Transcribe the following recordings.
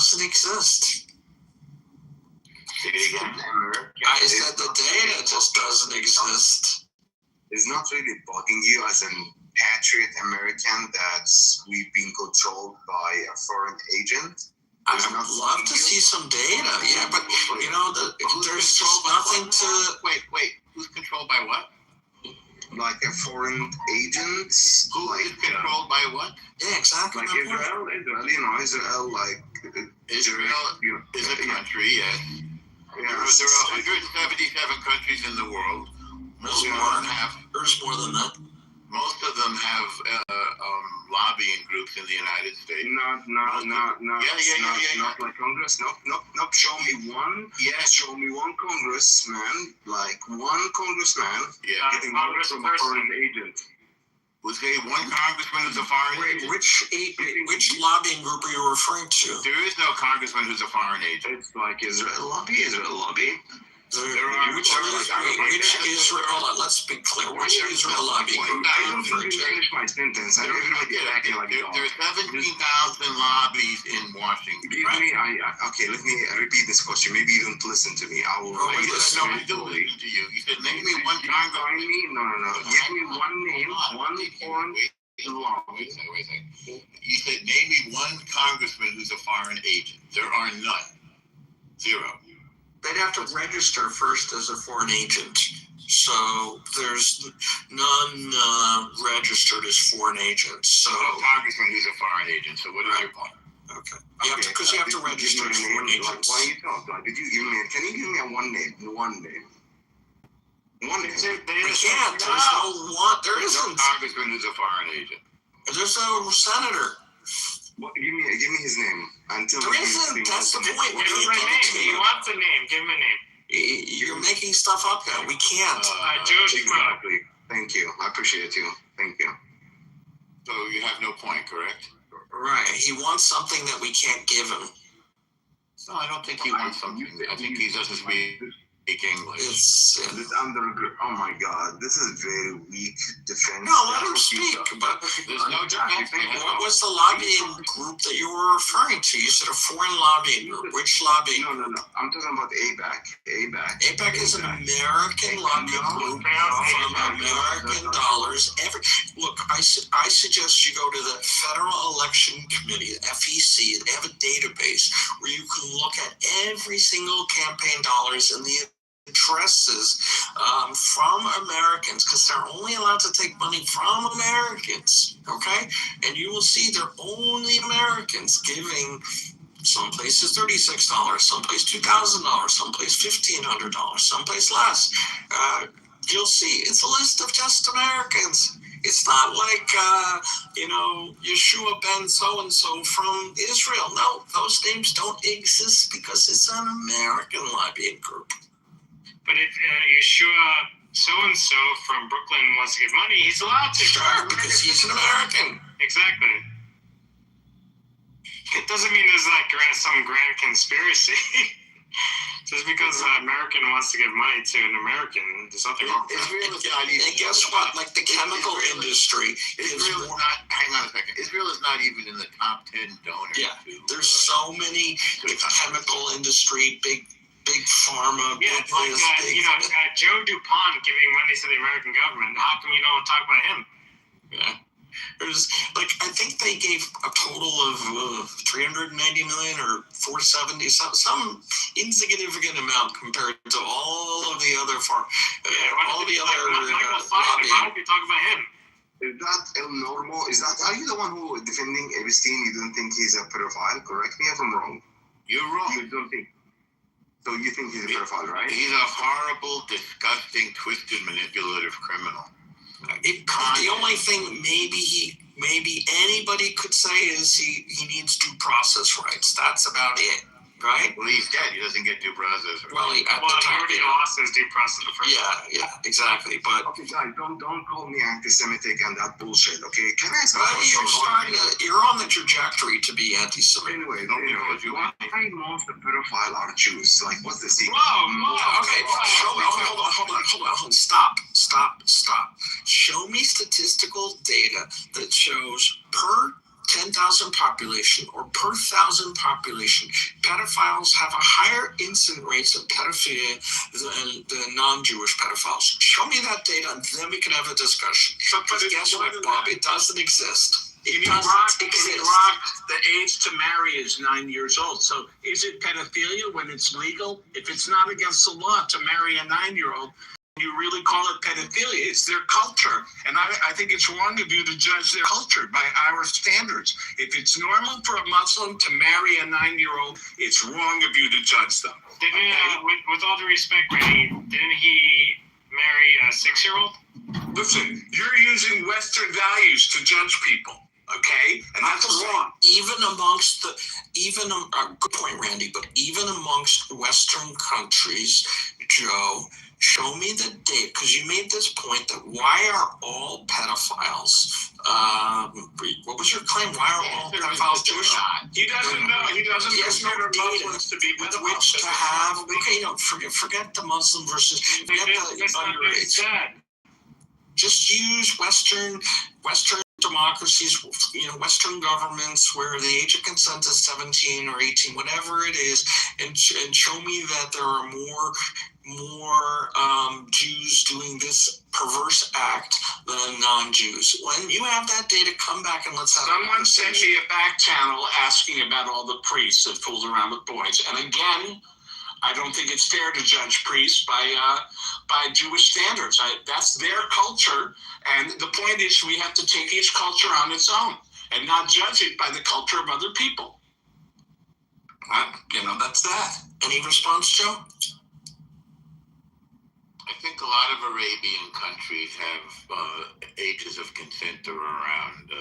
doesn't exist. Say it again. I said the data just doesn't exist. It's not really bugging you as an patriot American that we've been controlled by a foreign agent? I would love to see some data, yeah, but you know, there's just nothing to. Wait. Who's controlled by what? Like a foreign agent? Who is controlled by what? Yeah, exactly. Like Israel, Israel, like Israel is a country, yes. There are 177 countries in the world. There's more than that. Most of them have lobbying groups in the United States. Not like Congress. Nope. Show me one. Yes. Show me one congressman, like one congressman. Yeah. Getting money from a foreign agent. We'll say one congressman who's a foreign agent. Which lobbying group are you referring to? There is no congressman who's a foreign agent. It's like Israel lobby. Which Israel? Hold on, let's be clear. Which Israel lobbying group are you referring to? Finish my sentence. There are 17,000 lobbies in Washington. Okay, let me repeat this question. Maybe you don't listen to me. I will. No, we do listen to you. You said name me one congressman. No. Give me one name, one foreign lobby. Wait a second. You said name me one congressman who's a foreign agent. There are none. Zero. They'd have to register first as a foreign agent. So there's none registered as foreign agents. So no congressman who's a foreign agent. So what is your point? Okay. Because you have to register as foreign agents. Why you talk? Did you give me? Can you give me one name? One name. We can't. There's no one. There isn't. No congressman who's a foreign agent. There's a senator. Well, give me his name. Until there isn't. That's the point. Give him a name. He wants a name. Give him a name. You're making stuff up now. We can't. Exactly. Thank you. I appreciate you. Thank you. So you have no point, correct? Right. He wants something that we can't give him. No, I don't think he wants something. I think he doesn't speak English. Oh my God, this is very weak defense. No, let him speak. But there's no defense. What was the lobbying group that you were referring to? You said a foreign lobbying group. Which lobbying? No. I'm talking about AIPAC. AIPAC is an American lobbying group from American dollars. Look, I suggest you go to the Federal Election Committee, FEC. They have a database where you can look at every single campaign dollars in the addresses from Americans, because they're only allowed to take money from Americans, okay? And you will see they're only Americans giving some places $36, someplace $2,000, someplace $1,500, someplace less. You'll see it's a list of just Americans. It's not like, Yeshua ben so-and-so from Israel. No, those names don't exist because it's an American lobbying group. But if Yeshua so-and-so from Brooklyn wants to give money, he's allowed to. Sure, because he's an American. Exactly. It doesn't mean there's like some grand conspiracy. Just because an American wants to give money to an American, there's nothing wrong with that. And guess what? Like the chemical industry Israel is not, hang on a second, Israel is not even in the top 10 donors. Yeah, there's so many, the chemical industry, big pharma, yeah, it's like, Joe DuPont giving money to the American government. How come you don't talk about him? Yeah. There's, I think they gave a total of $390 million or $470, some insignificant amount compared to all of the other Michael Simon, why don't you talk about him? Is that El Normo? Are you the one who defending Epstein? You don't think he's a pedophile? Correct me if I'm wrong. You're wrong. You don't think. So you think he's a pedophile, right? He's a horrible, disgusting, twisted, manipulative criminal. The only thing maybe anybody could say is he needs due process rights. That's about it, right? Well, he's dead. He doesn't get due process. Well, he already lost his due process the first time. Yeah, exactly. But okay, guys, don't call me anti-Semitic and that bullshit. Okay, can I ask a question? You're on the trajectory to be anti-Semitic. Anyway, why most of the pedophile are Jews? Like, what's the secret? Whoa. Okay, hold on. Stop. Show me statistical data that shows per 10,000 population or per 1,000 population, pedophiles have a higher incident rates of pedophilia than non-Jewish pedophiles. Show me that data, and then we can have a discussion. But guess what, Bob? It doesn't exist. In Iraq, the age to marry is 9 years old. So is it pedophilia when it's legal? If it's not against the law to marry a 9-year-old, you really call it pedophilia. It's their culture. And I think it's wrong of you to judge their culture by our standards. If it's normal for a Muslim to marry a 9-year-old, it's wrong of you to judge them. With all due respect, Randy, didn't he marry a 6-year-old? Listen, you're using Western values to judge people. Okay, and that's wrong. Even amongst good point, Randy. But even amongst Western countries, Joe, show me the data, because you made this point that why are all pedophiles? What was your claim? Why are all pedophiles Jewish? He doesn't know. He doesn't consider Muslims to be with which to have. Okay, forget the Muslim versus forget the underage. Just use Western democracies, Western governments where the age of consent is 17 or 18, whatever it is, and show me that there are more Jews doing this perverse act than non-Jews. When you have that data, come back and let's have someone sent me a back channel asking about all the priests that fooled around with boys. And again, I don't think it's fair to judge priests by Jewish standards. That's their culture, and the point is we have to take each culture on its own and not judge it by the culture of other people. That's that. Any response, Joe? I think a lot of Arabian countries have ages of consent that are around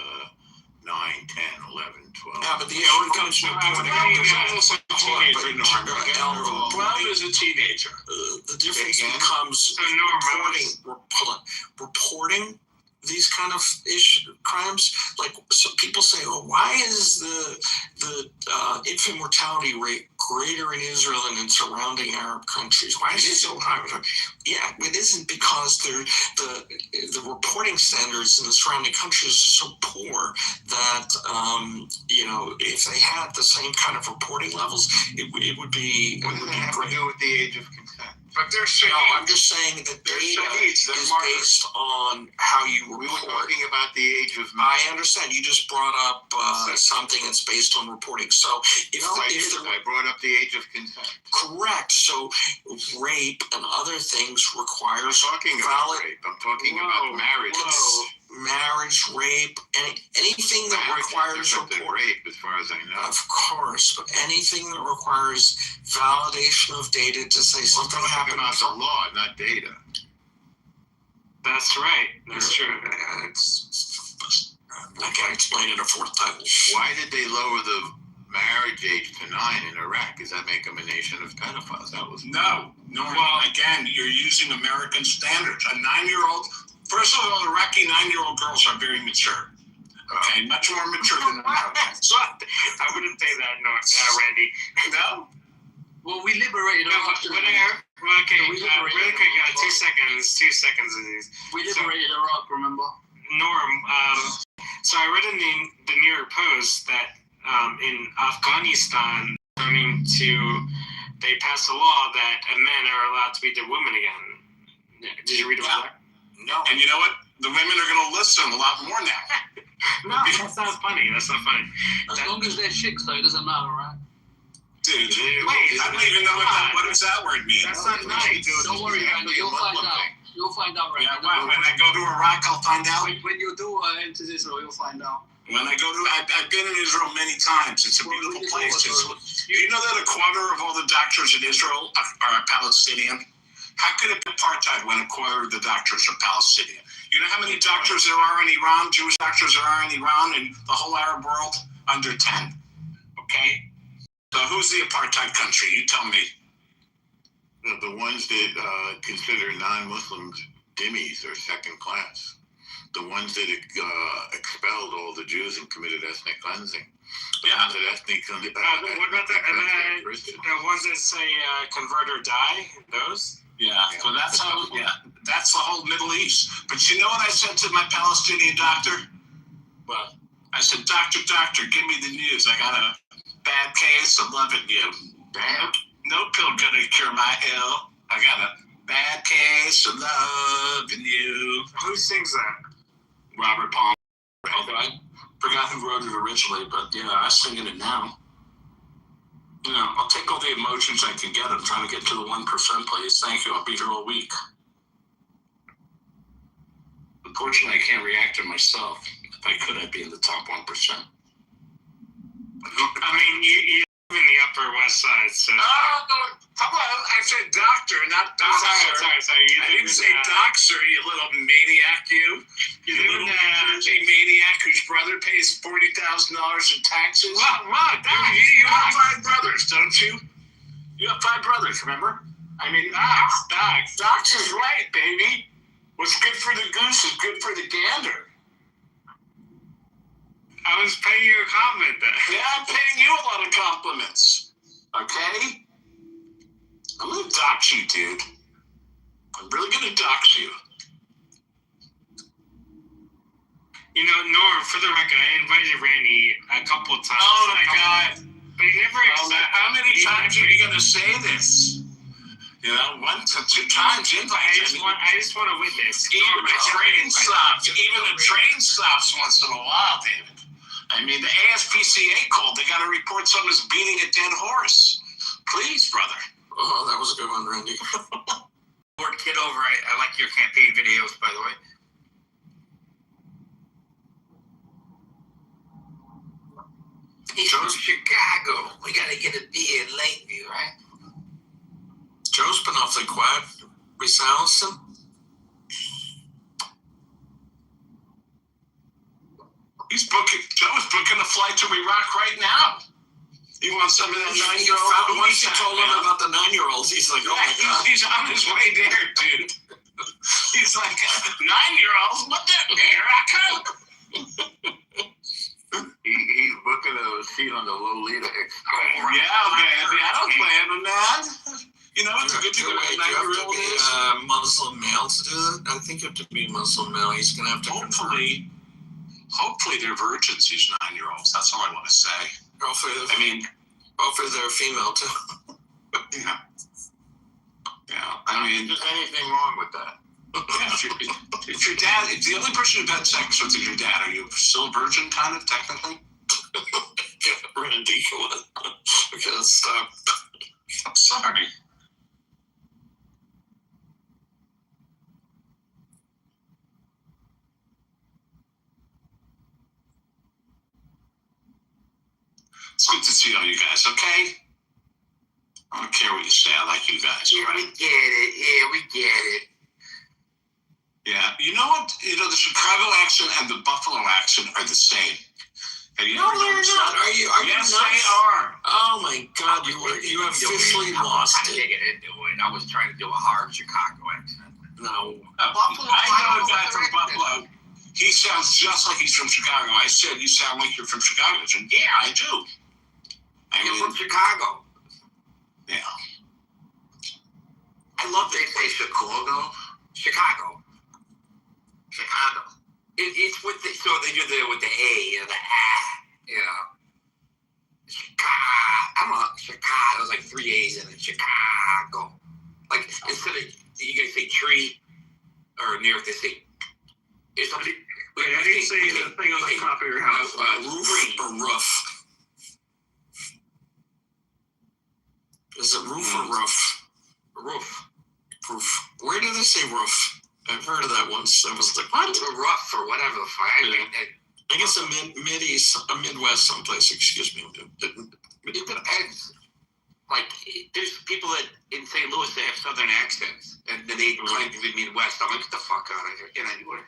9, 10, 11, 12. Yeah, but the issue comes to 12 is a teenager. The difference becomes reporting these kind of crimes. Like, so people say, "Oh, why is the infant mortality rate greater in Israel than in surrounding Arab countries? Why is it so high?" Yeah, it isn't because the reporting standards in the surrounding countries are so poor that if they had the same kind of reporting levels, it would be. What does that have to do with the age of consent? But they're saying, no, I'm just saying that data is based on how you report. We were talking about the age of. I understand. You just brought up something that's based on reporting. So I brought up the age of consent. Correct. So rape and other things requires. I'm talking about rape. I'm talking about marriage. Marriage, rape, anything that requires reporting. Rape, as far as I know. Of course, but anything that requires validation of data to say something happened. About the law, not data. That's right. That's true. I can't explain it a fourth time. Why did they lower the marriage age to 9 in Iraq? Does that make them a nation of pedophiles? That was no. Well, again, you're using American standards. A 9-year-old. First of all, Iraqi 9-year-old girls are very mature. Okay, much more mature than Americans. I wouldn't say that, no, Randy. No. Well, we liberated Iraq. Really quick, 2 seconds. 2 seconds of these. We liberated Iraq, remember? Norm, so I read in the New York Post that in Afghanistan, they passed a law that men are allowed to be the women again. Did you read about that? No. And you know what? The women are going to listen a lot more now. No, that's not funny. That's not funny. As long as they're chicks, though, it doesn't matter, right? Dude, I don't even know what does that word mean. That's not nice. Don't worry, Randy. You'll find out. You'll find out, right? Yeah, when I go to Iraq, I'll find out. When you do enter Israel, you'll find out. When I go to, I've been in Israel many times. It's a beautiful place. You know that a quarter of all the doctors in Israel are Palestinian? How could it be apartheid when a quarter of the doctors are Palestinian? You know how many doctors there are in Iran, Jewish doctors there are in Iran and the whole Arab world? Under 10. Okay? So who's the apartheid country? You tell me. The ones that consider non-Muslims dhimmis or second class. The ones that expelled all the Jews and committed ethnic cleansing. The ones that ethnic cleansing. What about the ones that say convert or die? Those? Yeah, so that's the whole Middle East. But you know what I said to my Palestinian doctor? Well, I said, doctor, give me the news. I got a bad case of loving you. Bad? No pill gonna cure my ill. I got a bad case of loving you. Who sings that? Robert Palmer. I forgot who wrote it originally, but yeah, I'm singing it now. You know, I'll take all the emotions I can get. I'm trying to get to the 1%, please. Thank you. I'll be here all week. Unfortunately, I can't react to myself. If I could, I'd be in the top 1%. I mean, you live in the Upper West Side, so. Oh, come on. I said doctor, not doctor. Sorry. I didn't say doxer, you little maniac, you. You little New Jersey maniac whose brother pays $40,000 in taxes. What? You have 5 brothers, don't you? You have 5 brothers, remember? I mean, Dox is right, baby. What's good for the goose is good for the gander. I was paying you a compliment then. Yeah, I'm paying you a lot of compliments. Okay? I'm gonna dox you, dude. I'm really gonna dox you. You know, Norm, for the record, I invited Randy a couple of times. Oh my God. But he never accepted. How many times are you gonna say this? You know, 1 to 2 times invite. I just want to witness. Even a train stops once in a while, David. I mean, the ASPCA called. They got to report someone's beating a dead horse. Please, brother. Oh, that was a good one, Randy. Lord Kitover, I like your campaign videos, by the way. He's from Chicago. We got to get a beer in Lakeview, right? Joe's been awfully quiet. We silenced him. Joe's booking a flight to Iraq right now. You want some of that 9-year-old? Once you told him about the 9-year-olds, he's like, oh my God. He's on his way there, dude. He's like, 9-year-olds? What the here I come? He's booking a seat on the Lolita Express. Yeah, baby. I don't plan on that. You know, it's a good thing Wait, that you have to 9-year-old be is. a Muslim male to do that? I think you have to be a Muslim male. He's going to have to Hopefully they're virgins, these 9-year-olds. That's all I want to say. Hopefully they're female too. Yeah. I mean, Just anything wrong with that? Yeah, if your dad, if the only person who've had sex with is your dad, are you still a virgin, kind of, technically? Randy, come on. We gotta stop. I'm sorry. It's good to see all you guys, okay? I don't care what you say. I like you guys, Yeah, right? we get it. Yeah, we get it. Yeah. You know what? You know, the Chicago accent and the Buffalo accent are the same. Have you No, ever they're noticed not. that? Are you Yes, nuts? they are. Oh my God, you have officially lost I'm it. digging into it. I was trying to do a hard Chicago accent. No. Buffalo, I know a guy Buffalo, from Buffalo. He sounds just like he's from Chicago. I said, you sound like you're from Chicago. He said, yeah, I do. You're from Chicago. Yeah. I love they say Chicago. Chicago. It's with the, so they do with the A, you know, the you know. Chicago. I'm a Chicago. There's like 3 A's in it. Chicago. Like instead of you guys say tree or near, they say. There's something. Wait, I didn't say the thing on the top of your house. Roof or roof? Is it roof or roof? Roof. Roof. Where do they say roof? I've heard of that once. I was like, what? Or rough or whatever the fuck. I guess a Midwest someplace. Excuse me. It depends. Like, there's people that in St. Louis they have southern accents, and then they claim to be Midwest. I'm like, get the fuck out of here. Get anywhere.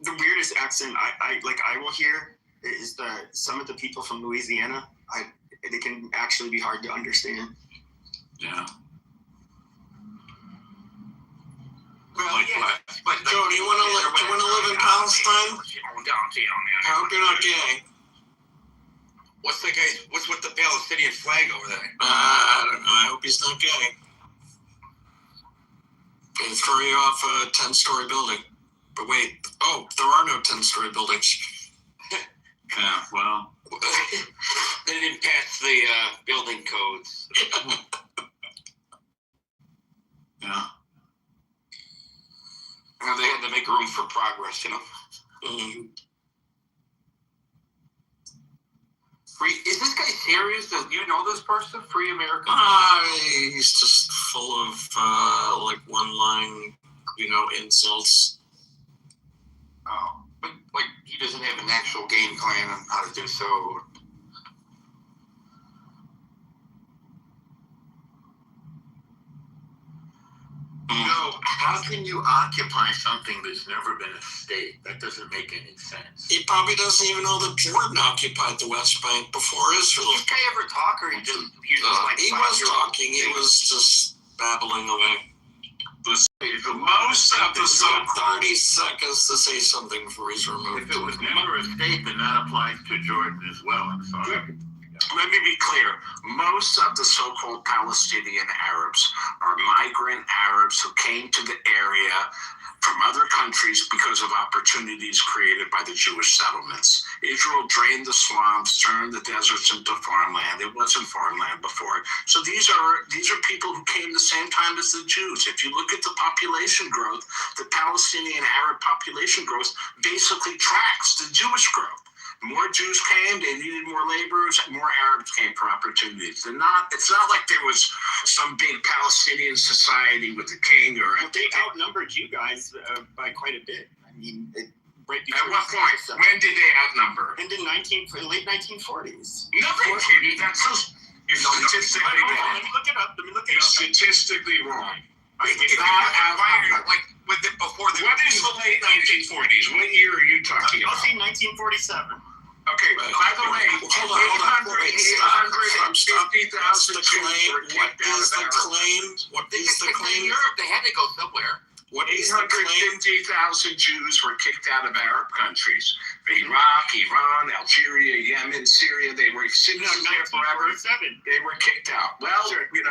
The weirdest accent I will hear is that some of the people from Louisiana, they can actually be hard to understand. Yeah. Well, Like yeah, what? but Joe, do you want to live in Palestine? I hope you're not gay. What's with the Palestinian flag over there? I don't know. I hope he's not gay. He'll throw you off a 10-story building. But wait, there are no 10-story buildings. Yeah, well, They didn't pass the building codes. yeah. They had to make room for progress, you know. Free? Is this guy serious? Do you know this person? Free America? He's just full of like one-line, insults. Oh, but like he doesn't have an actual game plan on how to do so. How can you occupy something that's never been a state? That doesn't make any sense. He probably doesn't even know that Jordan occupied the West Bank before Israel. Did this guy ever talk, or he was like He was talking. He was just babbling away. Most of the 30 seconds to say something before he's removed. If it was never a state, then that applies to Jordan as well. I'm sorry. Let me be clear. Most of the so-called Palestinian Arabs are migrant Arabs who came to the area from other countries because of opportunities created by the Jewish settlements. Israel drained the swamps, turned the deserts into farmland. It wasn't farmland before. So these are people who came the same time as the Jews. If you look at the population growth, the Palestinian Arab population growth basically tracks the Jewish growth. More Jews came, they needed more laborers, more Arabs came for opportunities. It's not like there was some big Palestinian society with a king or a... They outnumbered you guys by quite a bit. I mean, right before... At what point? When did they outnumber? In the late 1940s. No, they didn't. That's so... You're statistically wrong. Let me look it up. You're statistically wrong. If you combine, like with it before the... What is the late 1940s? What year are you talking I'll about? say 1947. Okay, by the way, Hold on. Stop. What's the claim? What is the claim? What is the claim? Europe, they had to go somewhere. What is the claim? 850,000 Jews were kicked out of Arab countries. Iraq, Iran, Algeria, Yemen, Syria, they were sitting there forever. They were kicked out. Well, you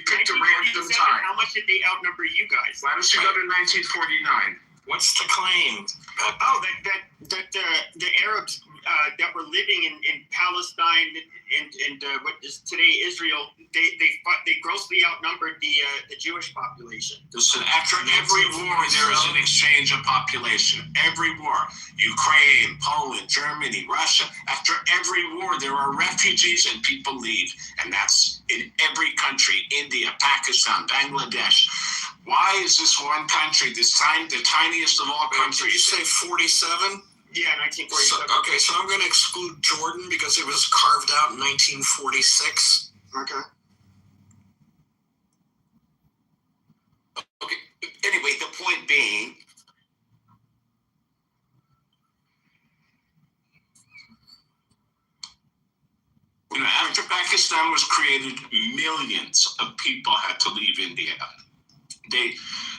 picked a random time. How much did they outnumber you guys? Why don't you go to 1949? What's the claim? Oh, that the Arabs that were living in Palestine and what is today Israel, they grossly outnumbered the Jewish population. Listen, after every war, there is an exchange of population. Every war, Ukraine, Poland, Germany, Russia. After every war, there are refugees and people leave, and that's in every country: India, Pakistan, Bangladesh. Why is this one country, the tiniest of all countries? Did you say 47? Yeah, 1947. So I'm going to exclude Jordan because it was carved out in 1946. Okay. Okay. Anyway, the point being, after Pakistan was created, millions of people had to leave India.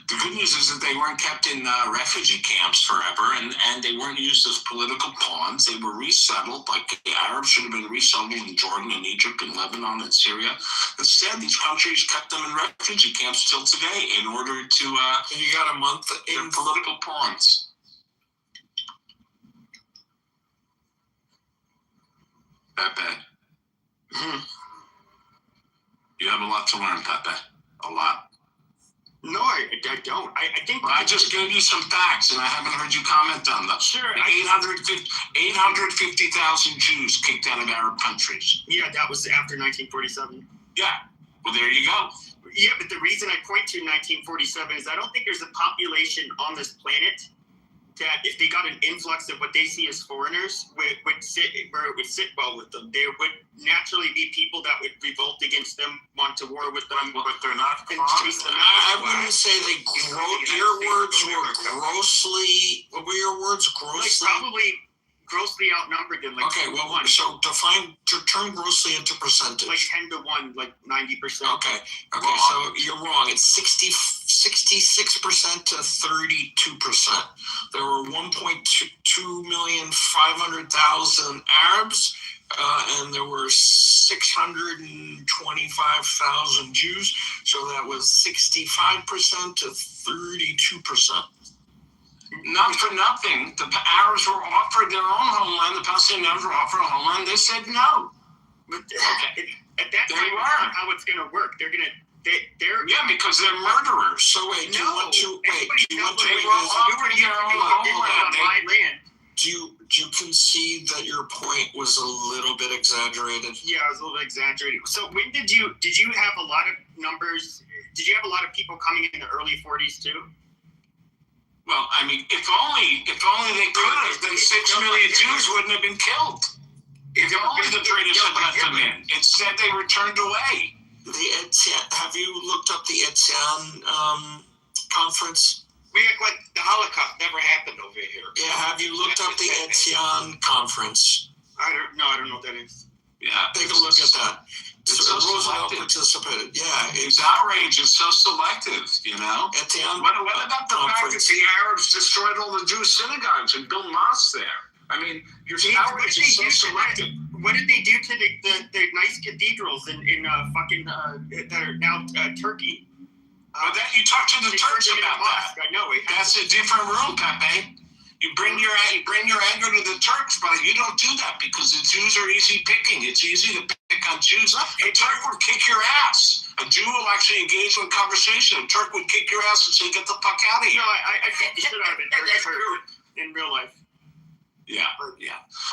The good news is that they weren't kept in refugee camps forever, and they weren't used as political pawns. They were resettled, like the Arabs should have been resettled in Jordan and Egypt and Lebanon and Syria. Instead, these countries kept them in refugee camps till today in order to... you got a month in political pawns. Pepe. You have a lot to learn, Pepe. A lot. No, I don't. I think I just gave you some facts, and I haven't heard you comment on them. Sure. 850,000 Jews kicked out of Arab countries. Yeah, that was after 1947. Yeah. Well, there you go. Yeah, but the reason I point to 1947 is I don't think there's a population on this planet that if they got an influx of what they see as foreigners would sit where it would sit well with them. There would naturally be people that would revolt against them, want to war with them, But they're not. and chase them out. I wouldn't say they your words were grossly. What were your words? Like Grossly. probably grossly outnumbered them. Like Okay. 10 to Well, 1. so turn grossly into percentage. Like 10 to 1, like 90%. Okay. So you're wrong. It's 66% to 32%. There were 1,250,000 Arabs, and there were 625,000 Jews. So that was 65% to 32%. not for nothing, the Arabs were offered their own homeland. The Palestinians were offered a homeland. They said no. But at that time, were. that's not how it's going to work. They're Because they're murderers. So wait, do you want to revisit? They were offered their own homeland. on my land. Do you concede that your point was a little bit exaggerated? Yeah, it was a little bit exaggerated. So when did you have a lot of numbers? Did you have a lot of people coming in the early 40s too? Well, I mean, if only they could have, then 6 million Jews wouldn't have been killed. If only the British had let them in. Instead, they were turned away. Have you looked up the Etzion conference? We act like the Holocaust never happened over here. Yeah, have you looked up the Etzion conference? I don't know what that is. Yeah, Take a look at that. It's so Roosevelt selective. participated. Yeah, It's outrage. It's so selective, you know? Etzion What about the fact that conference. the Arabs destroyed all the Jewish synagogues and built mosques there? I mean, your outrage is so selective. What did they do to the nice cathedrals in that are now Turkey? But that you talk to the They Turks turned it into about that. mosque. I know it. That's a different room, Pepe. You bring your anger to the Turks, but you don't do that because the Jews are easy picking. It's easy to pick on Jews. A Turk would kick your ass. A Jew will actually engage in conversation. A Turk would kick your ass and say, "Get the fuck out of here." No, I think you should have been in real life. Yeah.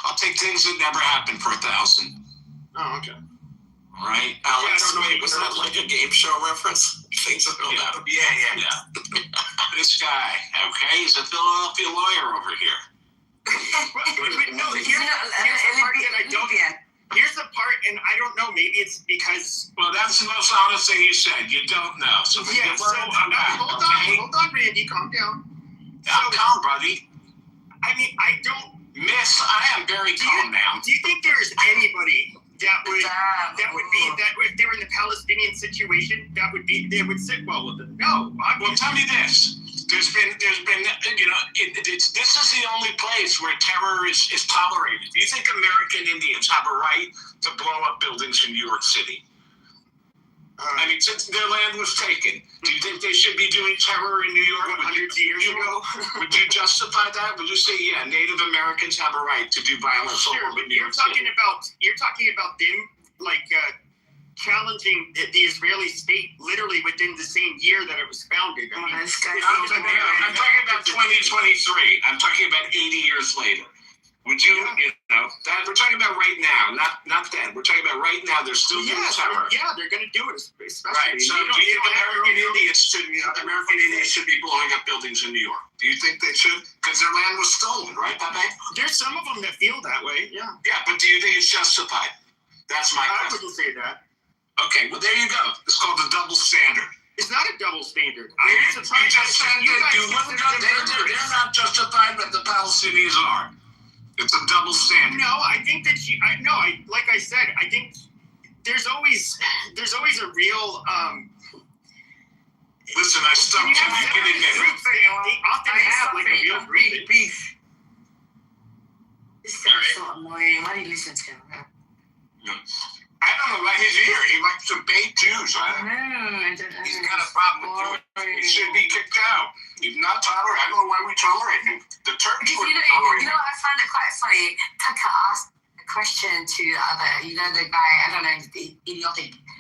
I'll take things that never happened for 1,000. Oh, okay. All right, Alex, Alex. wait, was that like a game show reference? Things that don't happen. Yeah. This guy, okay, he's a Philadelphia lawyer over here. No, here's the part that I don't. Here's the part, and I don't know. Maybe it's because. Well, that's the most honest thing you said. You don't know. So Yeah. So hold on, Randy. Calm down. I'm calm, buddy. I mean, I don't. Miss, I am very calm now. Do you think there's anybody that would be if they were in the Palestinian situation they would sit well with them? No. Well, tell me this. There's been, you know, this is the only place where terror is tolerated. Do you think American Indians have a right to blow up buildings in New York City? I mean, since their land was taken, do you think they should be doing terror in New York 100 years ago? Would you justify that? Would you say, yeah, Native Americans have a right to do violence all Sure, over but New York City? you're talking about them like challenging the Israeli state literally within the same year that it was founded. I mean, I'm talking about 2023. I'm talking about 80 years later. Would you, that we're talking about right now, not then. We're talking about right now. They're still doing terror. Yeah, they're going to do it, especially. Right. So do you think American Indians should be blowing up buildings in New York? Do you think they should? Because their land was stolen, right, Pepe? There's some of them that feel that way. Yeah. Yeah, but do you think it's justified? That's my I question. wouldn't say that. Okay, well there you go. It's called the double standard. It's not a double standard. You just said that they're not justified, but the Palestinians are. It's a double standard. No, I think that like I said, I think there's always a real Listen, I stumped you. You can admit it. They often have like a real group. Beef. This sounds so annoying. Why do you listen to him? I don't know why he's here. He likes to bait Jews. I don't know. He's got a problem with Jews. He should be kicked out. He's not tolerant. I don't know why we tolerate him. The Turks wouldn't tolerate him. I find it quite funny. Tucker asked a question to the other, the guy, I don't know, the idiotic guy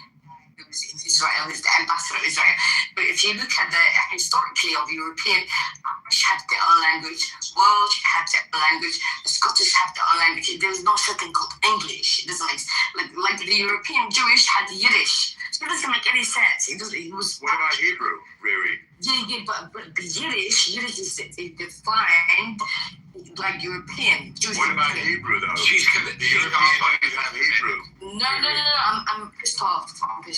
who was in Israel, who's the ambassador of Israel. But if you look at the historically of European, Irish have their own language, Welsh have their own language, the Scottish have their own language. There's no such thing called English. It doesn't like the European Jewish had Yiddish. So it doesn't make any sense. It was. What about Hebrew, Riri? Yeah, but the Yiddish is defined like European. Jewish. What about Hebrew, though? She's gonna. The Europeans have Hebrew. No. I'm pissed off. About You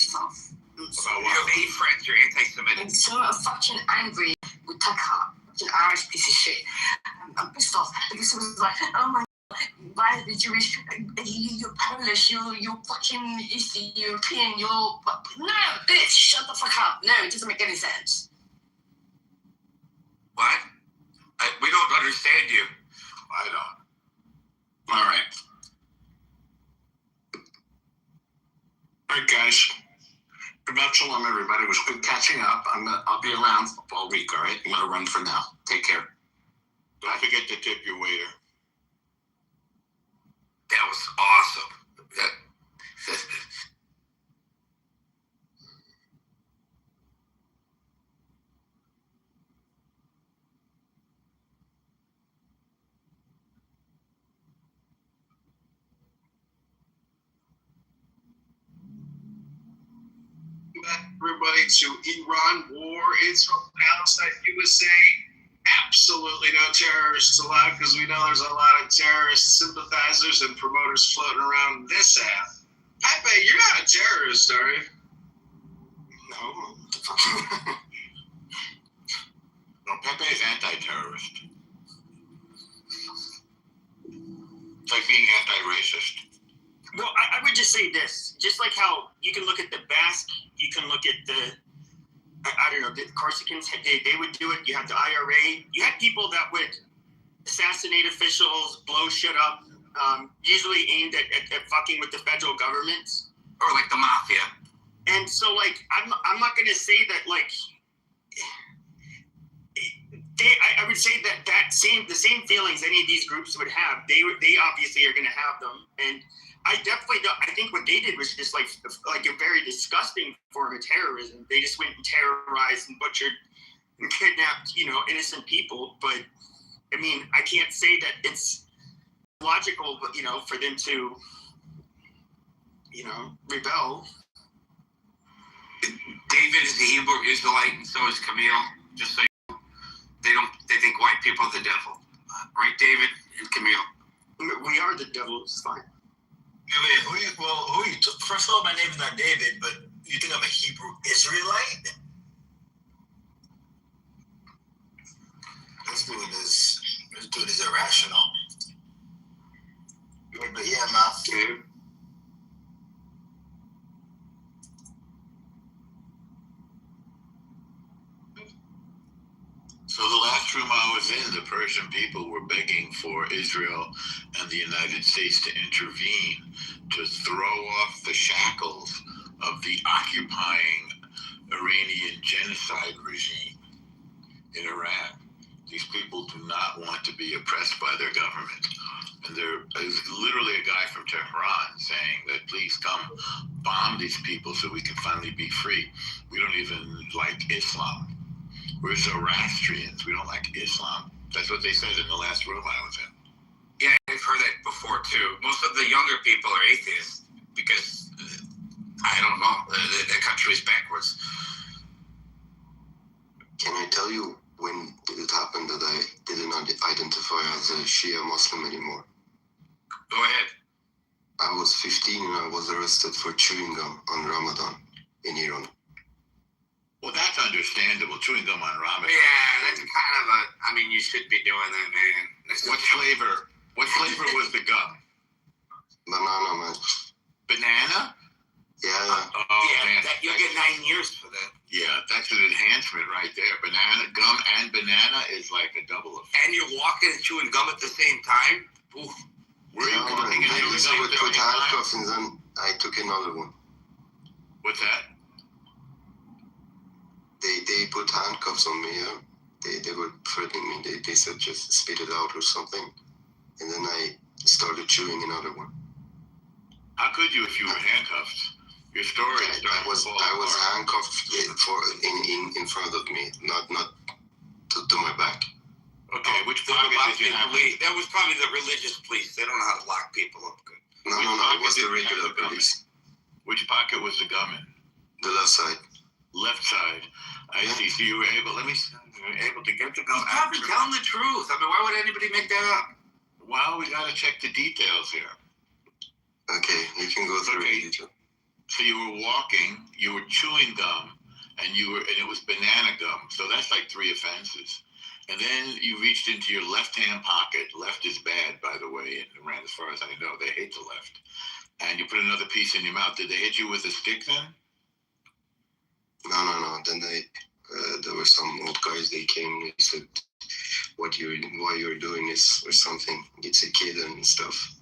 what? don't hate French. You're anti-Semitic. I'm so fucking angry with Tucker, fucking Irish piece of shit. I'm pissed off because it was like, oh my God, why are the Jewish? You're Polish. You're fucking Eastern European. No, bitch, shut the fuck up. No, it doesn't make any sense. What? We don't understand you. I don't. All right. All right, guys. Shabbat shalom, everybody. It was good catching up. I'll be around all week, all right? I'm going to run for now. Take care. Don't forget to tip your waiter. That was awesome. That, Everybody to Iran war, Israel, Palestine, USA. Absolutely no terrorists allowed because we know there's a lot of terrorist sympathizers and promoters floating around this app. Pepe, you're not a terrorist, are you? No. No, Pepe is anti-terrorist. It's like being anti-racist. Well, I would just say this, just like how you can look at the Basque, you can look at the, I don't know, the Corsicans, they would do it. You had the IRA. You had people that would assassinate officials, blow shit up, usually aimed at fucking with the federal government. or like the mafia. And so, like, I'm not going to say that, like, I would say that the same feelings any of these groups would have, they obviously are going to have them. And I definitely don't. I think what they did was just like a very disgusting form of terrorism. They just went and terrorized and butchered and kidnapped, innocent people. But I mean, I can't say that it's logical, for them to, rebel. David is the Hebrew Israelite, and so is Camille. Just so you know, they think white people are the devil, right? David and Camille. We are the devil. It's fine. Who are you? First of all, my name is not David, but you think I'm a Hebrew Israelite? This dude is irrational. But yeah, man. So the last room I was in, the Persian people were begging for Israel and the United States to intervene to throw off the shackles of the occupying Iranian genocide regime in Iraq. These people do not want to be oppressed by their government. And there is literally a guy from Tehran saying that please come bomb these people so we can finally be free. We don't even like Islam. We're Zoroastrians. We don't like Islam. That's what they said in the last room I was in. Yeah, I've heard that before too. Most of the younger people are atheists because I don't know, the country is backwards. Can I tell you when did it happen that I did not identify as a Shia Muslim anymore? Go ahead. I was 15 and I was arrested for chewing gum on Ramadan in Iran. Well, that's understandable. Chewing gum on Ramadan. Yeah, that's kind of you should be doing that, man. What flavor was the gum? Banana, man. Banana? Yeah. Oh, man. You'll get 9 years for that. Yeah, that's an enhancement right there. Banana, gum, and banana is like a double effect. And you're walking and chewing gum at the same time? Oof. Were you walking and chewing They gum would at the put same time? handcuffs and then I took another one. What's that? They put handcuffs on me, yeah. They were threatening me. They said just spit it out or something. And then I started chewing another one. How could you if you were handcuffed? Your story is starting I was to fall apart. handcuffed in front of me, not to my back. Okay, which pocket did you have? That was probably the religious police. They don't know how to lock people up good. No, it was the regular police. Which pocket was the gum in? The left side. Left side. I see. So you were able to get the gum He's out. probably telling the truth. Why would anybody make that up? Well, we got to check the details here. Okay, you can go through Okay. it. So you were walking, you were chewing gum, and it was banana gum. So that's like 3 offenses. And then you reached into your left-hand pocket. Left is bad, by the way, in Iran, as far as I know. They hate the left. And you put another piece in your mouth. Did they hit you with a stick then? No. Then there were some old guys. They came and they said, why you're doing this or something. It's a kid and stuff.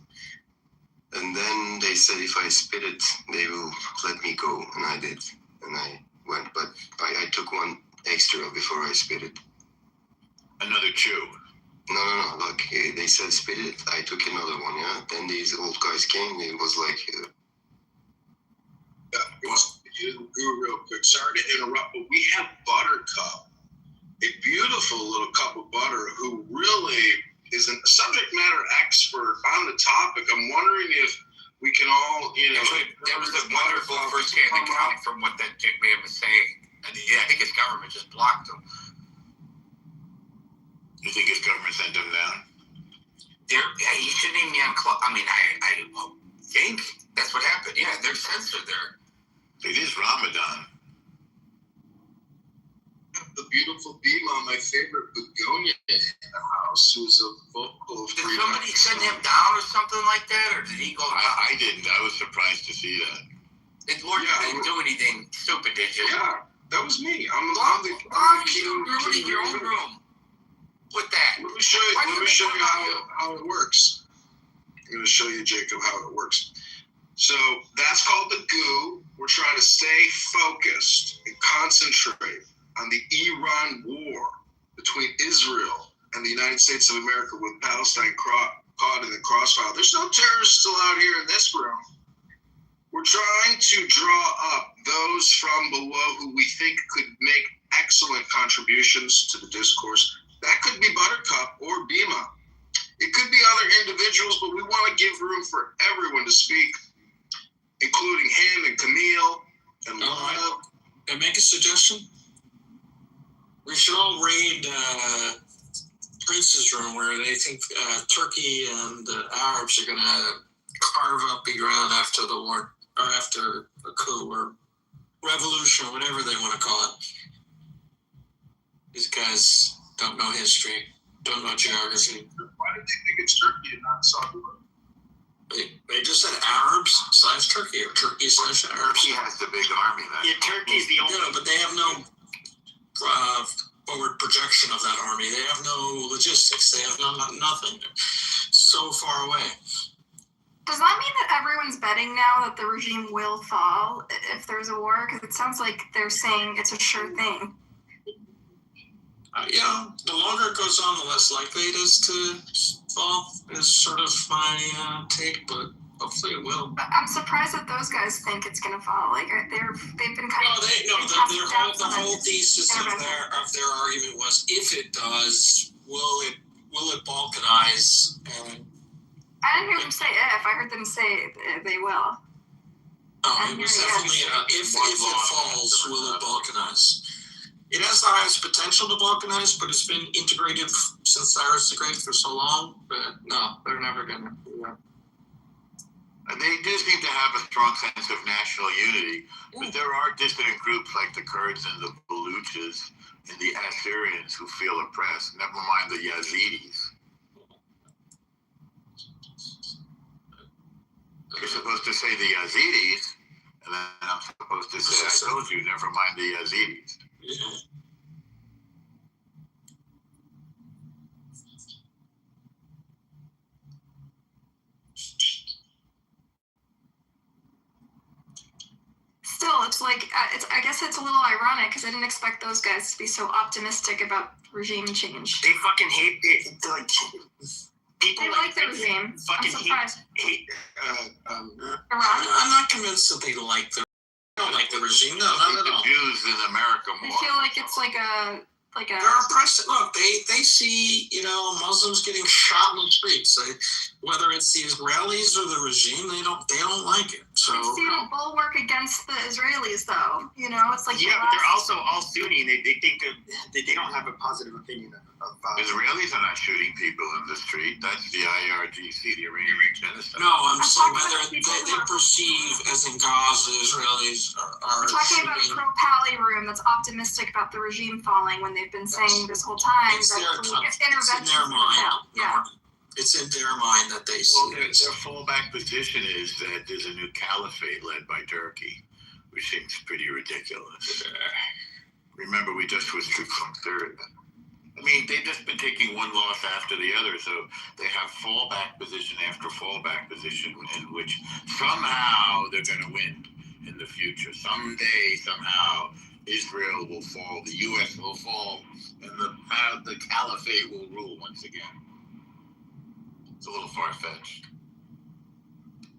And then they said if I spit it, they will let me go. And I did. And I went. But I took one extra before I spit it. Another chew. No. Like they said, spit it. I took another one. Yeah. Then these old guys came. It was like. It was real quick. Sorry to interrupt, but we have Buttercup, a beautiful little cup of butter, who really is a subject matter expert on the topic. I'm wondering if we can all, Actually, that was a wonderful first-hand account from what that man was saying. And yeah, I think his government just blocked him. You think his government sent him down? He shouldn't even be on club. I mean, I think that's what happened. Yeah, they're censored there. It is Ramadan. the beautiful Bima, my favorite begonia in the house, who's a vocal. Did somebody send him down or something like that, or did he go? I didn't. I was surprised to see that. Lord, you didn't do anything stupid, did you? Yeah, that was me. I'm the you're in your own room with that. Let me show you how it works. I'm going to show you, Jacob, how it works. So that's called the goo. We're trying to stay focused and concentrate on the Iran war between Israel and the United States of America, with Palestine caught in the crossfire. There's no terrorists still out here in this room. We're trying to draw up those from below who we think could make excellent contributions to the discourse. That could be Buttercup or Bima. It could be other individuals, but we want to give room for everyone to speak, including him and Camille and Lana. Can I make a suggestion? We should all raid Prince's room, where they think Turkey and the Arabs are going to carve up Iran after the war, or after a coup or revolution, or whatever they want to call it. These guys don't know history, don't know geography. Why did they think it's Turkey and not Saudi Arabia? They just said Arabs/Turkey, or Turkey/Arabs. Turkey has the big army. Yeah, Turkey's the only. Yeah, but they have no forward projection of that army. They have no logistics. They have nothing. They're so far away. Does that mean that everyone's betting now that the regime will fall if there's a war? Because it sounds like they're saying it's a sure thing. The longer it goes on, the less likely it is to fall, is sort of my take, but hopefully it will. But I'm surprised that those guys think it's going to fall. Like, they've been kind of... The whole thesis of their argument was, if it does, will it balkanize? And I didn't hear them say if. I heard them say they will. It was definitely if it falls, will it balkanize? It has the highest potential to balkanize, but it's been integrated since Cyrus the Great for so long. But no, they're never going to do that. They do seem to have a strong sense of national unity, but there are dissident groups like the Kurds and the Baluchis and the Assyrians who feel oppressed, never mind the Yazidis. You're supposed to say the Yazidis, and then I'm supposed to say, I told you, never mind the Yazidis. Yeah. Still, it's like, I guess it's a little ironic, because I didn't expect those guys to be so optimistic about regime change. They fucking hate it. Like, people they like the regime. I'm surprised. I'm not convinced that they don't like the regime. No, not at all. The Jews in America more. They feel like it's like a they're oppressed. Look, they see Muslims getting shot in the streets. Whether it's the Israelis or the regime, they don't like it. So they see a bulwark against the Israelis, though. It's like but they're also all Sunni. And they think they don't have a positive opinion of. Israelis are not shooting people in the street. That's the IRGC, the Iranian genocide. No, I'm saying whether they perceive, as in Gaza, Israelis are. We're talking about a pro-Pali room that's optimistic about the regime falling, when they've been saying this whole time it's that it's in their mind. Yeah. It's in their mind that they see. Well, their fallback position is that there's a new caliphate led by Turkey, which seems pretty ridiculous. Remember, we just withdrew from third. I mean, they've just been taking one loss after the other, so they have fallback position after fallback position, in which somehow they're going to win in the future. Someday, somehow, Israel will fall, the U.S. will fall, and the somehow the caliphate will rule once again. It's a little far-fetched.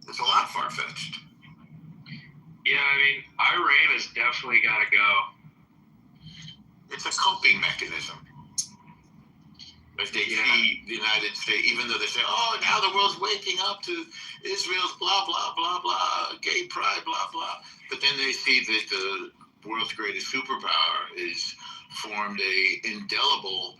It's a lot far-fetched. Yeah, I mean, Iran has definitely got to go. It's a coping mechanism. If they see the United States, even though they say, oh, now the world's waking up to Israel's blah, blah, blah, blah, gay pride, blah, blah. But then they see that the world's greatest superpower is formed a indelible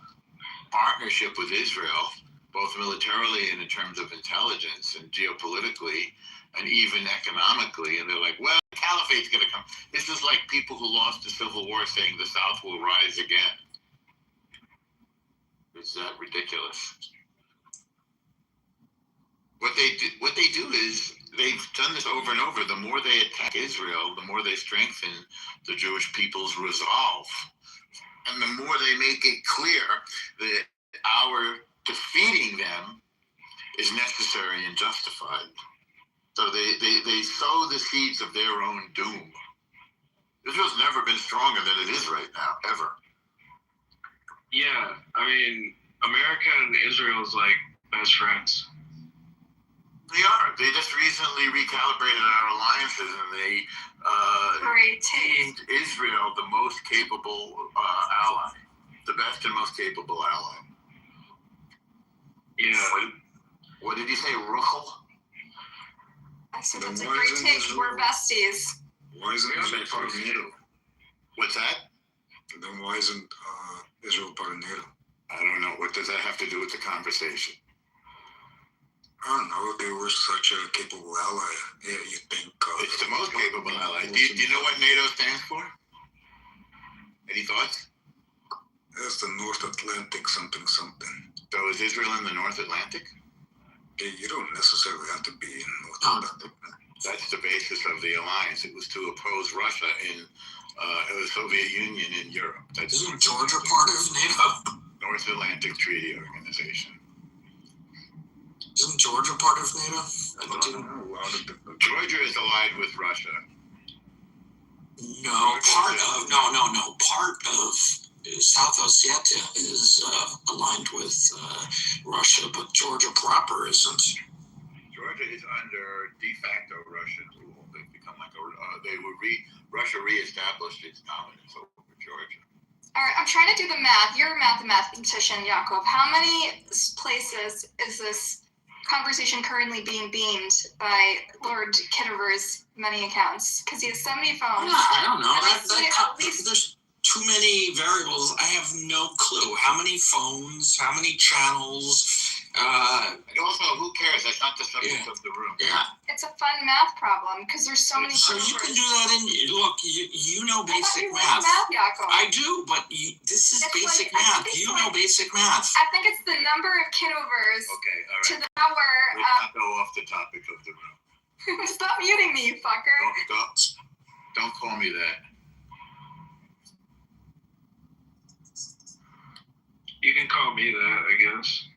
partnership with Israel, both militarily and in terms of intelligence and geopolitically and even economically. And they're like, well, the caliphate's going to come. This is like people who lost the Civil War saying the South will rise again. Is that ridiculous? What they do is they've done this over and over. The more they attack Israel, the more they strengthen the Jewish people's resolve. And the more they make it clear that our defeating them is necessary and justified. So they sow the seeds of their own doom. Israel's never been stronger than it is right now, ever. Yeah, I mean, America and Israel is like best friends. They are. They just recently recalibrated our alliances, and they deemed Israel the most capable ally, the best and most capable ally. Yeah. What did you say, Ruchel? I said that's a great take. We're besties. Why isn't Israel part of NATO? What's that? Then why isn't Israel part of NATO? I don't know. What does that have to do with the conversation? I don't know. They were such a capable ally. Yeah, you think. It's the most capable ally. Do you know what NATO stands for? Any thoughts? That's the North Atlantic something. So is Israel in the North Atlantic? Yeah, you don't necessarily have to be in North Atlantic. That's the basis of the alliance. It was to oppose Russia in the Soviet Union in Europe. Isn't Georgia part of NATO? North Atlantic Treaty Organization. Isn't Georgia part of NATO? I don't know. Georgia is allied with Russia. No, part of South Ossetia is aligned with Russia, but Georgia proper isn't. Georgia is under de facto Russian rule. They've become like Russia reestablished its dominance over Georgia. All right, I'm trying to do the math. You're a mathematician, Yaakov. How many places is this conversation currently being beamed by Lord Kitover's many accounts? Because he has so many phones. Yeah, I don't know. There's too many variables. I have no clue. How many phones? How many channels? And also, who cares? That's not the subject of the room. Yeah. It's a fun math problem because there's so many. So you can do that look. You know basic math. Yaakov. I do, but this is basic math. You know basic math. I think it's the number of Kitovers to the hour. Let's not go off the topic of the room. Stop muting me, you fucker. Don't call me that. You can call me that, I guess.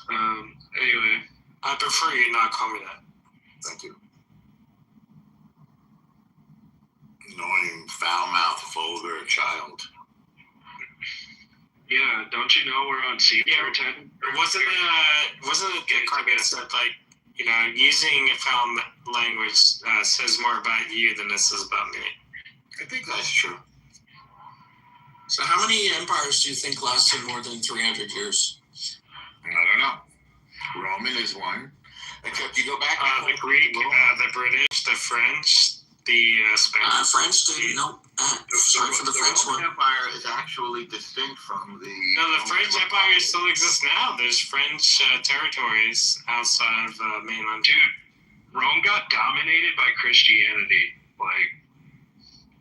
Anyway, I prefer you not call me that. Thank you. Annoying, foul-mouthed, vulgar child. Yeah, don't you know we're on scene? Yeah, wasn't it Congressman said like, using a foul language says more about you than it says about me? I think that's true. So how many empires do you think lasted more than 300 years? I don't know. Roman is one. Except you go back the Greek, the British, the French, the Spanish. French didn't. No. Sorry for the French one. The Roman Empire is actually distinct from the. No, the French Empire still exists now. There's French territories outside of mainland. Dude, Rome got dominated by Christianity.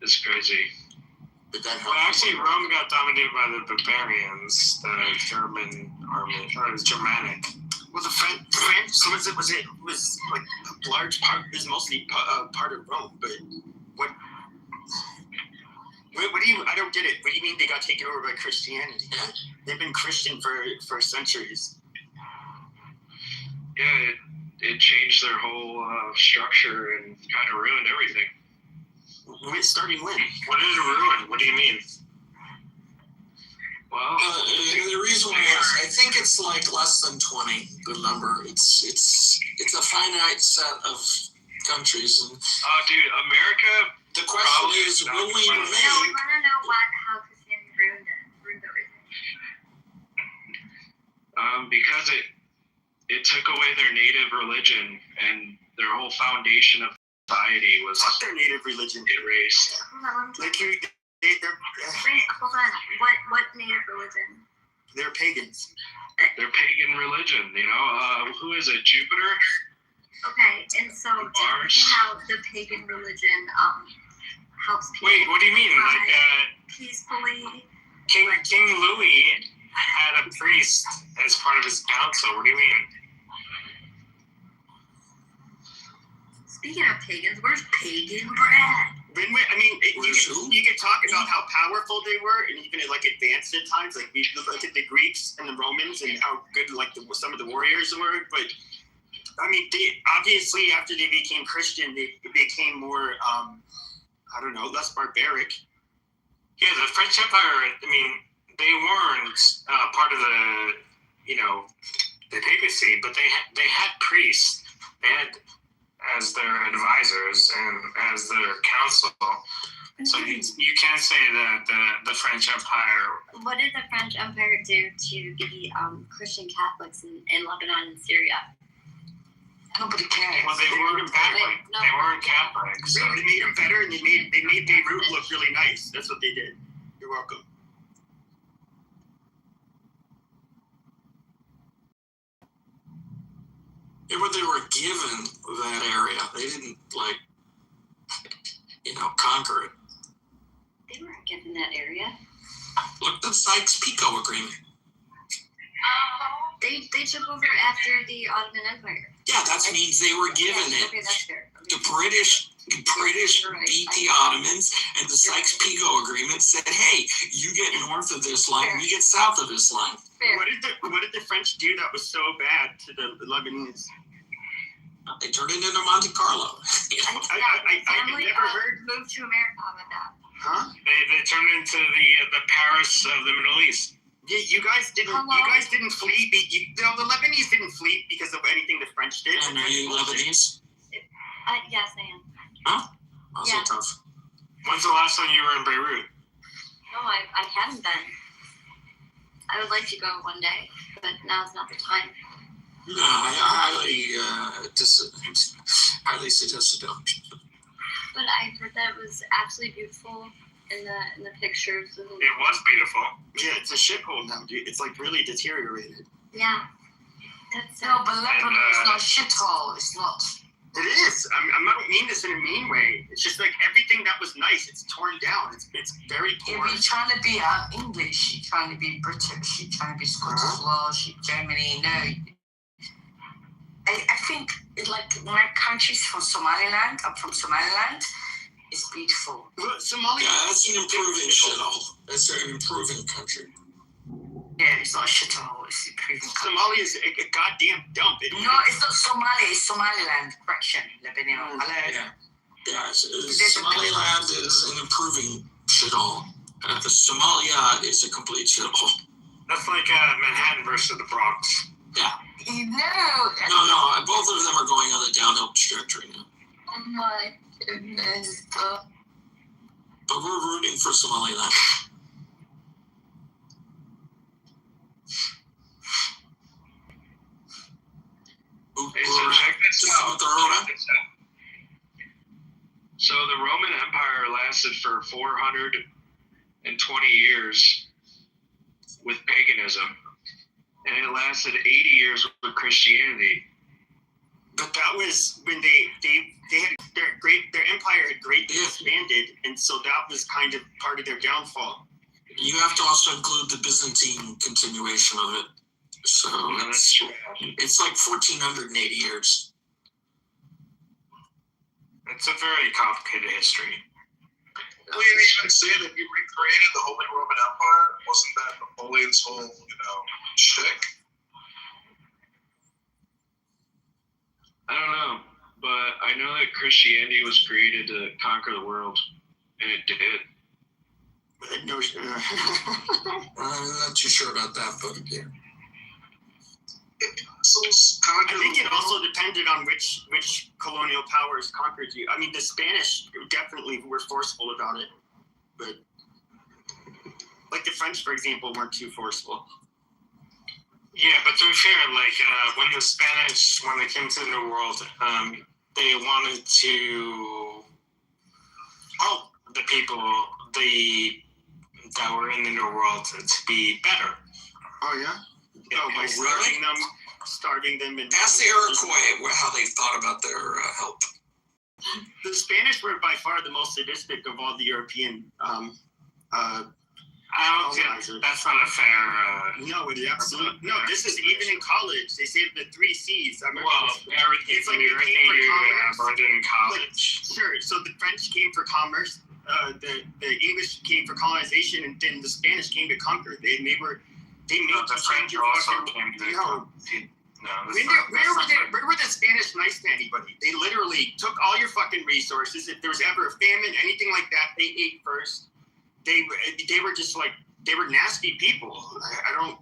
It's crazy. Well, actually, Rome got dominated by the barbarians, the German army, or the Germanic. Well, the French was like a large part. It was mostly part of Rome. But what do you? I don't get it. What do you mean they got taken over by Christianity? They've been Christian for centuries. Yeah, it changed their whole structure and kind of ruined everything. Starting when? What did it ruin? What do you mean? Well, the reason why is I think it's like less than 20. The number. It's a finite set of countries, and oh, dude, America. the question is, will we I remain? want to know how Christianity ruined everything. Because it took away their native religion and their whole foundation of society was Fuck their native religion. erased. Hold on, Like wait, hold on. What native religion? they're pagans. Their pagan religion, you know. Who is it? Jupiter? Okay, and so tell me Mars. how the pagan religion helps people. Wait, what do you mean? Like Peacefully. King Louis had a priest as part of his council. What do you mean? Speaking of pagans, where's pagan bread? I mean, you could talk about how powerful they were, and even like advanced at times. Like we look at the Greeks and the Romans, and how good like some of the warriors were. But I mean, obviously after they became Christian, they became more, I don't know, less barbaric. Yeah, the French Empire. I mean, they weren't part of the papacy, but they had priests. They had as their advisors and as their council. So you can say that the French Empire. What did the French Empire do to the Christian Catholics in Lebanon and Syria? Nobody cares. Well, they weren't Catholic. No. They weren't Catholic. So. They made them better, and they made Beirut look really nice. That's what they did. You're welcome. Yeah, but they were given that area. They didn't conquer it. They weren't given that area. Look at the Sykes-Picot Agreement. They took over after the Ottoman Empire. Yeah, that means they were given it. Okay, that's fair. The British beat the Ottomans, and the Sykes-Picot Agreement said, "Hey, you get north of this line, we get south of this line." Fair. What did the French do that was so bad to the Lebanese? They turned it into Monte Carlo. I never heard. Moved to America with that. Huh? They turned into the Paris of the Middle East. Yeah, you guys didn't. Hello? You guys didn't flee. The Lebanese didn't flee because of anything the French did. And are you Lebanese? Yes, I am. Huh? Also Yeah. tough. When's the last time you were in Beirut? No, I haven't been. I would like to go one day, but now's not the time. No, I highly suggest it don't. But I heard that it was absolutely beautiful in the pictures. It was beautiful. Yeah, it's a shithole now, dude. It's like really deteriorated. Yeah. That's No, but Lebanon is not shithole. It's not. It is. I don't mean this in a mean way. It's just like everything that was nice, it's torn down. It's very If poor. you're trying to be English, you're trying to be British, you're trying to be Scottish, Welsh, Germany. No. I think my country's from Somaliland. I'm from Somaliland. It's beautiful. Well, Somalia. Yeah, that's an improving shithole. That's an improving country. Yeah, it's not a shithole. It's improving. Somalia is a goddamn dump. No, it's not Somalia. It's Somaliland. Correction, Lebanon. Hello. Yeah, Somaliland is an improving shithole. And the Somalia is a complete shithole. That's like Manhattan versus the Bronx. Yeah. No. No, both of them are going on the downhill trajectory now. Oh my goodness. But we're rooting for Somaliland. Hey, so check this out. So the Roman Empire lasted for 420 years with paganism, and it lasted 80 years with Christianity. But that was when they had their empire had greatly expanded, and so that was kind of part of their downfall. You have to also include the Byzantine continuation of it. So it's like 1480 years. It's a very complicated history. Well, you even say that you recreated the Holy Roman Empire. Wasn't that Napoleon's whole, shtick? I don't know, but I know that Christianity was created to conquer the world, and it did. No, I'm not too sure about that, but yeah. I think it also depended on which colonial powers conquered you. I mean, the Spanish definitely were forceful about it, but like the French, for example, weren't too forceful. Yeah, but to be fair, like when the Spanish, when they came to the New World, they wanted to help the people that were in the New World to be better. Oh yeah. By starving them, and ask the Iroquois how they thought about their help. The Spanish were by far the most sadistic of all the European colonizers. That's not a fair. No, it is absolutely no. This is even in college. They say the 3 C's. Everything. It's like you learned in college. Sure. So the French came for commerce. The English came for colonization, and then the Spanish came to conquer. They made the French also came to. Where were the Spanish nice to anybody? They literally took all your fucking resources. If there was ever a famine, anything like that, they ate first. They were just like, they were nasty people. I don't.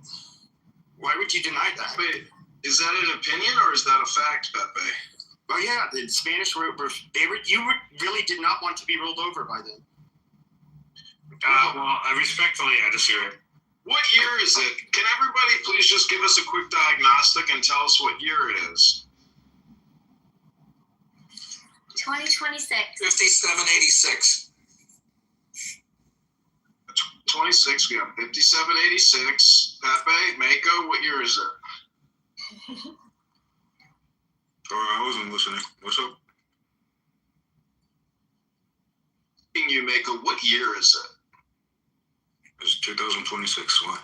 Why would you deny that? But is that an opinion or is that a fact, Pepe? Oh yeah, the Spanish were really did not want to be rolled over by them. Well, respectfully, I disagree. What year is it? Can everybody please just give us a quick diagnostic and tell us what year it is? 2026. 5786. 26. We have 5786. Pepe, Mako, what year is it? Sorry, I wasn't listening. What's up? You, Mako, what year is it? It's 2026. Why?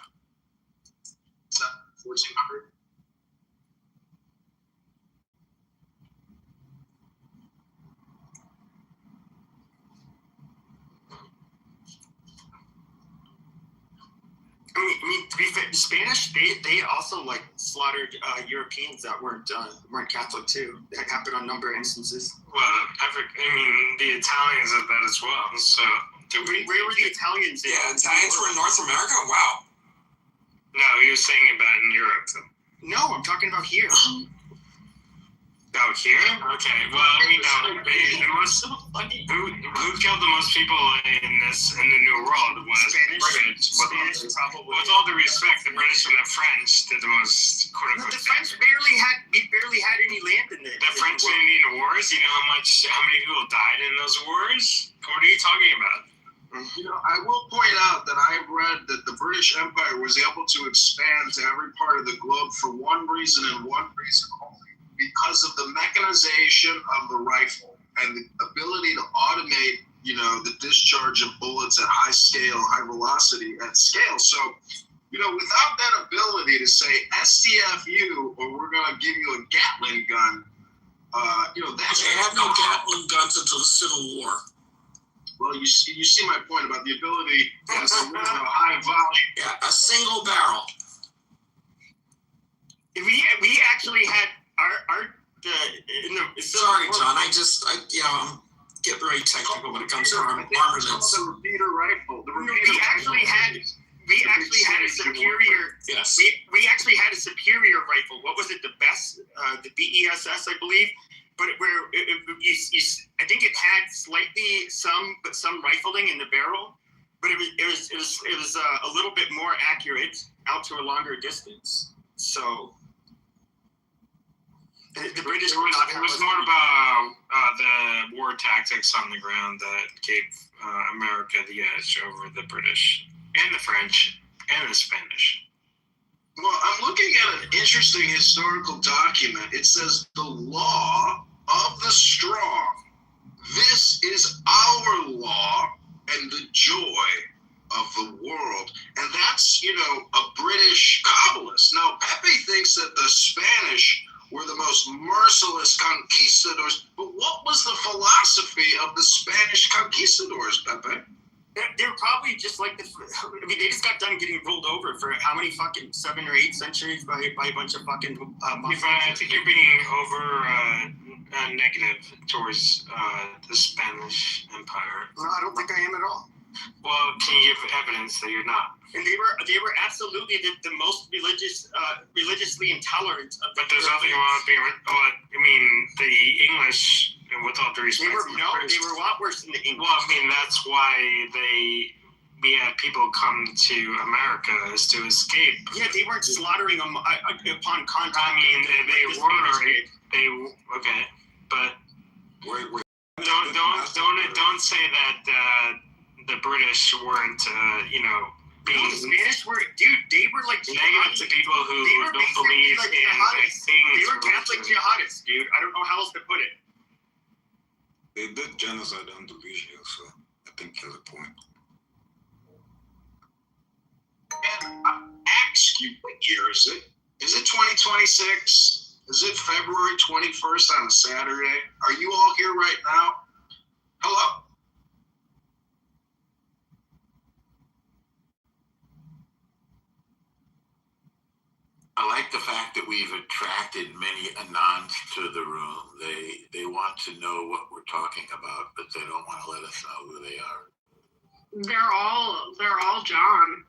Is that 1400? I mean, to be fair, the Spanish, they also like slaughtered Europeans that weren't Catholic too. That happened on a number of instances. Well, the Italians did that as well. So where were the Italians? Yeah, Italians were in North America. Wow. No, he was saying about in Europe. No, I'm talking about here. Out here? Okay. Well, who killed the most people in the New World was British. With all due respect, the British and the French did the most quote unquote. The French barely had any land in there. The French and Indian Wars. You know how many people died in those wars? What are you talking about? You know, I will point out that I've read that the British Empire was able to expand to every part of the globe for one reason and one reason only. Because of the mechanization of the rifle and the ability to automate, you know, the discharge of bullets at high scale, high velocity at scale. So, you know, without that ability to say STFU or we're going to give you a Gatling gun, you know, that's they had no Gatling guns until the Civil War. Well, you see my point about the ability to a high volume. Yeah, a single barrel. We actually had. Sorry, John. I'm getting very technical when it comes to armaments. The repeater rifle. We actually had a superior. Yes. We actually had a superior rifle. What was it? The best, the BESS, I believe. But I think it had slightly some rifling in the barrel, but it was a little bit more accurate out to a longer distance. So. The British were not. It was more about the war tactics on the ground that gave America the edge over the British and the French and the Spanish. Well, I'm looking at an interesting historical document. It says the law of the strong. This is our law and the joy of the world. And that's, you know, a British Kabbalist. Now, Pepe thinks that the Spanish were the most merciless conquistadors. But what was the philosophy of the Spanish conquistadors, Pepe? They're probably just like they just got done getting rolled over for how many fucking 7 or 8 centuries by a bunch of fucking. I think you're being over negative towards the Spanish Empire. No, I don't think I am at all. Well, can you give evidence that you're not? And they were absolutely the most religiously intolerant of. But there's nothing wrong with being. I mean, the English, and with all due respect, They were a lot worse than the English. Well, I mean, that's why we had people come to America is to escape. Yeah, they weren't slaughtering them upon contact. I mean, they okay, but Wait. don't say that the British weren't being the Spanish were, dude. They were like negative to people who don't believe like in jihadists. things. They were Catholic jihadists, dude. I don't know how else to put it. They did genocide on Tunisia, so I think you have a point. And I ask you, what year is it? Is it 2026? Is it February 21st on a Saturday? Are you all here right now? Hello? I like the fact that we've attracted many Anons to the room. They want to know what we're talking about, but they don't want to let us know who they are. They're all John.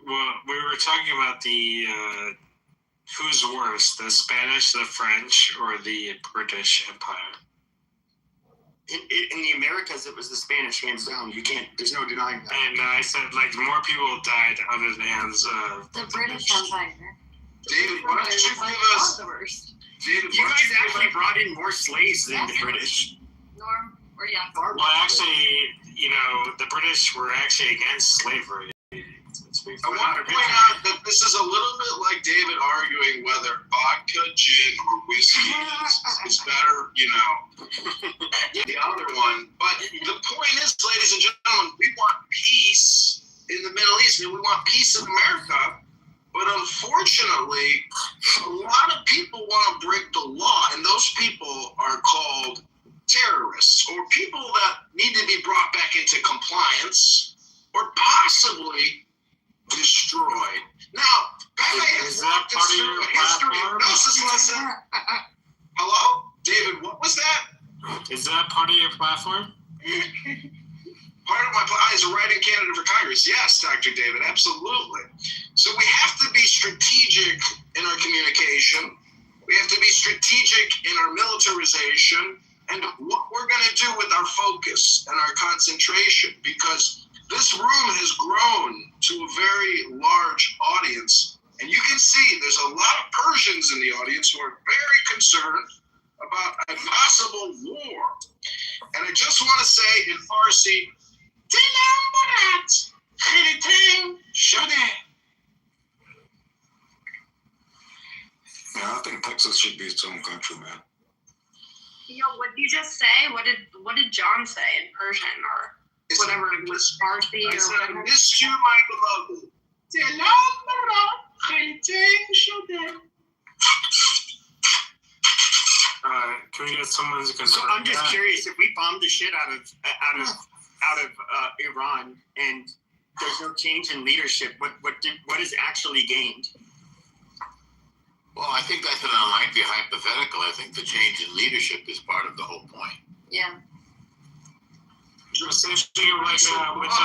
Well, we were talking about the who's worse, the Spanish, the French, or the British Empire? In the Americas, it was the Spanish, hands down. You can't. There's no denying that. And I said, like, more people died under the hands of the British Empire. David, why don't you give us? David, you guys actually brought in more slaves than the British. Norm, or yeah. Well, actually, the British were actually against slavery. I want to point out that this is a little bit like David arguing whether vodka, gin, or whiskey is better, the other one. But the point is, ladies and gentlemen, we want peace in the Middle East. We want peace in America. But unfortunately, a lot of people want to break the law, and those people are called terrorists or people that need to be brought back into compliance or possibly destroyed. Now, Pepe has walked us through a history of gnosis lesson. Hello? David, what was that? Is that part of your platform? Part of my plan is a write-in candidate for Congress. Yes, Dr. David, absolutely. So we have to be strategic in our communication. We have to be strategic in our militarization and what we're going to do with our focus and our concentration, because this room has grown to a very large audience. And you can see there's a lot of Persians in the audience who are very concerned about a possible war. And I just want to say in Farsi, Yeah, I think Texas should be its own country, man. Yo, what did you just say? What did John say in Persian or whatever it was, Farsi or whatever? I missed you, my beloved. Can we get someone to confirm? So I'm just curious, if we bombed the shit out of Iran and there's no change in leadership, what is actually gained? Well, I think that's an unlikely hypothetical. I think the change in leadership is part of the whole point. Yeah. Essentially, like with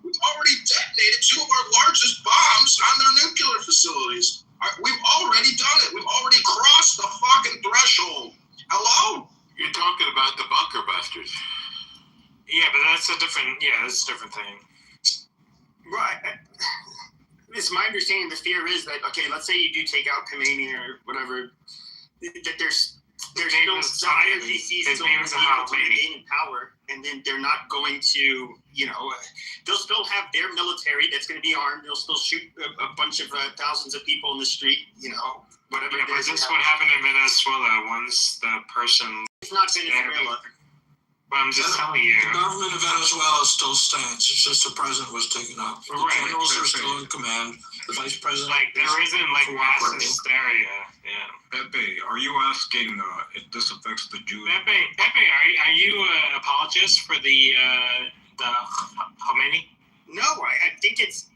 we've already detonated two of our largest bombs on their nuclear facilities. We've already done it. We've already crossed the fucking threshold. Hello? You're talking about the bunker busters. Yeah, but that's a different thing. Right. It's my understanding the fear is that, okay, let's say you do take out Khomeini or whatever, that there's still IRGC still in power, and then they're not going to, they'll still have their military that's going to be armed. They'll still shoot a bunch of thousands of people in the street, whatever. Yeah, but this what happened in Venezuela once the person. It's not Venezuela. But I'm just telling you. The government of Venezuela still stands. It's just the president was taken out. The generals are still in command. The vice president. Like, there isn't mass hysteria. Yeah. Pepe, are you asking if this affects the Jews? Pepe, are you an apologist for the Khomeini? No, I think it's.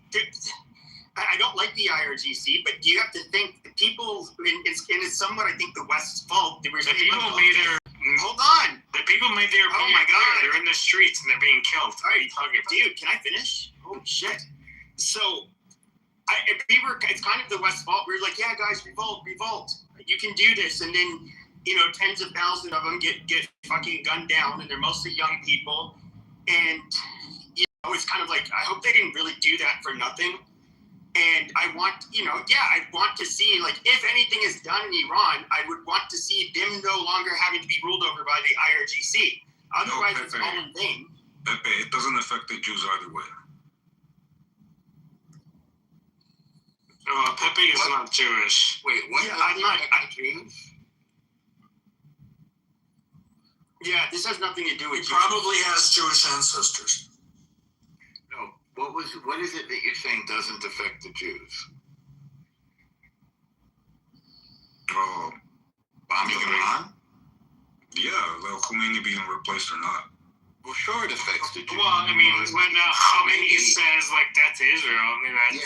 I don't like the IRGC, but you have to think the people, and it's somewhat, I think, the West's fault. The people made their. Hold on. The people made me they were Oh being my God. clear. They're in the streets and they're being killed. All right, dude, can I finish? Holy shit. So, it's kind of the West's fault. We were like, yeah, guys, revolt. You can do this. And then, tens of thousands of them get fucking gunned down, and they're mostly young people. And, it's kind of like, I hope they didn't really do that for nothing. And I want, I want to see, like, if anything is done in Iran, I would want to see them no longer having to be ruled over by the IRGC. Otherwise, it's all in vain. Pepe, it doesn't affect the Jews either way. Pepe is not Jewish. Wait, what? Yeah, I'm not. Jews? Yeah, this has nothing to do with. He probably has Jewish ancestors. No, what is it that you're saying doesn't affect the Jews? Bombing Iran? Yeah, like Khomeini being replaced or not. Well, sure, it affects the Jews. Well, I mean, when Khomeini says like that's Israel, I mean that's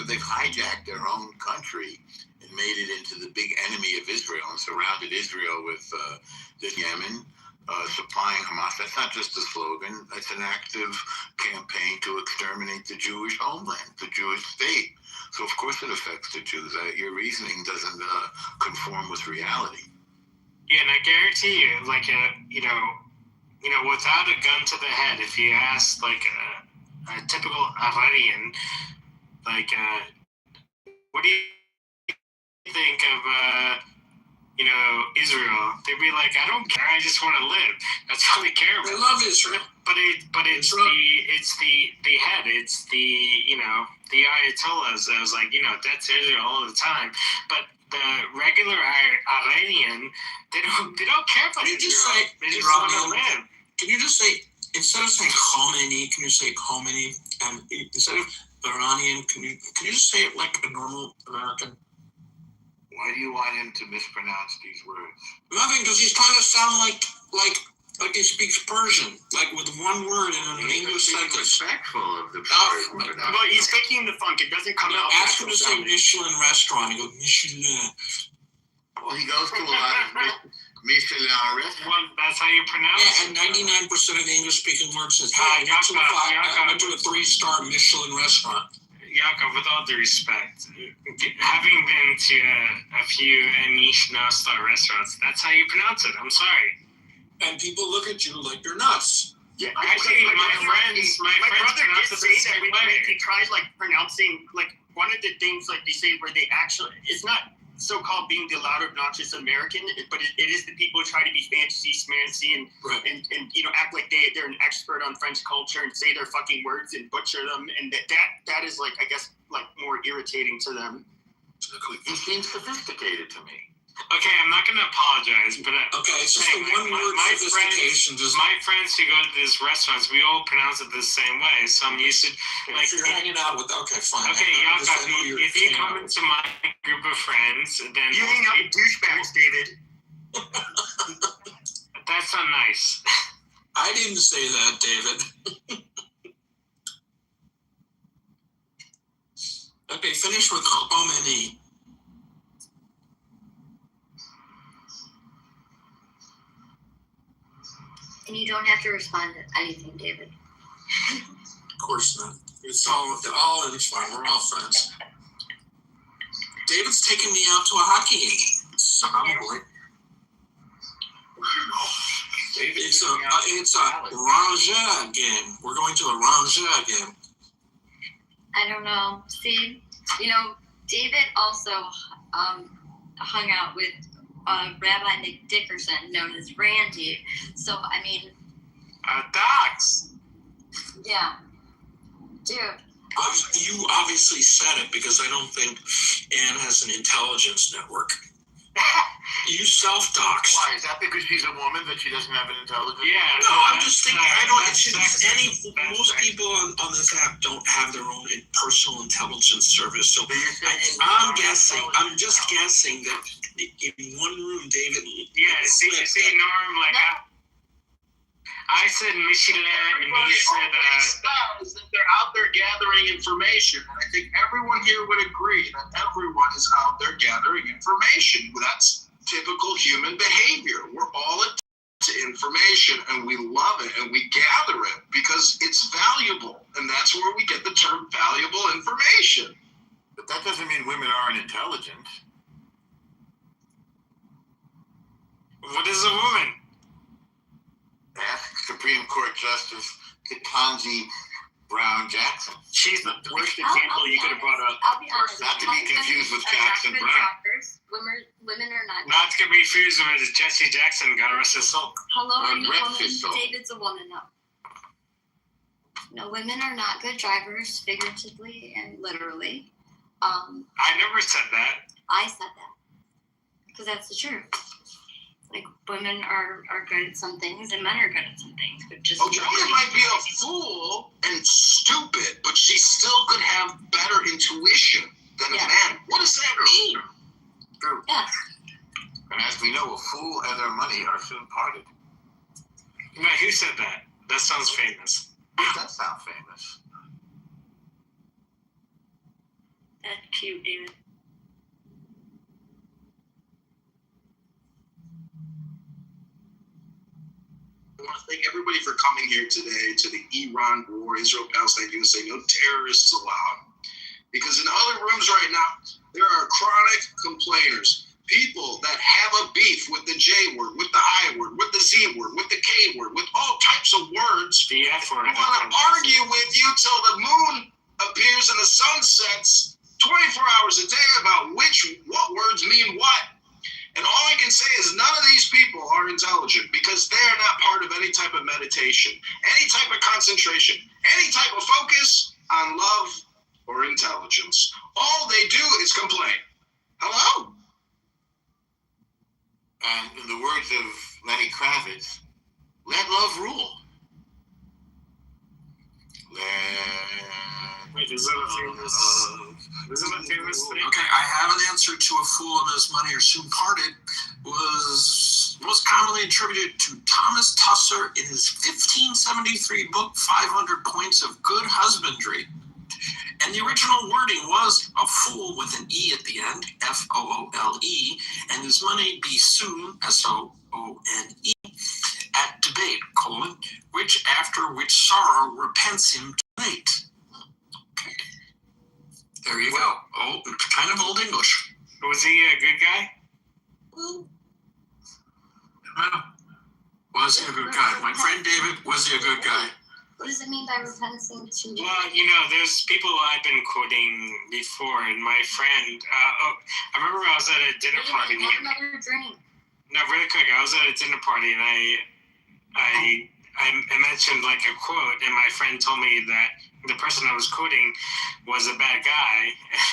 they've hijacked their own country and made it into the big enemy of Israel and surrounded Israel with the Yemen, supplying Hamas. That's not just a slogan. That's an active campaign to exterminate the Jewish homeland, the Jewish state. So of course it affects the Jews. Your reasoning doesn't conform with reality. Yeah, and I guarantee you, like without a gun to the head, if you ask like a typical Iranian, like, what do you think of, Israel? They'd be like, I don't care. I just want to live. That's all they care about. They love Israel. But it's the head. It's the Ayatollahs. I was like, that's Israel all the time. But the regular Iranian, they don't care about Israel. They just want to live. Can you just say, instead of saying Khomeini, can you say Khomeini? And instead of Iranian, can you just say it like a normal American? Why do you want him to mispronounce these words? Nothing, because he's trying to sound like he speaks Persian, like with one word in an English sentence. Respectful of the Persian. Well, he's faking the funk. It doesn't come out. Ask him to say Michelin restaurant. He goes, Michelin. Well, he goes to a lot of Michelin restaurants. Well, that's how you pronounce it. Yeah, and 99% of the English-speaking words says, I went to a 3-star Michelin restaurant. Yaakov, with all due respect, having been to a few niche no-star restaurants, that's how you pronounce it. I'm sorry. And people look at you like you're nuts. Yeah, actually, my brother did say that he tried pronouncing one of the things they say where they actually, it's not so-called being the loud obnoxious American, but it is the people who try to be fancy schmancy and act like they're an expert on French culture and say their fucking words and butcher them, and that is I guess more irritating to them. He seems sophisticated to me. Okay, I'm not going to apologize, but it's just a one-word sophistication. My friends who go to these restaurants, we all pronounce it the same way. So I'm used to so you're hanging out with. Okay, fine. Okay, if you come into my group of friends, then you hang out with douchebags, David. That's not nice. I didn't say that, David. Okay, finish with Khomeini. And you don't have to respond to anything, David. Of course not. It's all in fun. We're all friends. David's taking me out to a hockey game. Soundboy. It's a Rangers game. We're going to a Rangers game. I don't know. See, David also hung out with Rabbi Nick Dickerson, known as Randy. So, I mean... Docs! Yeah. Dude. You obviously said it because I don't think Anne has an intelligence network. You self-doxed. Why? Is that because she's a woman that she doesn't have an intelligence? Yeah. No, I'm just thinking. Most people on this app don't have their own personal intelligence service. So I'm just guessing that in one room, David. Yeah. See, Norm, I said Michelin, and he said is that they're out there gathering information, and I think everyone here would agree that everyone is out there gathering information. typical human behavior. We're all addicted to information, and we love it, and we gather it because it's valuable, and that's where we get the term valuable information. But that doesn't mean women aren't intelligent. What is a woman? Ask Supreme Court Justice Ketanji Brown Jackson. She's the worst example you could have brought up. I'll be honest. Not to be confused with Jackson Brown. Women are not. Not to be confused with Jesse Jackson, God rest his soul. Hello, I'm a rest woman. his soul. David's a woman, no. No, women are not good drivers, figuratively and literally. I never said that. I said that. Because that's the truth. Like, women are good at some things and men are good at some things. But just Julia might be a fool and stupid, but she still could have better intuition than a man. What does that mean? True. Yeah. And as we know, a fool and their money are soon parted. No, who said that? That sounds famous. It does sound famous. That's cute, David. I want to thank everybody for coming here today to the Iran war, Israel-Palestine. You can say no terrorists allowed. Because in other rooms right now, there are chronic complainers. People that have a beef with the J word, with the I word, with the Z word, with the K word, with all types of words. The F word. I want to argue with you till the moon appears and the sun sets 24 hours a day about what words mean what. And all I can say is none of these people are intelligent because they are not part of any type of meditation, any type of concentration, any type of focus on love or intelligence. All they do is complain. Hello? And in the words of Lenny Kravitz, let love rule. Wait, is that a famous thing? Okay, I have an answer to a fool and his money are soon parted was most commonly attributed to Thomas Tusser in his 1573 book, 500 Points of Good Husbandry. And the original wording was a fool with an E at the end, F-O-O-L-E, and his money be soon, S-O-O-N-E, at debate, which after which sorrow repents him too late. Okay. There you go. Oh, kind of old English. Was he a good guy? Well, was he a good guy? My friend David, was he a good guy? What does it mean by repenting to? Well, there's people I've been quoting before, and my friend, I remember I was at a dinner party. Have another drink. No, really quick, I was at a dinner party, and I mentioned like a quote, and my friend told me that the person I was quoting was a bad guy.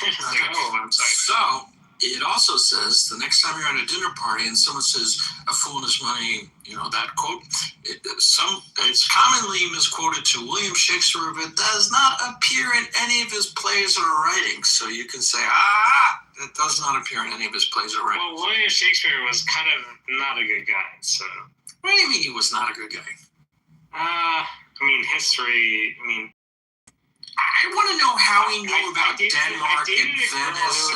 It's like, oh, I'm sorry. So, it also says the next time you're at a dinner party and someone says a fool and his money, that quote, it's commonly misquoted to William Shakespeare, but does not appear in any of his plays or writings. So you can say, that does not appear in any of his plays or writings. Well, William Shakespeare was kind of not a good guy, so. What do you mean he was not a good guy? History, I want to know how he knew about Denmark and Venice.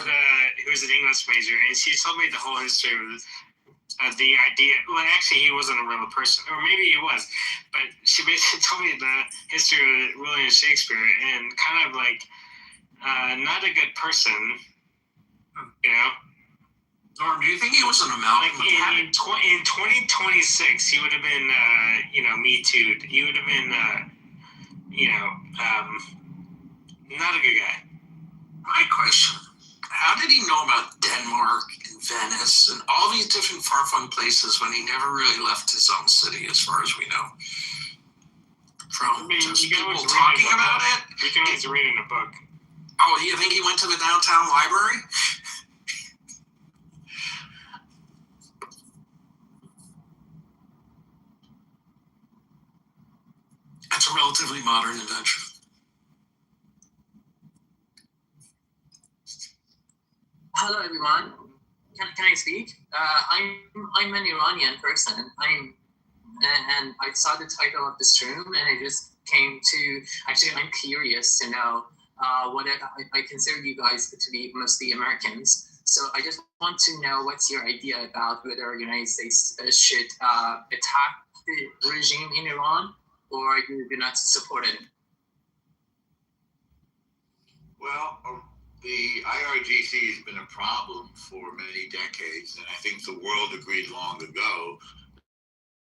Who was an English major, and she told me the whole history of the idea. Well, actually, he wasn't a real person, or maybe he was, but she basically told me the history of William Shakespeare, and kind of like not a good person, Norm, do you think he was an amalgam? Like in 2026, he would have been, Me Too'd. He would have been, not a good guy. My question, how did he know about Denmark and Venice and all these different far-flung places when he never really left his own city, as far as we know? From just people talking about it? You can always read in a book. Oh, you think he went to the downtown library? That's a relatively modern invention. Hello, everyone. Can I speak? I'm an Iranian person. And I saw the title of this room, and I just came to. Actually, I'm curious to know what I consider you guys to be mostly Americans. So I just want to know what's your idea about whether the United States should attack the regime in Iran, or you do not support it? Well, the IRGC has been a problem for many decades, and I think the world agreed long ago,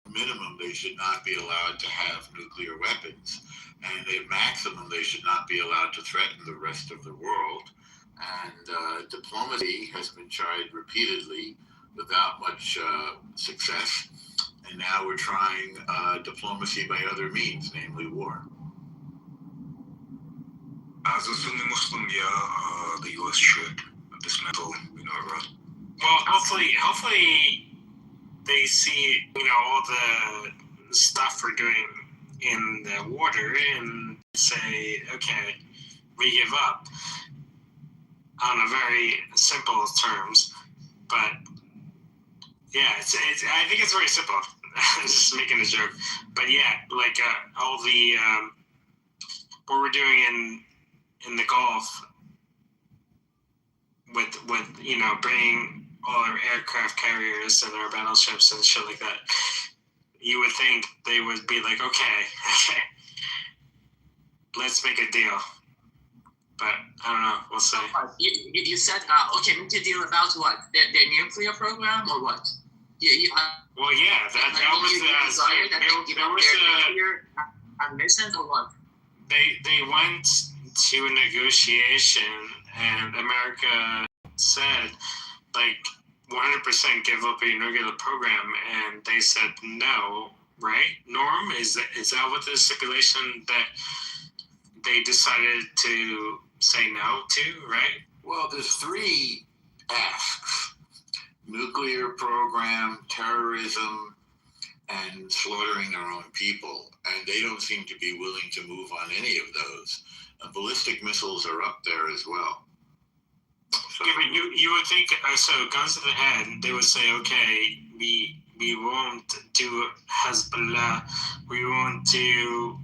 minimum, they should not be allowed to have nuclear weapons, and at maximum, they should not be allowed to threaten the rest of the world. And diplomacy has been tried repeatedly without much success, and now we're trying diplomacy by other means, namely war. As a Sunni Muslim, the U.S. should dismantle, Iran. Well, hopefully they see, all the stuff we're doing in the water and say, okay, we give up on a very simple terms. But yeah, it's I think it's very simple. Just making a joke. But yeah, like all the what we're doing in the Gulf with bringing all our aircraft carriers and our battleships and shit like that, you would think they would be like, okay, let's make a deal. But I don't know. We'll see. You said, okay, make a deal about what? Their nuclear program or what? Well, yeah, that was their nuclear ambitions or what? They went to a negotiation, and America said, like, 100% give up your nuclear program, and they said no, right? Norm, is that what the stipulation that they decided to say no to, right? Well, there's three asks: nuclear program, terrorism, and slaughtering our own people. And they don't seem to be willing to move on any of those. Ballistic missiles are up there as well. So, yeah, but you would think, so guns to the head, they would say, okay, we won't do Hezbollah, we won't do,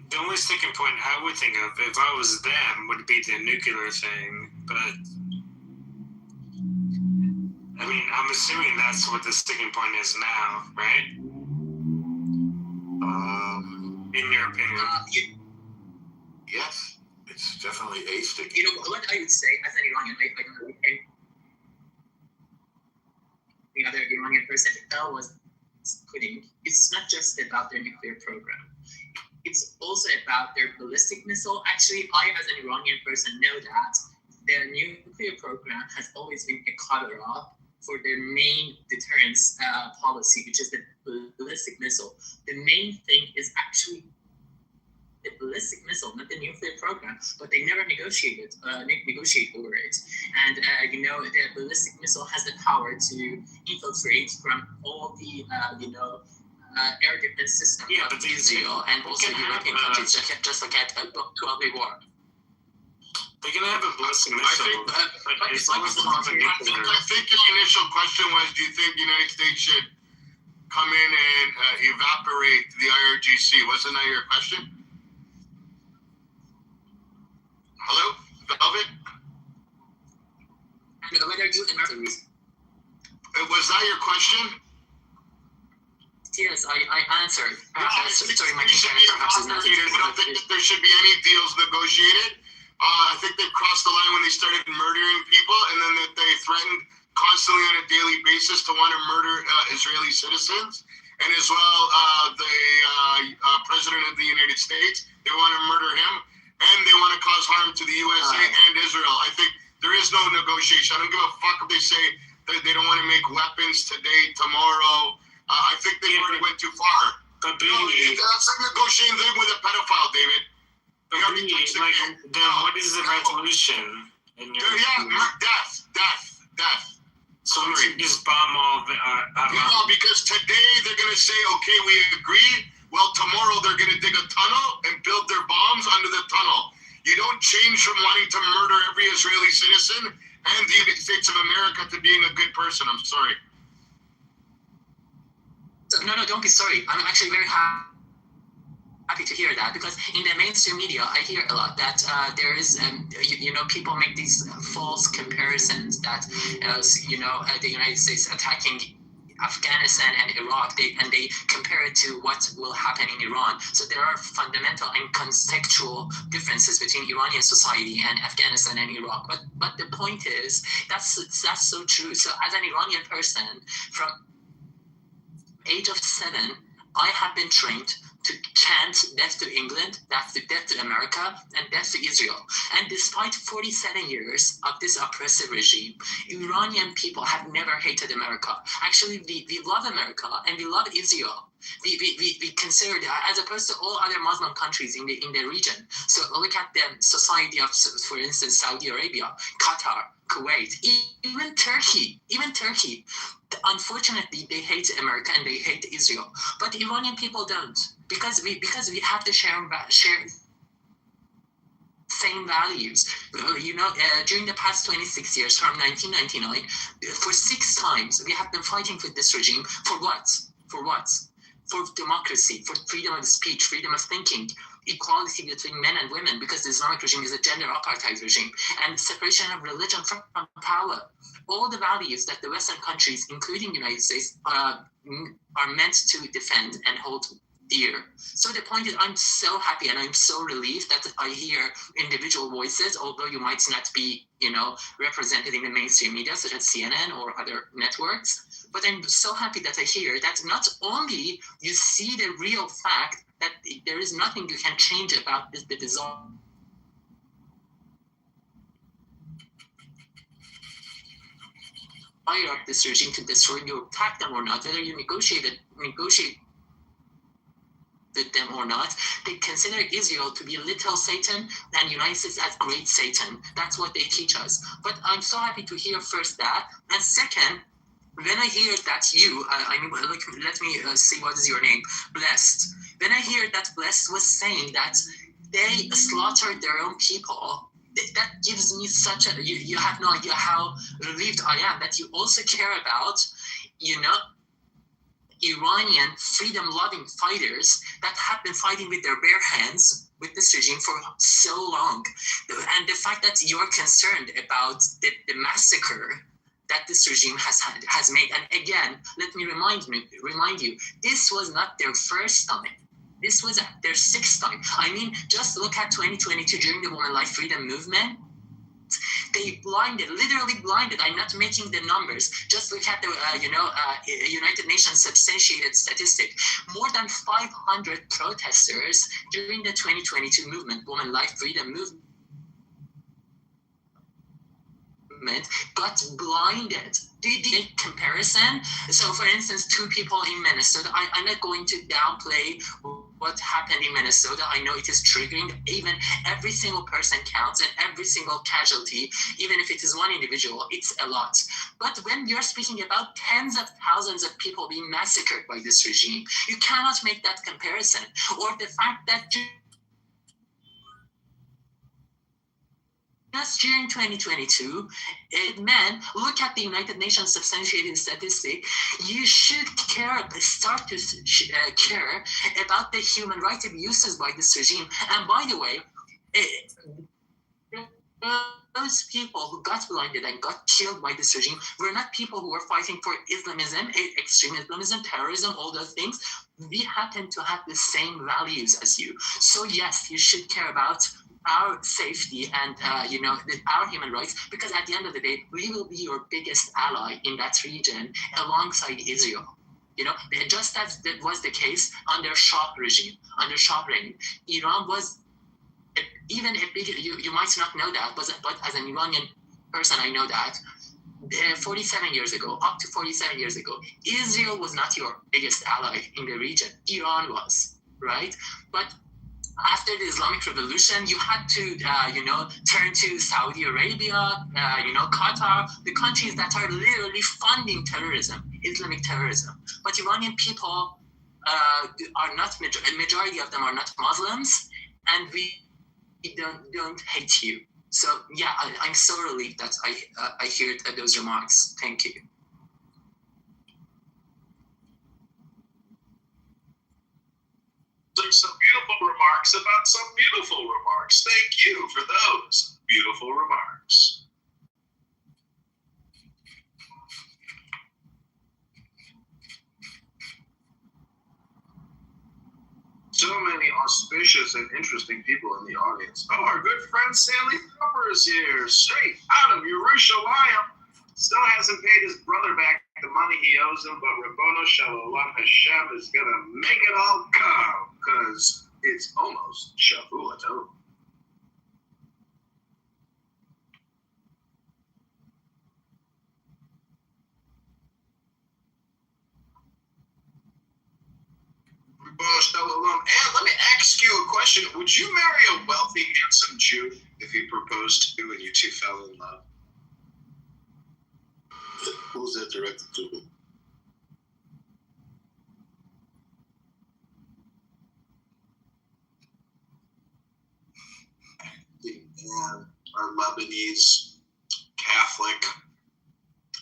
the only sticking point I would think of, if I was them, would be the nuclear thing. But I mean, I'm assuming that's what the sticking point is now, right? In your opinion? Yes, it's definitely a sticking. What I would say as an Iranian, the other Iranian person was putting, it's not just about their nuclear program. It's also about their ballistic missile. Actually, I, as an Iranian person, know that their nuclear program has always been a cover-up for their main deterrence policy, which is the ballistic missile. The main thing is actually the ballistic missile, not the nuclear program, but they never negotiate over it. And the ballistic missile has the power to infiltrate from all the air defense systems of Israel and also European countries, just like at 12-day war. They're gonna have a ballistic missile. I think your initial question was, do you think the United States should come in and evaporate the IRGC? Wasn't that your question? Hello, Velvet? Was that your question? Yes, I answered. Sorry, my perhaps is not. I don't think that there should be any deals negotiated. I think they crossed the line when they started murdering people, and then that they threatened constantly on a daily basis to want to murder Israeli citizens. And as well, the President of the United States, they want to murder him, and they want to cause harm to the USA and Israel. I think there is no negotiation. I don't give a fuck if they say that they don't want to make weapons today, tomorrow. I think they already went too far. But that's like negotiating with a pedophile, David. But then what is the resolution? Death. So we should just bomb all the... because today they're going to say, okay, we agree. Well, tomorrow they're going to dig a tunnel and build their bombs under the tunnel. You don't change from wanting to murder every Israeli citizen and the United States of America to being a good person. I'm sorry. No, don't be sorry. I'm actually very happy. happy to hear that, because in the mainstream media, I hear a lot that there is, people make these false comparisons that, the United States attacking Afghanistan and Iraq, they compare it to what will happen in Iran. So there are fundamental and contextual differences between Iranian society and Afghanistan and Iraq. But the point is, that's so true. So as an Iranian person, from age of 7, I have been trained to chant death to England, death to America, and death to Israel. And despite 47 years of this oppressive regime, Iranian people have never hated America. Actually, we love America and we love Israel. We consider that, as opposed to all other Muslim countries in the region. So look at the society of, for instance, Saudi Arabia, Qatar, Kuwait, even Turkey. Unfortunately, they hate America and they hate Israel, but Iranian people don't, because we have to share same values. During the past 26 years, from 1999, for 6 times we have been fighting with this regime. For what? For democracy, for freedom of speech, freedom of thinking, equality between men and women, because the Islamic regime is a gender apartheid regime, and separation of religion from power. All the values that the Western countries, including the United States, are meant to defend and hold dear. So the point is, I'm so happy and I'm so relieved that I hear individual voices, although you might not be, represented in the mainstream media, such as CNN or other networks. But I'm so happy that I hear that not only you see the real fact that there is nothing you can change about the desire of this regime to destroy you, attack them or not, whether you negotiate with them or not, they consider Israel to be little Satan and United States as great Satan. That's what they teach us. But I'm so happy to hear first that, and second, when I hear that let me see, what is your name? Blessed. When I hear that Blessed was saying that they slaughtered their own people, that gives me such a, you have no idea how relieved I am that you also care about, Iranian freedom-loving fighters that have been fighting with their bare hands with this regime for so long. And the fact that you're concerned about the massacre that this regime has made. And again, let me remind you, this was not their first time. This was their 6th time. I mean, just look at 2022 during the Women Life Freedom Movement. They literally blinded. I'm not making the numbers. Just look at the, United Nations substantiated statistic. More than 500 protesters during the 2022 movement, Women Life Freedom Movement, got blinded. Do you get comparison? So, for instance, 2 people in Minnesota. I'm not going to downplay what happened in Minnesota. I know it is triggering. Even every single person counts, and every single casualty, even if it is one individual, it's a lot. But when you're speaking about tens of thousands of people being massacred by this regime, you cannot make that comparison. Or the fact that just during 2022, men, look at the United Nations substantiated statistic. You should start to care about the human rights abuses by this regime. And by the way, those people who got blinded and got killed by this regime were not people who were fighting for Islamism, extreme Islamism, terrorism, all those things. We happen to have the same values as you. So yes, you should care about our safety and our human rights, because at the end of the day, we will be your biggest ally in that region alongside Israel. Just as that was the case under Shah regime, under Shah reign. Iran was even a big, you might not know that, but as an Iranian person, I know that 47 years ago, up to 47 years ago, Israel was not your biggest ally in the region. Iran was, right? But after the Islamic Revolution, you had to, turn to Saudi Arabia, Qatar, the countries that are literally funding terrorism, Islamic terrorism. But Iranian people are not, a majority of them are not Muslims, and we don't hate you. So yeah, I'm so relieved that I hear those remarks. Thank you. are some beautiful remarks about some beautiful remarks. Thank you for those beautiful remarks. So many auspicious and interesting people in the audience. Oh, our good friend Stanley Cooper is here, straight out of Yerushalayim. Still hasn't paid his brother back the money he owes him, but Rabbono Shalom Hashem is gonna make it all come, because it's almost Shavuot Tov. And let me ask you a question. Would you marry a wealthy, handsome Jew if he proposed to you and you two fell in love? Who's that directed to? And our Lebanese Catholic,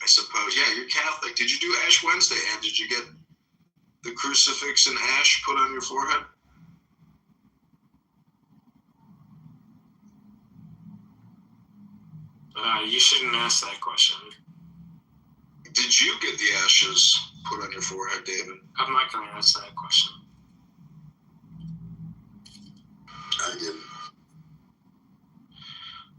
I suppose. Yeah, you're Catholic. Did you do Ash Wednesday, and did you get the crucifix and ash put on your forehead? You shouldn't ask that question. Did you get the ashes put on your forehead, David? I'm not going to ask that question. I didn't.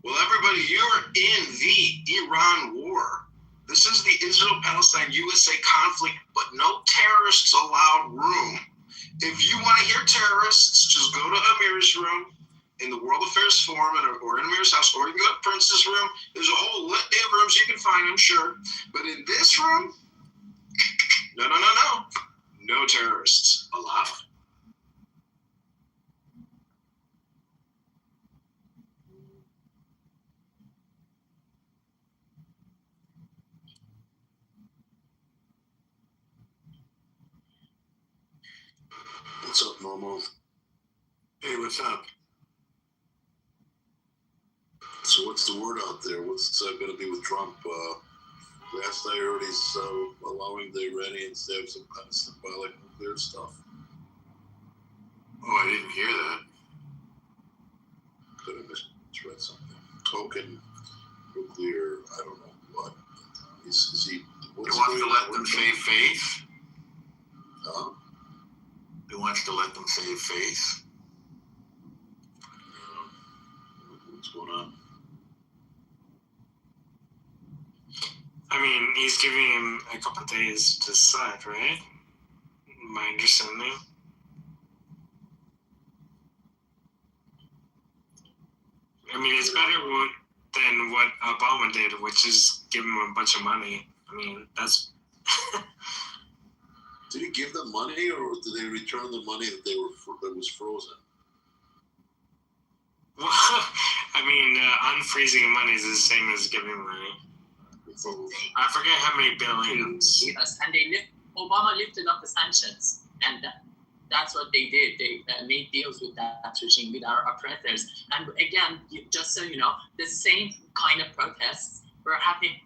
Well, everybody, you're in the Iran war. This is the Israel-Palestine-USA conflict, but no terrorists allowed room. If you want to hear terrorists, just go to Amir's room in the World Affairs Forum or in Amir's house, or you can go to Prince's room. There's a whole litany of rooms you can find, I'm sure. But in this room, no. No terrorists allowed. What's up, Momo? Hey, what's up? So what's the word out there? What's going to be with Trump? Last I heard he's allowing the Iranians to have some kind of symbolic nuclear stuff. Oh, I didn't hear that. Could have misread something. Token nuclear, I don't know what. Is he... He wants to let them save face? Huh? He wants to let them save face? What's going on? I mean, he's giving him a couple of days to decide, right? My understanding. I mean, it's better than what Obama did, which is give him a bunch of money. I mean, that's... Did he give them money, or did they return the money that that was frozen? Well, I mean, unfreezing money is the same as giving money. I forget how many billions. Yes, and Obama lifted up the sanctions, and that's what they did. They made deals with that regime, with our oppressors. And again, just so you know, the same kind of protests were happening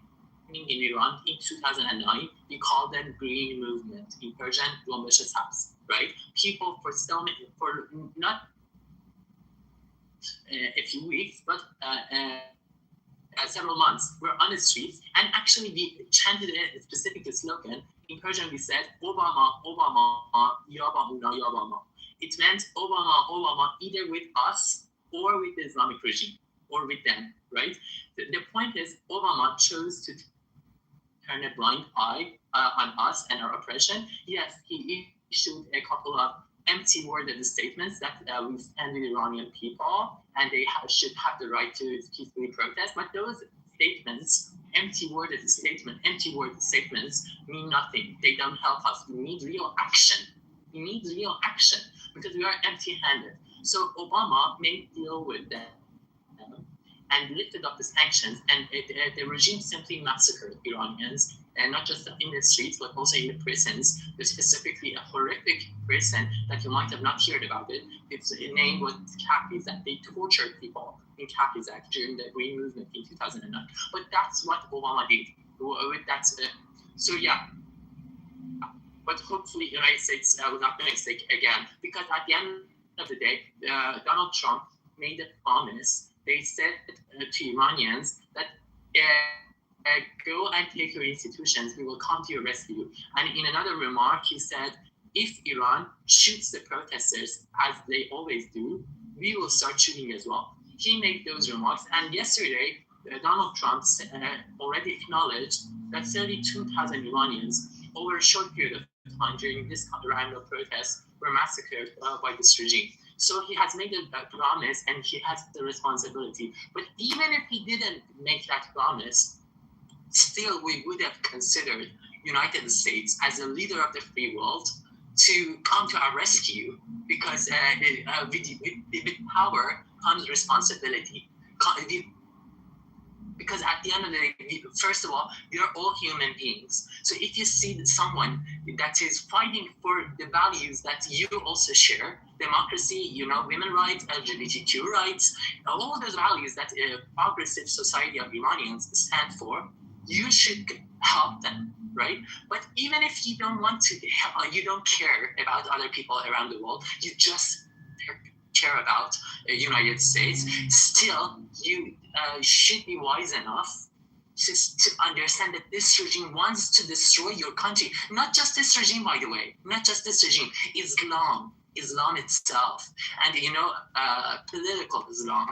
in Iran in 2009. We call them Green Movement, in Persian, Jombesh Sabz, right? People for not a few weeks, but several months, we're on the streets, and actually we chanted a specific slogan. In Persian, we said, Obama, Obama, Yabamuna, Yabama. It meant Obama, Obama, either with us or with the Islamic regime, or with them, right? The point is, Obama chose to turn a blind eye on us and our oppression. Yes, he issued a couple of empty worded statements that we stand with Iranian people and they should have the right to peacefully protest. But those statements, empty worded statements mean nothing. They don't help us. We need real action. We need real action because we are empty-handed. So Obama made a deal with them and lifted up the sanctions, and the regime simply massacred Iranians, and not just in the streets, but also in the prisons. There's specifically a horrific prison that you might have not heard about it. Its name was Kapizak. They tortured people in Kapizak during the Green Movement in 2009. But that's what Obama did. So yeah. but hopefully the United States will not make a mistake again. Because at the end of the day, Donald Trump made a promise. They said to Iranians that go and take your institutions, we will come to your rescue. And in another remark, he said, if Iran shoots the protesters, as they always do, we will start shooting as well. He made those remarks, and yesterday, Donald Trump already acknowledged that 32,000 Iranians over a short period of time during this round of protests were massacred by this regime. So he has made a promise, and he has the responsibility. But even if he didn't make that promise, still we would have considered United States as a leader of the free world to come to our rescue, because with power comes responsibility. Because at the end of the day, first of all, we are all human beings. So if you see someone that is fighting for the values that you also share, democracy, women's rights, LGBTQ rights, all those values that a progressive society of Iranians stand for, you should help them, right? But even if you don't want to, you don't care about other people around the world, you just care about United States, still you should be wise enough to understand that this regime wants to destroy your country. Not just this regime, by the way, not just this regime, Islam itself, and political Islam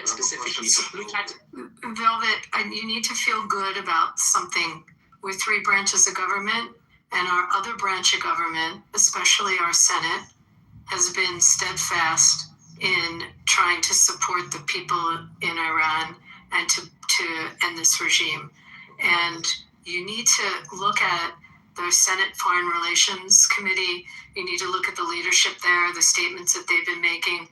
specifically. Look at Velvet, you need to feel good about something. We're 3 branches of government, and our other branch of government, especially our Senate, has been steadfast in trying to support the people in Iran and to end this regime. And you need to look at the Senate Foreign Relations Committee. You need to look at the leadership there, the statements that they've been making.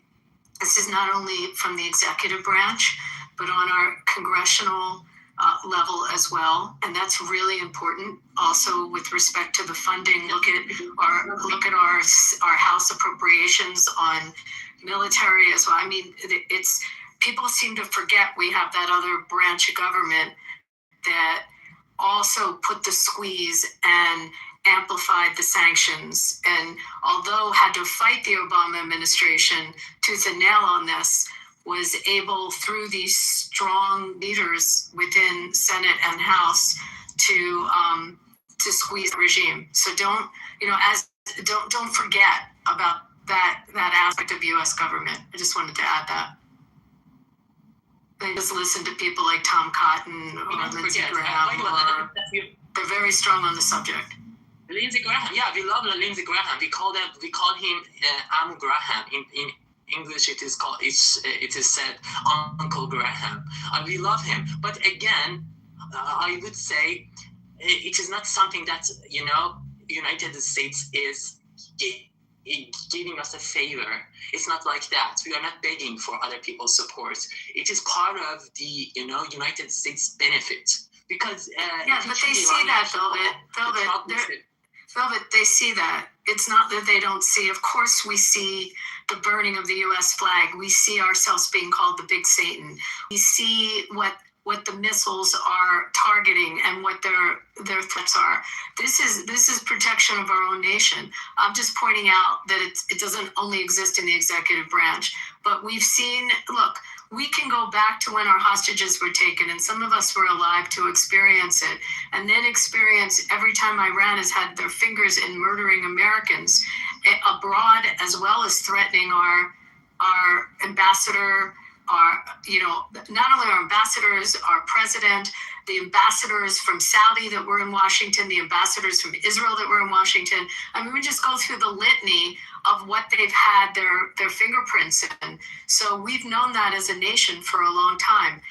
This is not only from the executive branch, but on our congressional level as well, and that's really important. Also, with respect to the funding, look at our House appropriations on military as well. I mean, it's people seem to forget we have that other branch of government that also put the squeeze and amplified the sanctions, and although had to fight the Obama administration tooth and nail on this, was able through these strong leaders within Senate and House to squeeze the regime. So don't forget about that aspect of U.S. government. I just wanted to add that. They just listen to people like Tom Cotton or Lindsey Graham. They're very strong on the subject. Lindsey Graham, yeah, we love Lindsey Graham. We call him Am Graham. In English, it is said Uncle Graham. We love him, but again, I would say it is not something that United States is giving us a favor. It's not like that. We are not begging for other people's support. It is part of the United States benefit, because but they see that, Velvet, they see that. It's not that they don't see. Of course, we see the burning of the U.S. flag. We see ourselves being called the big Satan. We see what the missiles are targeting and what their threats are. This is protection of our own nation. I'm just pointing out that it doesn't only exist in the executive branch, but we've seen. Look, we can go back to when our hostages were taken, and some of us were alive to experience it, and then experience every time Iran has had their fingers in murdering Americans abroad, as well as threatening our ambassador, not only our ambassadors, our president, the ambassadors from Saudi that were in Washington, the ambassadors from Israel that were in Washington. I mean, we just go through the litany of what they've had their fingerprints in. So we've known that as a nation for a long time.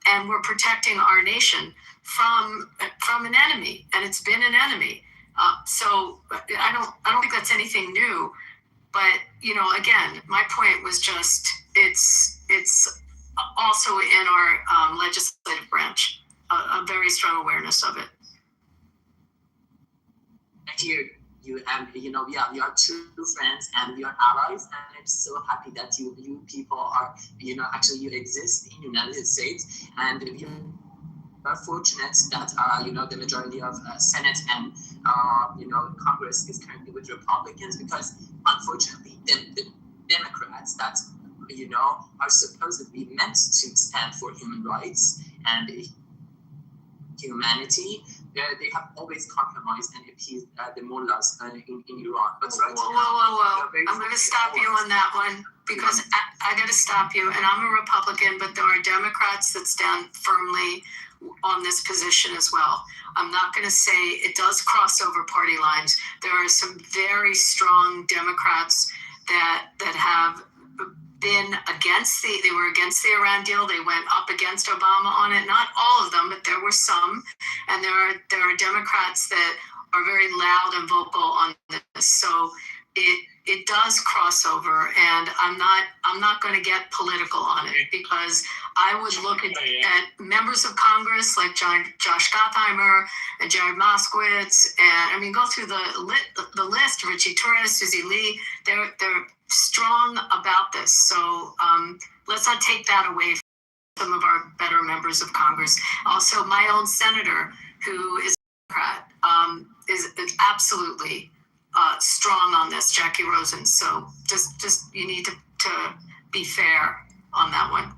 And we're protecting our nation from an enemy, and it's been an enemy. So I don't think that's anything new. But, again, my point was just it's also in our legislative branch, a very strong awareness of it. We are true friends and we are allies, and I'm so happy that you people are, actually you exist in the United States, and we're fortunate that the majority of Senate and Congress is currently with Republicans, because unfortunately the Democrats that are supposedly meant to stand for human rights and humanity, they have always compromised and appeased the mullahs in Iran. But right Whoa. I'm going to stop you on that one, because I got to stop you. And I'm a Republican, but there are Democrats that stand firmly on this position as well. I'm not going to say it does cross over party lines. There are some very strong Democrats that have been against they were against the Iran deal. They went up against Obama on it. Not all of them, but there were some. And there are Democrats that are very loud and vocal on this. So it does cross over, and I'm not going to get political on it, because I would look at members of Congress like Josh Gottheimer and Jared Moskowitz, and go through the list. Richie Torres, Susie Lee, they're strong about this. So let's not take that away from some of our better members of Congress. Also, my own senator, who is a Democrat, is absolutely strong on this, Jackie Rosen. So just you need to be fair on that one.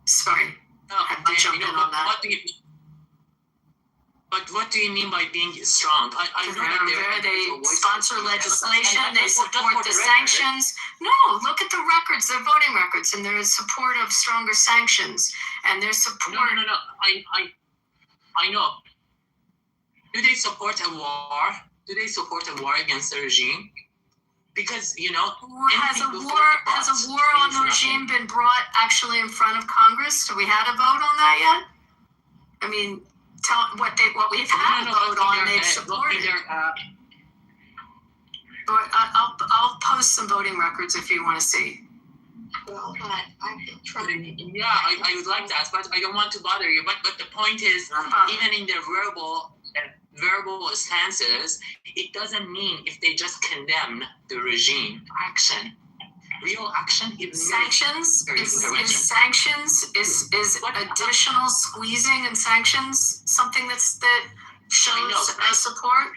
Sorry, I have to jump in on that. But what do you mean by being strong? I know that they sponsor legislation, they support the sanctions. No, look at the records, their voting records, and their support of stronger sanctions, and their support. No. I know. Do they support a war? Do they support a war against the regime? Because has a war on the regime been brought actually in front of Congress? Do we had a vote on that yet? I mean, tell what we've had a vote on. They've supported. I'll post some voting records if you want to see. Well, I've been trying. Yeah, I would like that, but I don't want to bother you. But the point is, even in their verbal stances, it doesn't mean if they just condemn the regime. Action, real action. Sanctions is additional squeezing and sanctions something that shows support.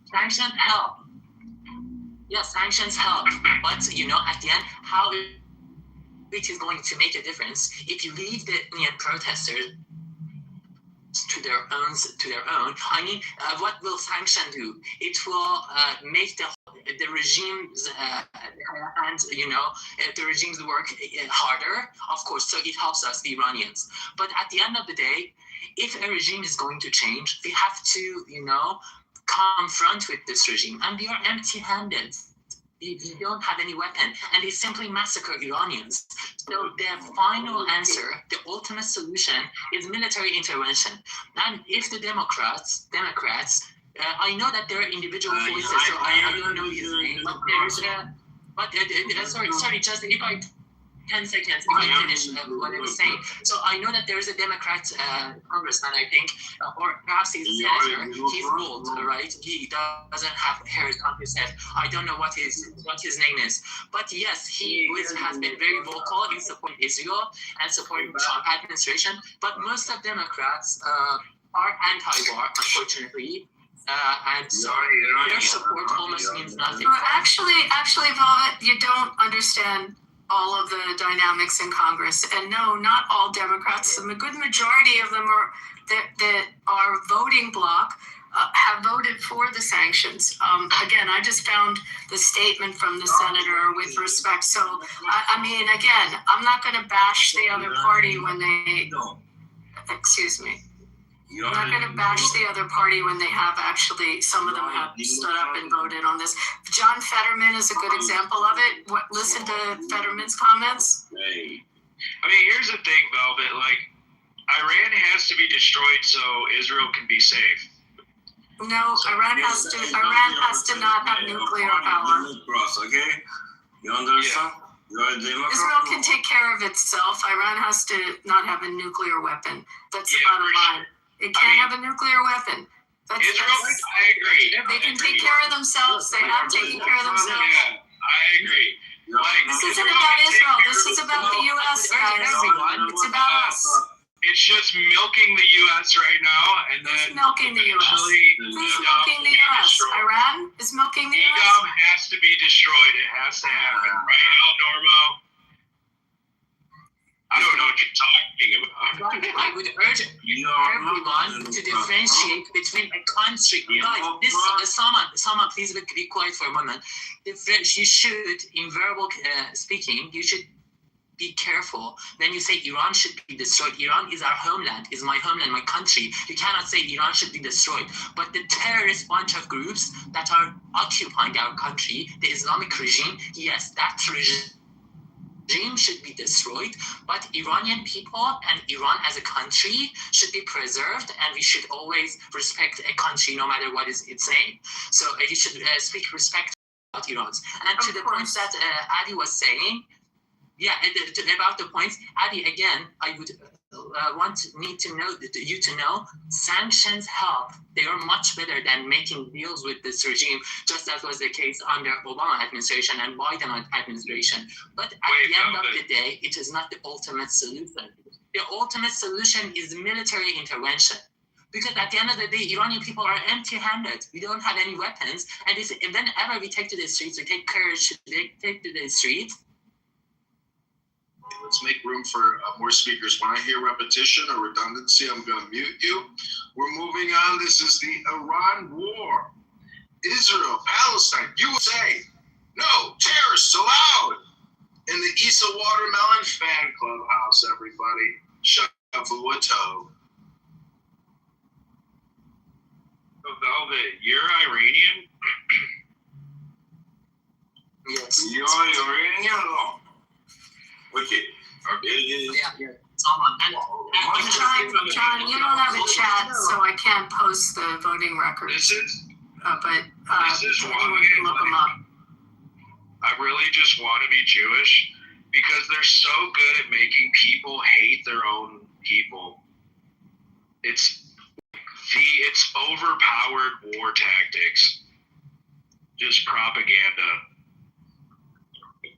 Sanctions help. Yeah, sanctions help, but at the end, how it is going to make a difference if you leave the protesters to their own. I mean, what will sanction do? It will make the regime's hands, the regime's work harder, of course. So it helps us, the Iranians. But at the end of the day, if a regime is going to change, we have to, confront with this regime, and we are empty-handed. We don't have any weapon, and they simply massacre Iranians. So the final answer, the ultimate solution, is military intervention. And if the Democrats, I know that there are individual voices, so I don't know his name, but there's sorry, just if I 10 seconds, if I finish what I was saying. So I know that there is a Democrat congressman, I think, or perhaps he's a senator. He's bald, right? He doesn't have hair on his head. I don't know what his name is. But yes, he has been very vocal in supporting Israel and supporting the Trump administration. But most of Democrats are anti-war, unfortunately. And sorry, their support almost means nothing. Well, actually, Velvet, you don't understand all of the dynamics in Congress. And no, not all Democrats. A good majority of them that are voting bloc have voted for the sanctions. Again, I just found the statement from the senator with respect. So, I mean, again, I'm not going to bash the other party when they, excuse me. I'm not going to bash the other party when they have actually, some of them have stood up and voted on this. John Fetterman is a good example of it. Listen to Fetterman's comments. Hey. I mean, here's the thing, Velvet. Like, Iran has to be destroyed so Israel can be safe. No, Iran has to not have nuclear power. Okay? You understand? Israel can take care of itself. Iran has to not have a nuclear weapon. That's the bottom line. It can't have a nuclear weapon. I agree. They can take care of themselves. They have taken care of themselves. Yeah, I agree. This isn't about Israel. This is about the U.S., guys. It's about us. It's just milking the U.S. right now, and then milking the U.S. Who's milking the U.S.? Iran is milking the U.S. Edom has to be destroyed. It has to happen. Right now, Normo. I don't know what you're talking about. I would urge everyone to differentiate between a country. Guys, Sama, please be quiet for a moment. You should, in verbal speaking, you should be careful when you say Iran should be destroyed. Iran is our homeland, is my homeland, my country. You cannot say Iran should be destroyed. But the terrorist bunch of groups that are occupying our country, the Islamic regime, yes, that regime should be destroyed, but Iranian people and Iran as a country should be preserved, and we should always respect a country no matter what is its name. So you should speak respect about Iran's. And to the points that Adi was saying, about the points, Adi, again, I would need to know you to know sanctions help. They are much better than making deals with this regime, just as was the case under Obama administration and Biden administration. But at the end of the day, it is not the ultimate solution. The ultimate solution is military intervention. Because at the end of the day, Iranian people are empty-handed. We don't have any weapons. And whenever we take to the streets, we take courage to take to the streets. Let's make room for more speakers. When I hear repetition or redundancy, I'm going to mute you. We're moving on. This is the Iran war. Israel, Palestine, USA. No terrorists allowed. In the Issa Watermelon fan club house, everybody. Shavuot. Velvet, you're Iranian? Yes. You're Iranian? Okay. John, you don't have a chat, so I can't post the voting records. This is anyone can look them up. I really just want to be Jewish because they're so good at making people hate their own people. It's overpowered war tactics. Just propaganda.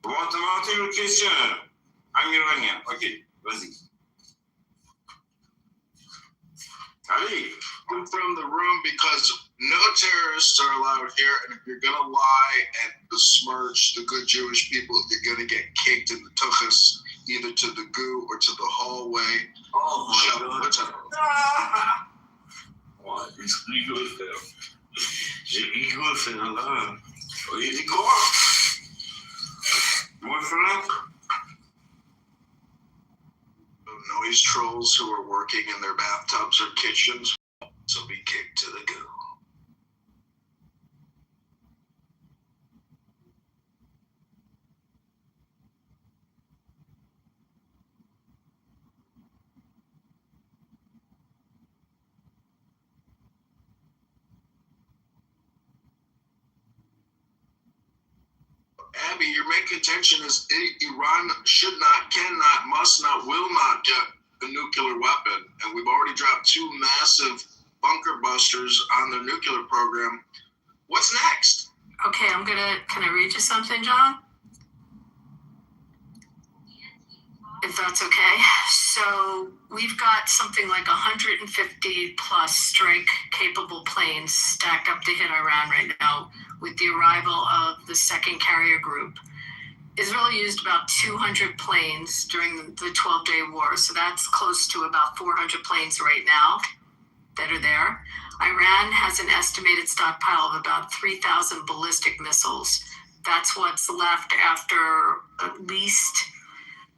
Want to location? I'm Iranian. Okay, vas-y. Ali, I'm from the room because no terrorists are allowed here, and if you're gonna lie and besmirch the good Jewish people, you're gonna get kicked in the tuchus, either to the goo or to the hallway. Oh my God. Ouais, je rigole, c'est là. Il dit quoi? Mon frère? Noise trolls who are working in their bathtubs or kitchens, so be kicked to the goo. Abby, your main contention is Iran should not, cannot, must not, will not get a nuclear weapon. And we've already dropped 2 massive bunker busters on their nuclear program. What's next? Okay, can I read you something, John? If that's okay. So we've got something like 150 plus strike-capable planes stacked up to hit Iran right now with the arrival of the second carrier group. Israel used about 200 planes during the 12-day war, so that's close to about 400 planes right now that are there. Iran has an estimated stockpile of about 3,000 ballistic missiles. That's what's left after at least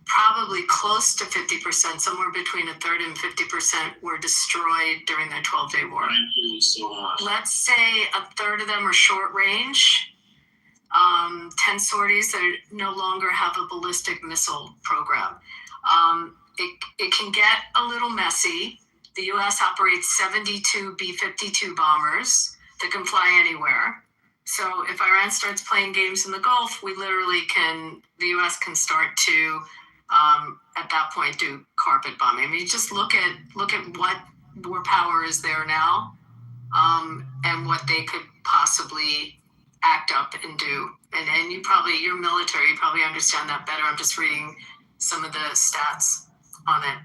probably close to 50%, somewhere between a third and 50% were destroyed during the 12-day war. Thank you so much. Let's say a third of them are short range, 10 sorties that no longer have a ballistic missile program. It can get a little messy. The U.S. operates 72 B-52 bombers that can fly anywhere. So if Iran starts playing games in the Gulf, the U.S. can start to, at that point, do carpet bombing. I mean, just look at what war power is there now, and what they could possibly act up and do. And your military, you probably understand that better. I'm just reading some of the stats on it.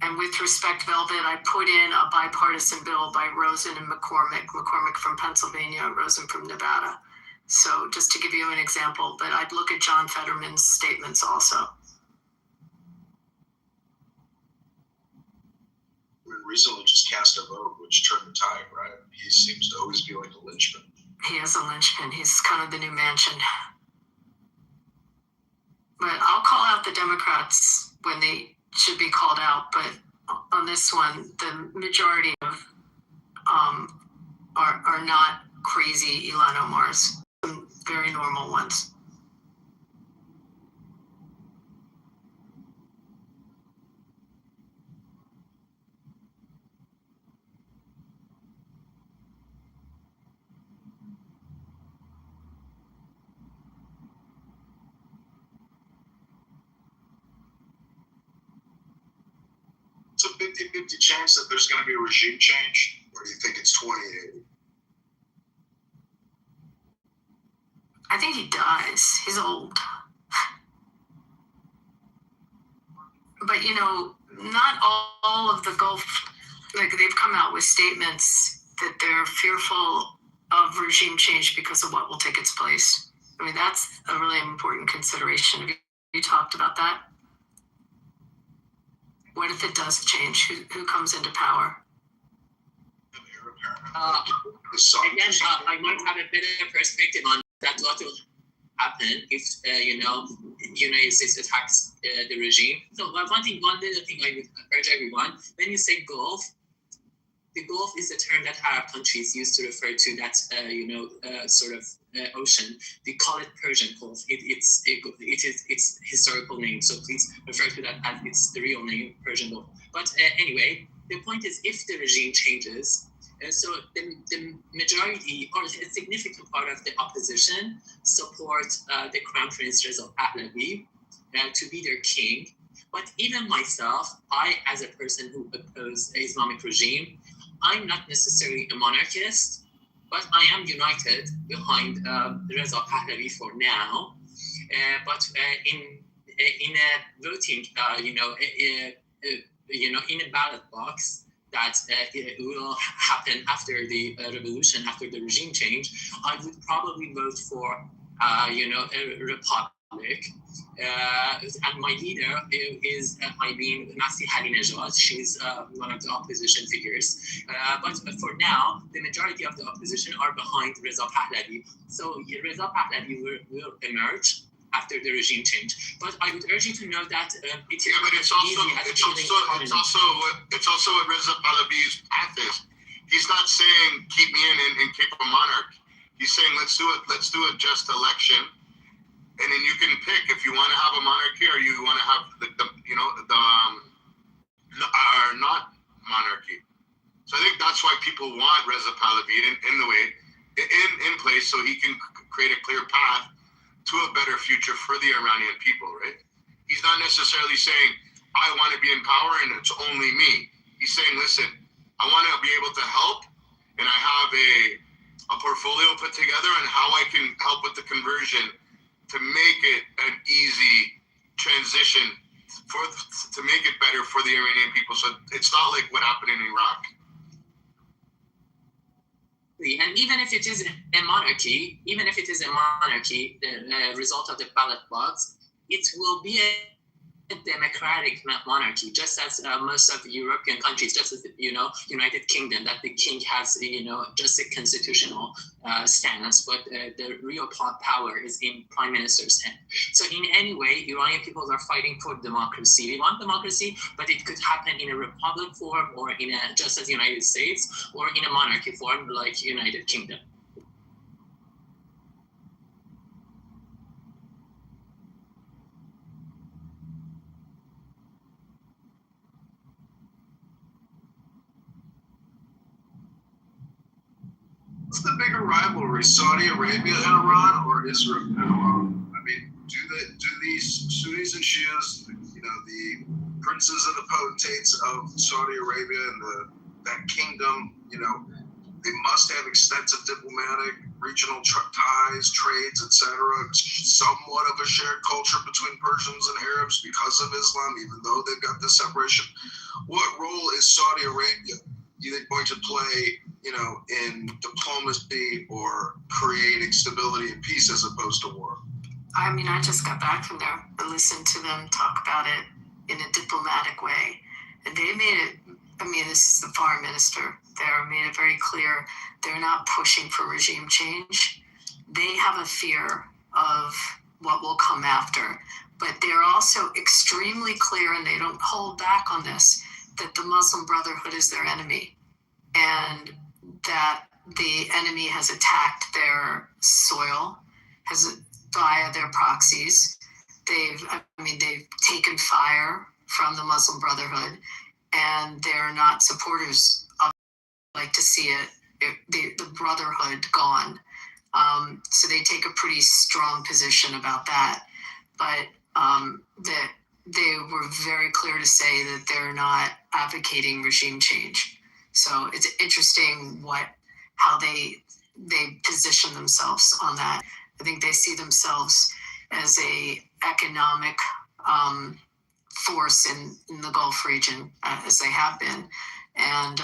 And with respect, Velvet, I put in a bipartisan bill by Rosen and McCormick from Pennsylvania, Rosen from Nevada. So just to give you an example, but I'd look at John Fetterman's statements also. I mean, recently just cast a vote, which turned the tide, right? He seems to always be like a linchpin. He is a linchpin. He's kind of the new Manchin. But I'll call out the Democrats when they should be called out. But on this one, the majority of are not crazy Ilhan Omars. Some very normal ones. It's a 50-50 chance that there's going to be a regime change, or do you think it's 20-80? I think he dies. He's old. But, you know, not all of the Gulf, like they've come out with statements that they're fearful of regime change because of what will take its place. I mean, that's a really important consideration. Have you talked about that? What if it does change? Who comes into power? Again, I might have a better perspective on that. What will happen if United States attacks the regime? So one little thing I would urge everyone: when you say Gulf, the Gulf is a term that Arab countries use to refer to that sort of ocean. We call it Persian Gulf. It's its historical name. So please refer to that as its real name, Persian Gulf. But anyway, the point is, if the regime changes, so the majority or a significant part of the opposition support the Crown Prince Reza Pahlavi to be their king. But even myself, I, as a person who opposes the Islamic regime, I'm not necessarily a monarchist, but I am united behind Reza Pahlavi for now. But in a voting, in a ballot box that it will happen after the revolution, after the regime change, I would probably vote for a republic. And my leader is Masih Halinejad. She's one of the opposition figures. But for now, the majority of the opposition are behind Reza Pahlavi. So Reza Pahlavi will emerge after the regime change. But I would urge you to know that it's also what Reza Pahlavi's path is. He's not saying keep me in and keep a monarch. He's saying let's do a just election, and then you can pick if you want to have a monarchy or you want to have not monarchy. So I think that's why people want Reza Pahlavi in place, so he can create a clear path to a better future for the Iranian people, right? He's not necessarily saying, I want to be in power and it's only me. He's saying, listen, I want to be able to help, and I have a portfolio put together on how I can help with the conversion to make it an easy transition to make it better for the Iranian people. So it's not like what happened in Iraq. And even if it is a monarchy, the result of the ballot box, it will be a democratic monarchy, just as most of the European countries, just as United Kingdom, that the king has just a constitutional stance, but the real power is in prime minister's hand. So in any way, Iranian people are fighting for democracy. We want democracy, but it could happen in a republic form, or in just as United States, or in a monarchy form like United Kingdom. What's the bigger rivalry, Saudi Arabia and Iran, or Israel and Iran? I mean, do these Sunnis and Shias, the princes and the potentates of Saudi Arabia and that kingdom, they must have extensive diplomatic regional ties, trades, etc. Somewhat of a shared culture between Persians and Arabs because of Islam, even though they've got this separation. What role is Saudi Arabia either going to play, in diplomacy or creating stability and peace as opposed to war? I mean, I just got back from there and listened to them talk about it in a diplomatic way. And they made it, this is the foreign minister there, made it very clear they're not pushing for regime change. They have a fear of what will come after. But they're also extremely clear, and they don't hold back on this, that the Muslim Brotherhood is their enemy. And that the enemy has attacked their soil, via their proxies. They've taken fire from the Muslim Brotherhood, and they're not supporters of it. Like to see the Brotherhood gone. So they take a pretty strong position about that. But that they were very clear to say that they're not advocating regime change. So it's interesting how they position themselves on that. I think they see themselves as a economic force in the Gulf region, as they have been. And,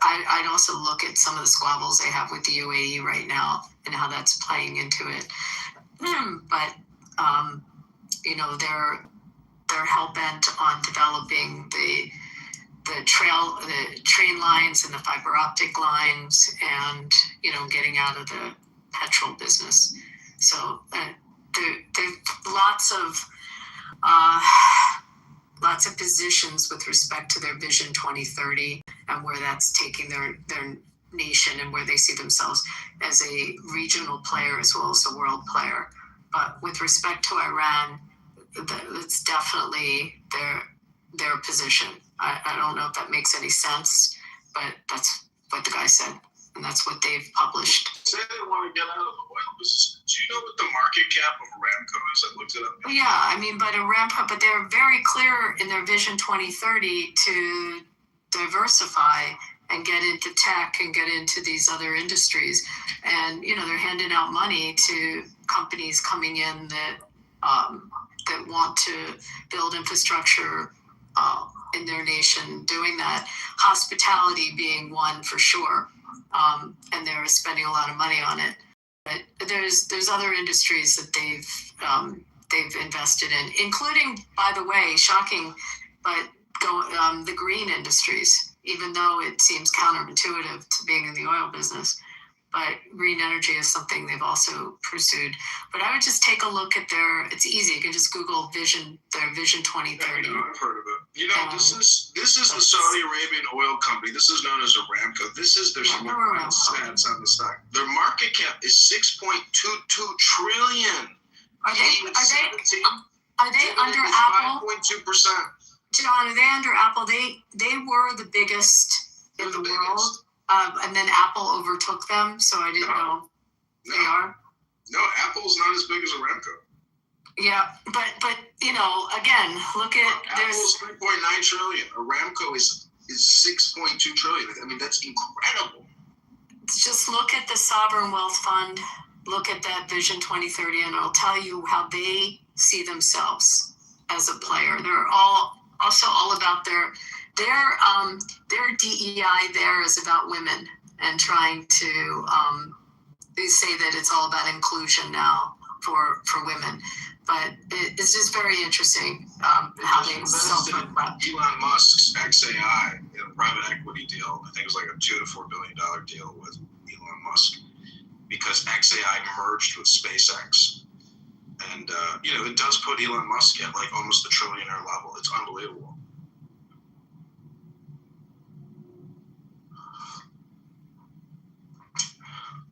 I'd also look at some of the squabbles they have with the UAE right now and how that's playing into it. But, they're hell-bent on developing the train lines and the fiber optic lines and, getting out of the petrol business. So there's lots of positions with respect to their Vision 2030 and where that's taking their nation and where they see themselves as a regional player as well as a world player. But with respect to Iran, it's definitely their position. I don't know if that makes any sense, but that's what the guy said, and that's what they've published. Say they want to get out of the oil business. Do you know what the market cap of Aramco is? I looked it up. Yeah, but they're very clear in their Vision 2030 to diversify and get into tech and get into these other industries. And, they're handing out money to companies coming in that want to build infrastructure in their nation, doing that. Hospitality being one for sure. And they're spending a lot of money on it. But there's other industries that they've invested in, including, by the way, shocking, but the green industries, even though it seems counterintuitive to being in the oil business. But green energy is something they've also pursued. But I would just take a look at it's easy. You can just Google their Vision 2030. I've heard of it. This is the Saudi Arabian oil company. This is known as Aramco. This is their stats on the stock. Their market cap is $6.22 trillion. Are they under Apple? 5.2%. John, are they under Apple? They were the biggest in the world. And then Apple overtook them, so I didn't know they are. No, Apple's not as big as Aramco. Yeah, but again, look at Apple's 3.9 trillion. Aramco is 6.2 trillion. That's incredible. Just look at the Sovereign Wealth Fund. Look at that Vision 2030, and it'll tell you how they see themselves as a player. They're also all about their DEI there is about women and trying to they say that it's all about inclusion now for women. But it's just very interesting how they Elon Musk's XAI in a private equity deal. I think it was like a $2 to $4 billion deal with Elon Musk because XAI merged with SpaceX. And, it does put Elon Musk at like almost the trillionaire level. It's unbelievable.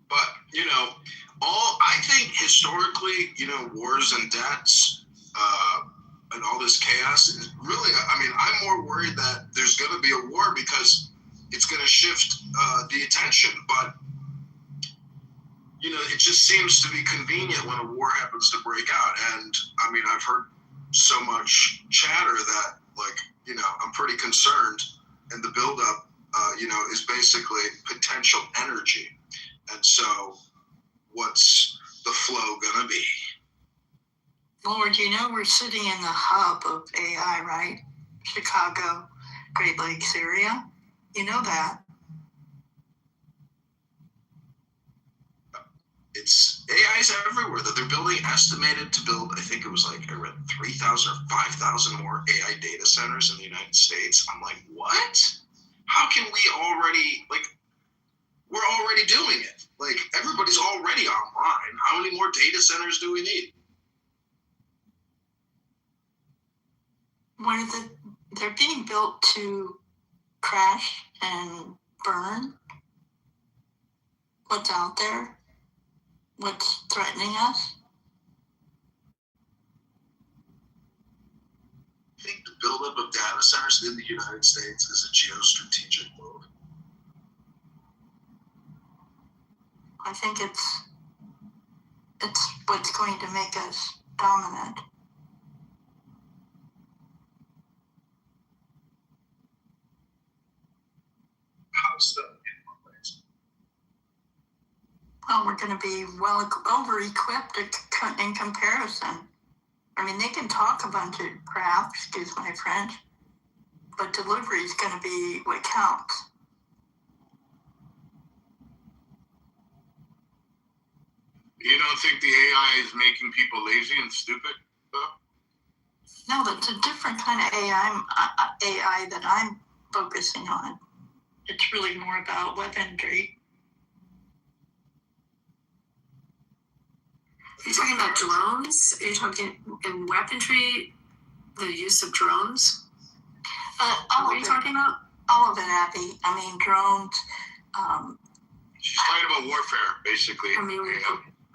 But, I think historically, wars and debts and all this chaos is really, I'm more worried that there's going to be a war because it's going to shift the attention. But, it just seems to be convenient when a war happens to break out. And, I've heard so much chatter that, I'm pretty concerned. And the buildup, is basically potential energy. And so, what's the flow gonna be? Lord, you know we're sitting in the hub of AI, right? Chicago, Great Lakes area. You know that. It's AI's everywhere that they're building, estimated to build, I think it was like, I read 3,000 or 5,000 more AI data centers in the United States. I'm like, what? How can we already, like, we're already doing it. Like, everybody's already online. How many more data centers do we need? They're being built to crash and burn. What's out there? What's threatening us? I think the buildup of data centers in the United States is a geostrategic move. I think it's what's going to make us dominant. How's that in one place? Well, we're going to be well over-equipped in comparison. I mean, they can talk a bunch of crap, excuse my French, but delivery is going to be what counts. You don't think the AI is making people lazy and stupid, though? No, that's a different kind of AI that I'm focusing on. It's really more about weaponry. Are you talking about drones? Are you talking in weaponry, the use of drones? What are you talking about? All of it, Abby. I mean, drones. She's talking about warfare, basically. I mean,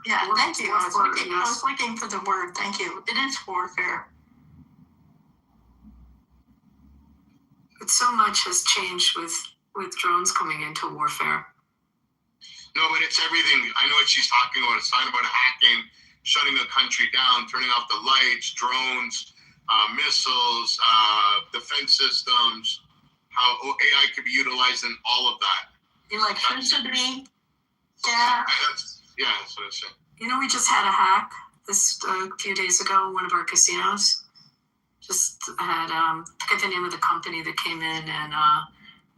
yeah, thank you. I was looking for the word. Thank you. It is warfare. But so much has changed with drones coming into warfare. No, but it's everything. I know what she's talking about. It's talking about hacking, shutting a country down, turning off the lights, drones, missiles, defense systems, how AI could be utilized in all of that. Electricity, gas. Yeah, that's what I said. You know, we just had a hack a few days ago in one of our casinos. Just had, I forget the name of the company that came in and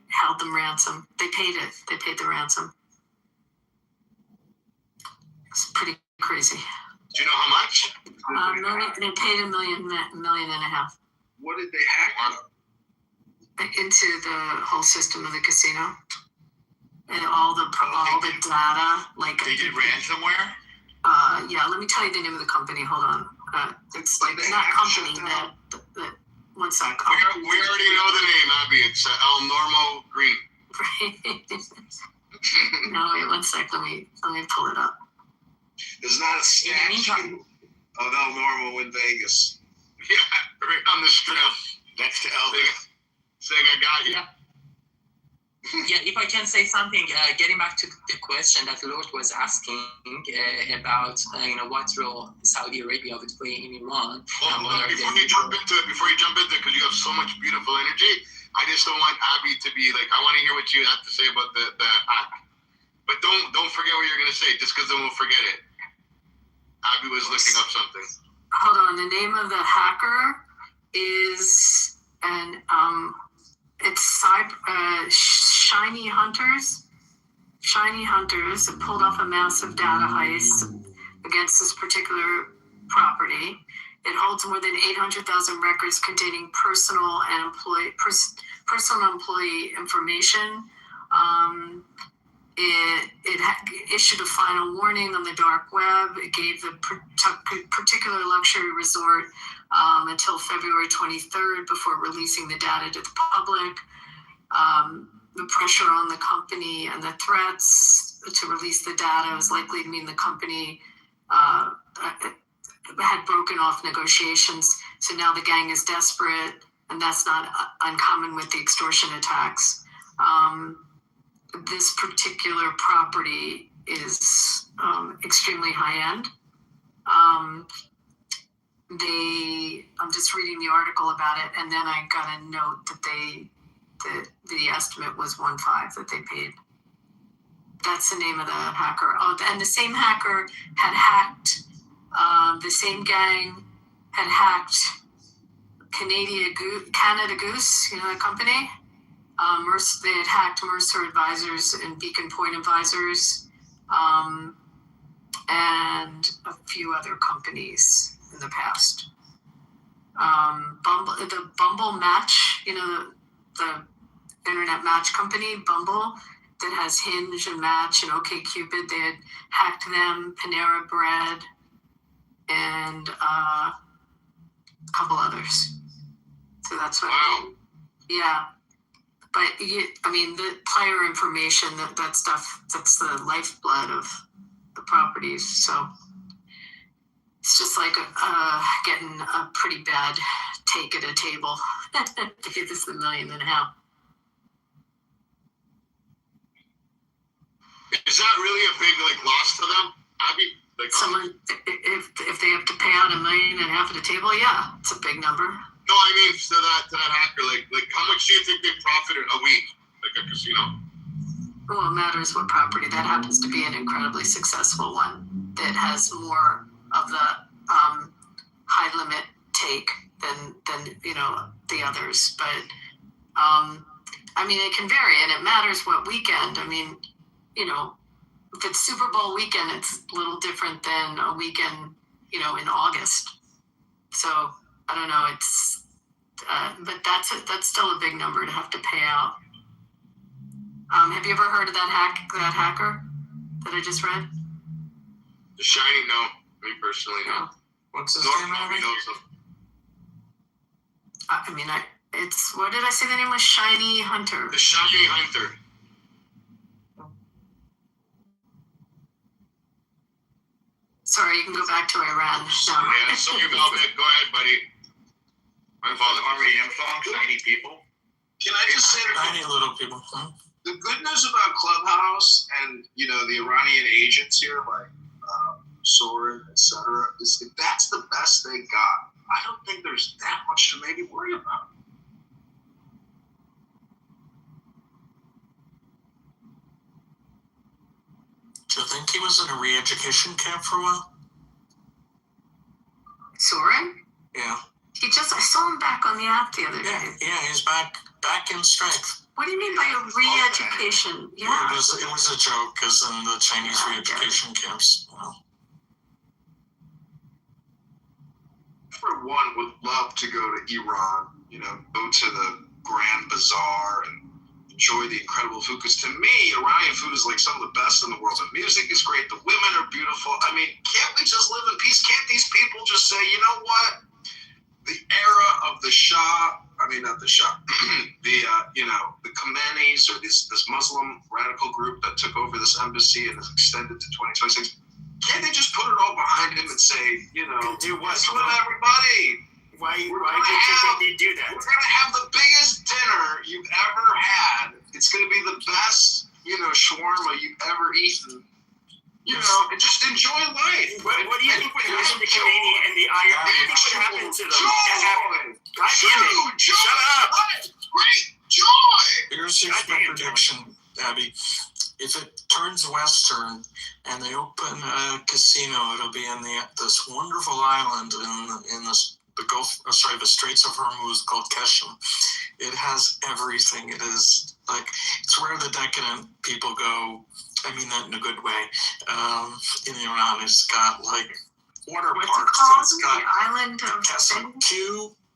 held them ransom. They paid it. They paid the ransom. It's pretty crazy. Do you know how much? They paid $1.5 million. What did they hack? Into the whole system of the casino. And all the data, like they did ransomware. Yeah, let me tell you the name of the company. Hold on. It's like not company. That one sec. We already know the name, Abby. It's El Normo Green. No, wait 1 sec. Let me pull it up. There's not a statue of El Normo in Vegas. Yeah, right on the strip. Next to El. Saying I got you. Yeah, if I can say something, getting back to the question that Lord was asking about, what role Saudi Arabia would play in Iran. Before you jump into it, because you have so much beautiful energy, I just don't want Abby to be like, I want to hear what you have to say about the hack. But don't forget what you're going to say, just because then we'll forget it. Abby was looking up something. Hold on, the name of the hacker is, it's Shiny Hunters. Shiny Hunters pulled off a massive data heist against this particular property. It holds more than 800,000 records containing personal and employee information. It issued a final warning on the dark web. It gave the particular luxury resort until February 23rd before releasing the data to the public. The pressure on the company and the threats to release the data was likely to mean the company had broken off negotiations. So now the gang is desperate, and that's not uncommon with the extortion attacks. This particular property is extremely high end. I'm just reading the article about it, and then I got a note that the estimate was 1.5 that they paid. That's the name of the hacker. Oh, and the same hacker had hacked, the same gang had hacked Canada Goose, you know, that company. They had hacked Mercer Advisors and Beacon Point Advisors, and a few other companies in the past. The Bumble Match, you know, the internet match company, Bumble, that has Hinge and Match and OkCupid. They had hacked them, Panera Bread, and a couple others. So that's what. Wow. Yeah. But I mean, the player information, that stuff, that's the lifeblood of the properties. So it's just like getting a pretty bad take at a table to get this $1.5 million. Is that really a big loss to them, Abby? Someone, if they have to pay out $1.5 million at a table, yeah, it's a big number. No, I mean to that hacker. Like how much do you think they profited a week, like a casino? Well, it matters what property. That happens to be an incredibly successful one that has more of the high limit take than you know the others. But I mean, it can vary, and it matters what weekend. I mean, you know, if it's Super Bowl weekend, it's a little different than a weekend, you know, in August. So I don't know. It's but that's still a big number to have to pay out. Have you ever heard of that hacker that I just read? The Shining, no. Me personally, no. What's his name? I mean, it's, what did I say the name was? Shiny Hunter. The Shiny Hunter. Sorry, you can go back to Iran. No. Yeah, sorry, Velvet. Go ahead, buddy. My fault. Already shiny people. Can I just say shiny little people? Huh? The good news about Clubhouse and, you know, the Iranian agents here, like Soren, etc., is that that's the best they got. I don't think there's that much to maybe worry about. Do you think he was in a re-education camp for a while? Soren? Yeah. I saw him back on the app the other day. Yeah, he's back in strength. What do you mean by a re-education? Yeah. It was a joke, because in the Chinese re-education camps, you know. For one, would love to go to Iran, you know, go to the Grand Bazaar and enjoy the incredible food. Because to me, Iranian food is like some of the best in the world. The music is great. The women are beautiful. I mean, can't we just live in peace? Can't these people just say, you know what? The era of the Shah, I mean, not the Shah, you know, the Khomeinis or this Muslim radical group that took over this embassy and is extended to 2026. Can't they just put it all behind him and say, you know, do what? Everybody. Why did you think they do that? We're gonna have the biggest dinner you've ever had. It's gonna be the best, you know, shawarma you've ever eaten. You know, and just enjoy life. What do you think would happen to Khomeini and the IRA? What do you think would happen to them? God damn it! Joy! Shut up! Great joy! Here's my prediction, Abby. If it turns western and they open a casino, it'll be in this wonderful island in the Gulf, the Straits of Hormuz called Keshem. It has everything. It is like, it's where the decadent people go. I mean that in a good way. In Iran, it's got like water parks. It's got the island of Keshem,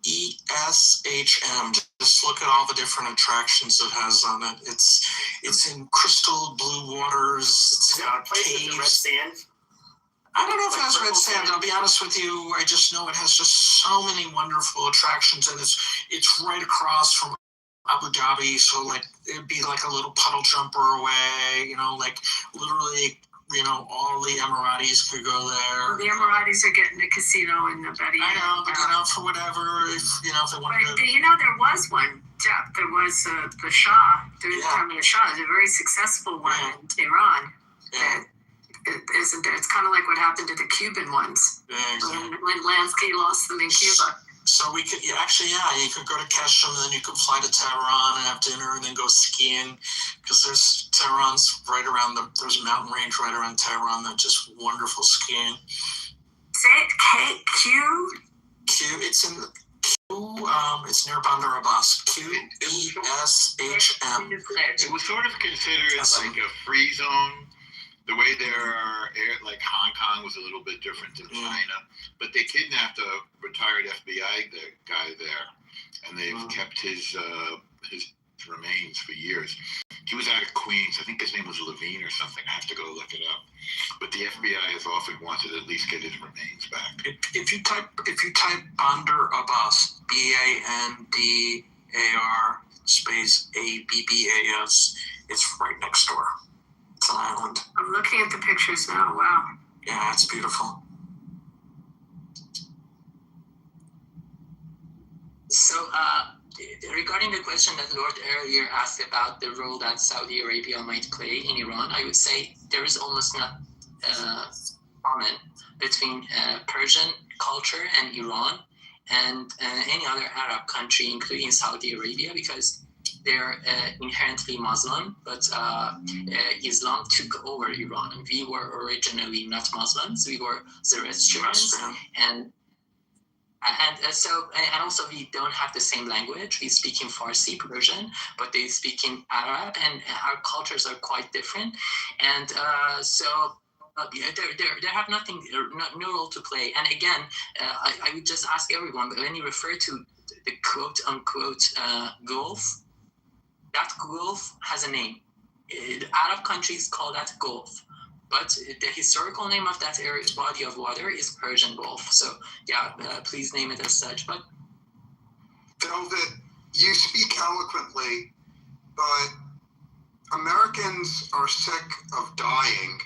QESHM. Just look at all the different attractions it has on it. It's in crystal blue waters. It's got caves. Red sand. I don't know if it has red sand. I'll be honest with you. I just know it has just so many wonderful attractions, and it's right across from Abu Dhabi. So like it'd be like a little puddle jumper away. You know, like literally. You know, all the Emiratis could go there. Well, the Emiratis are getting a casino in the Betty. I know, but you know, for whatever, if they want to. You know, there was one. There was the Shah. During the time of the Shah, it was a very successful one in Tehran. Yeah. Isn't there? It's kind of like what happened to the Cuban ones. Yeah, exactly. When Lansky lost them in Cuba. So we could, you could go to Keshem, and then you could fly to Tehran and have dinner, and then go skiing. because there's Tehran's right around there's a mountain range right around Tehran that's just wonderful skiing. Say it, Q? It's in it's near Bandar Abbas. QESHM. It was sort of considered like a free zone. The way there are like Hong Kong was a little bit different than China, but they kidnapped a retired FBI guy there, and they've kept his remains for years. He was out of Queens. I think his name was Levine or something. I have to go look it up. But the FBI has often wanted to at least get his remains back. If you type Bandar Abbas, BANDAR space ABBAS, it's right next door. It's an island. I'm looking at the pictures now. Wow. Yeah, it's beautiful. So, regarding the question that Lord earlier asked about the role that Saudi Arabia might play in Iran, I would say there is almost not common between Persian culture and Iran and any other Arab country, including Saudi Arabia, because they're inherently Muslim, but Islam took over Iran. We were originally not Muslims; we were Zoroastrians, and also we don't have the same language. We speak in Farsi, Persian, but they speak in Arab, and our cultures are quite different. And they have no role to play. And again, I would just ask everyone, when you refer to the quote unquote Gulf, that Gulf has a name. Arab countries call that Gulf. But the historical name of that area, body of water, is Persian Gulf. So, yeah, please name it as such. But Velvet, you speak eloquently, but Americans are sick of dying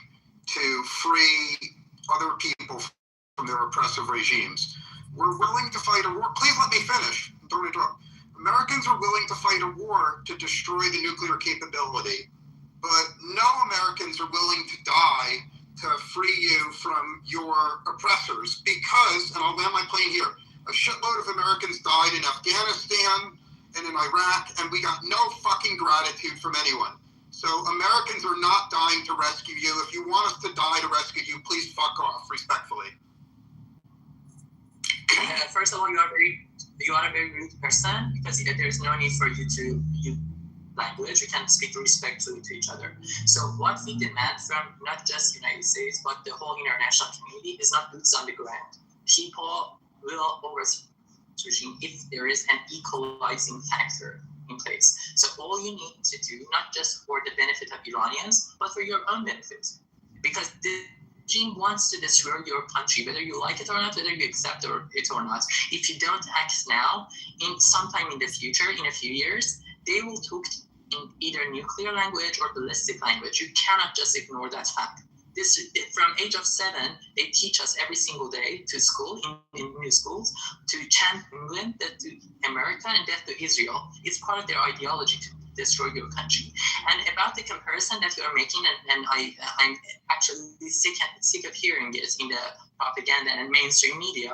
to free other people from their oppressive regimes. We're willing to fight a war. Please let me finish. Don't interrupt. Americans are willing to fight a war to destroy the nuclear capability. But no Americans are willing to die to free you from your oppressors because, and I'll land my plane here, a shitload of Americans died in Afghanistan and in Iraq, and we got no fucking gratitude from anyone. So Americans are not dying to rescue you. If you want us to die to rescue you, please fuck off, respectfully. First of all, you are a very rude person, because there's no need for you to use language. We can speak respectfully to each other. So what we demand from not just the United States, but the whole international community is not boots on the ground. People will overthrow the regime if there is an equalizing factor in place. So all you need to do, not just for the benefit of Iranians, but for your own benefit. Because the regime wants to destroy your country, whether you like it or not, whether you accept it or not. If you don't act now, sometime in the future, in a few years, they will talk in either nuclear language or ballistic language. You cannot just ignore that fact. From age of 7, they teach us every single day to school, in new schools, to chant England, death to America, and death to Israel. It's part of their ideology to destroy your country. And about the comparison that you are making, and I'm actually sick of hearing it in the propaganda and mainstream media,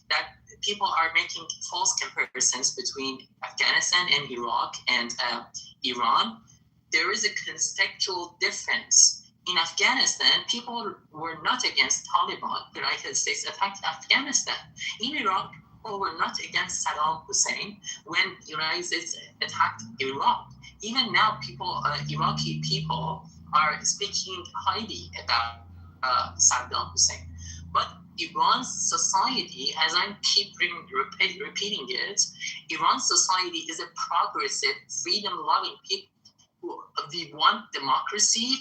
that people are making false comparisons between Afghanistan and Iraq and Iran. There is a contextual difference. In Afghanistan, people were not against Taliban. The United States attacked Afghanistan. In Iraq, people were not against Saddam Hussein when the United States attacked Iraq. Even now, Iraqi people are speaking highly about Saddam Hussein. But Iran's society, as I keep repeating it, Iran's society is a progressive, freedom-loving people. We want democracy,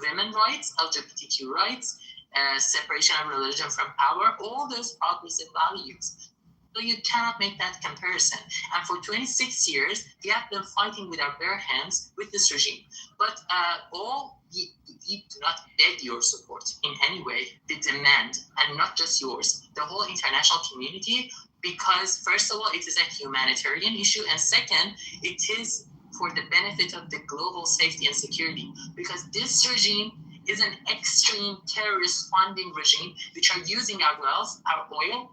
women's rights, LGBTQ rights, separation of religion from power, all those progressive values. So you cannot make that comparison. And for 26 years, we have been fighting with our bare hands with this regime. But we do not beg your support in any way. We demand, and not just yours, the whole international community, because first of all, it is a humanitarian issue, and second, it is for the benefit of the global safety and security, because this regime is an extreme terrorist funding regime which are using our wealth, our oil,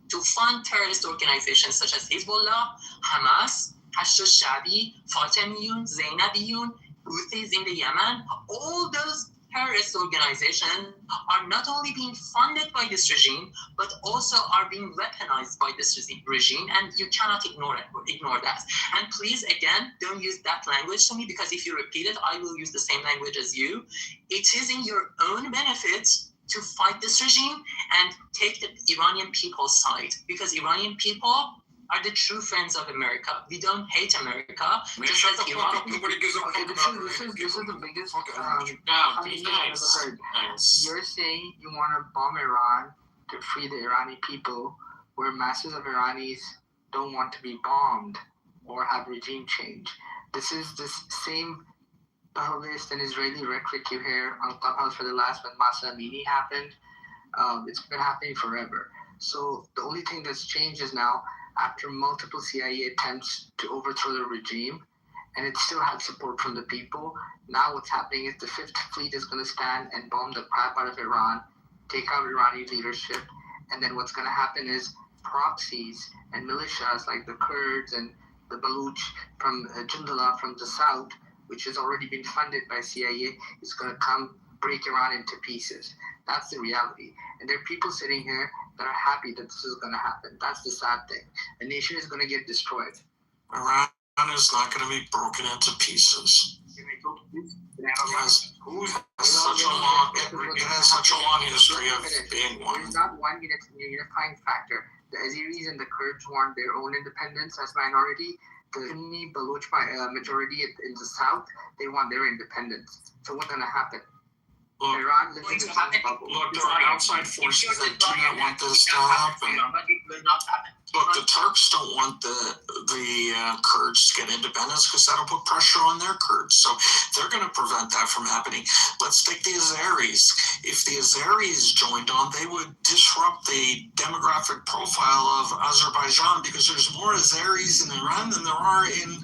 to fund terrorist organizations such as Hezbollah, Hamas, Hashd al-Sha'bi, Fatemiyun, Zainabiyun, Houthis in the Yemen, all those terrorist organizations are not only being funded by this regime, but also are being weaponized by this regime, and you cannot ignore that. And please, again, don't use that language to me, because if you repeat it, I will use the same language as you. It is in your own benefit to fight this regime and take the Iranian people's side, because Iranian people are the true friends of America. We don't hate America. Just as Iran. Nobody gives a fuck about This is the biggest Be nice. Nice. You're saying you want to bomb Iran to free the Iranian people, where masses of Iranis don't want to be bombed or have regime change. This is this same Bahawist and Israeli rhetoric you hear on Clubhouse for the last when Masa Amini happened. It's been happening forever. So the only thing that's changed is now, after multiple CIA attempts to overthrow the regime, and it still had support from the people, now what's happening is the Fifth Fleet is going to stand and bomb the crap out of Iran, take out Iranian leadership, and then what's going to happen is proxies and militias like the Kurds and the Baluch from Jindala from the south, which has already been funded by CIA, is going to come break Iran into pieces. That's the reality. And there are people sitting here that are happy that this is going to happen. That's the sad thing. A nation is going to get destroyed. Iran is not going to be broken into pieces. It has such a long history of being one. There's not one unifying factor. The Azeris and the Kurds want their own independence as minority. The Sunni Baluch majority in the south, they want their independence. So what's going to happen? Look, Iran lives in the same bubble. Look, there are outside forces that do not want this to happen. Look, the Turks don't want the Kurds to get independence because that'll put pressure on their Kurds. So they're going to prevent that from happening. Let's take the Azeris. If the Azeris joined on, they would disrupt the demographic profile of Azerbaijan, because there's more Azeris in Iran than there are in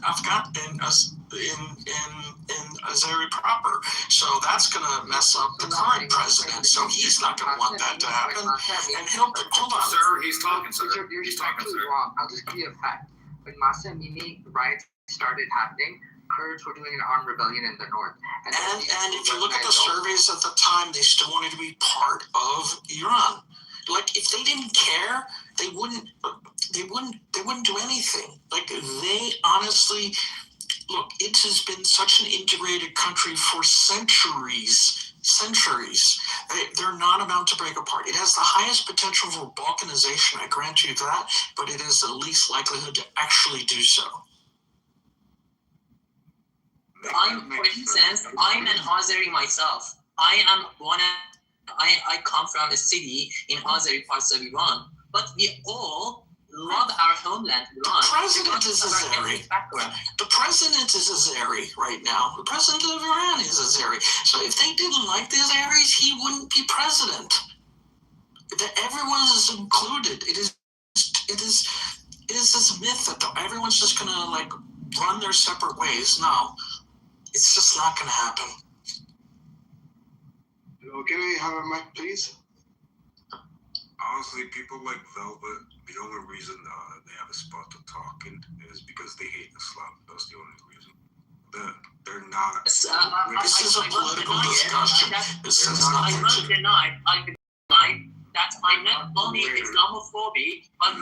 Azeri proper. So that's going to mess up the current president. So he's not going to want that to happen. And he'll hold on. Sir, he's talking, sir. He's talking, sir. Wrong. I'll just give you a fact. When Masa Amini riots started happening, Kurds were doing an armed rebellion in the north. And if you look at the surveys at the time, they still wanted to be part of Iran. Like, if they didn't care, they wouldn't do anything. Like, they honestly, look, it has been such an integrated country for centuries. They're not about to break apart. It has the highest potential for balkanization, I grant you that, but it has the least likelihood to actually do so. For instance, I'm an Azeri myself. I come from a city in Azeri parts of Iran, but we all love our homeland, Iran. The president is Azeri. The president is Azeri right now. The president of Iran is Azeri. So if they didn't like the Azeris, he wouldn't be president. Everyone is included. It is this myth that everyone's just gonna like run their separate ways. No, it's just not gonna happen. Can we have a mic, please? Honestly, people like Velvet, the only reason they have a spot to talk in is because they hate Islam. That's the only reason. They're not. This is a political discussion. I won't deny that I'm not only Islamophobic, but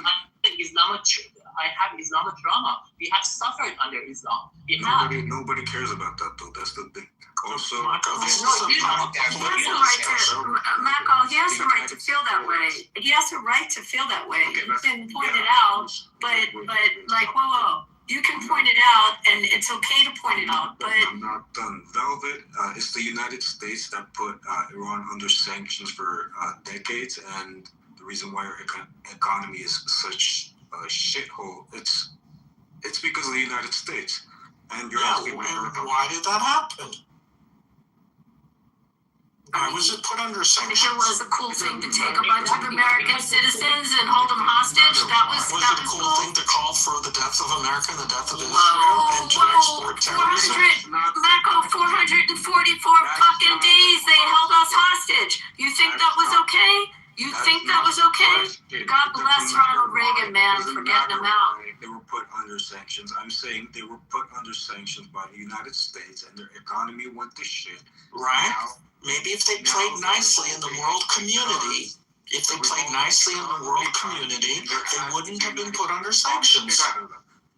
I have Islamic trauma. We have suffered under Islam. Nobody cares about that, though. That's the thing. Also, Marco, he has the right to feel that way. He has the right to feel that way. You can point it out, but like, whoa. You can point it out, and it's okay to point it out, but... I'm not done. Velvet, it's the United States that put Iran under sanctions for decades, and the reason why our economy is such a shithole, it's because of the United States. And you're asking me, why did that happen? Why was it put under sanctions? It was a cool thing to take a bunch of American citizens and hold them hostage. That was it a cool thing to call for the death of America and the death of Israel and to export terrorism? Marco, 444 fucking days they held us hostage. You think that was okay? You think that was okay? God bless Ronald Reagan, man, for getting them out. They were put under sanctions. I'm saying they were put under sanctions by the United States, and their economy went to shit. Right? Now, maybe if they played nicely in the world community, they wouldn't have been put under sanctions.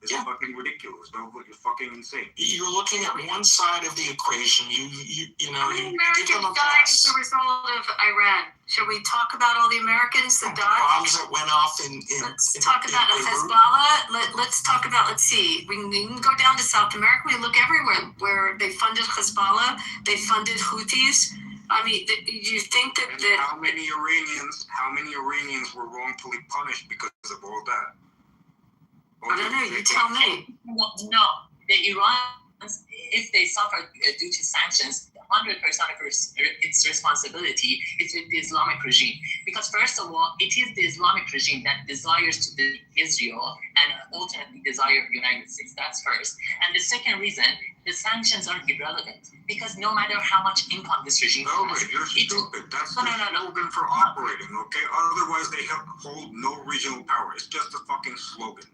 It's fucking ridiculous. You're fucking insane. You're looking at one side of the equation. You know, How many you give them Americans a died as pass. a result of Iran? Shall we talk about all the Americans that died? Bombs that went off Let's talk about Hezbollah. Let's talk about, let's see, we can go down to South America. We look everywhere where they funded Hezbollah, they funded Houthis. I mean, do you think that how many Iranians were wrongfully punished because of all that? I don't know, you tell me. No, the Iranians, if they suffer due to sanctions, 100% of its responsibility is with the Islamic regime. Because first of all, it is the Islamic regime that desires to defeat Israel and ultimately desire the United States. That's first. And the second reason, the sanctions are irrelevant. Because no matter how much income this regime has, you're stupid. That's the slogan for operating, okay? Otherwise, they hold no regional power. It's just a fucking slogan.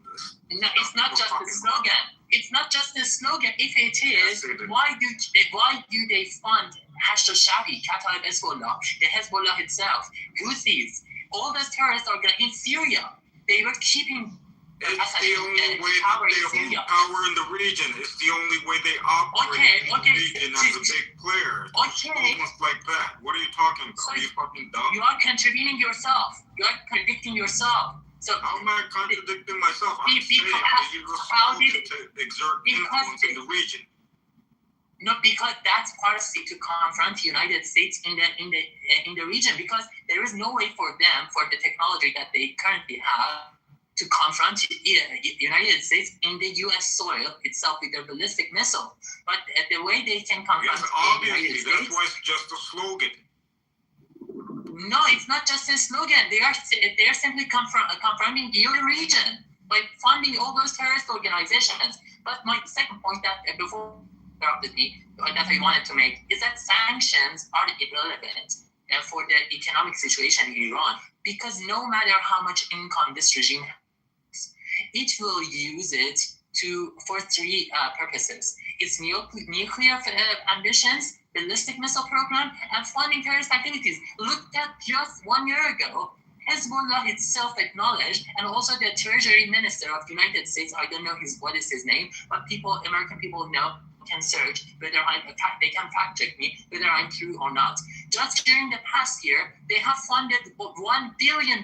No, it's not just a slogan. It's not just a slogan. If it is, why do they fund Hashd al-Sha'bi, Qatar Hezbollah, the Hezbollah itself, Houthis, all those terrorist organizations in Syria? They were keeping it's the only way that they hold power in the region. It's the only way they operate in the region as a big player. It's almost like that. What are you talking about? Are you fucking dumb? You are contradicting yourself. You are contradicting yourself. So how am I contradicting myself? I'm saying that you're supposed to exert influence in the region. No, because that's policy to confront the United States in the region. Because there is no way for them, for the technology that they currently have, to confront the United States in the U.S. soil itself with their ballistic missile. But the way they can confront the United States... That's why it's just a slogan. No, it's not just a slogan. They are simply confronting the region by funding all those terrorist organizations. But my second point that before interrupted me, that I wanted to make, is that sanctions are irrelevant for the economic situation in Iran. Because no matter how much income this regime has, it will use it for three purposes. Its nuclear ambitions, ballistic missile program, and funding terrorist activities. Look at just 1 year ago, Hezbollah itself acknowledged, and also the Treasury Minister of the United States, I don't know what is his name, but American people know, can search whether they can fact check me whether I'm true or not. Just during the past year, they have funded $1 billion,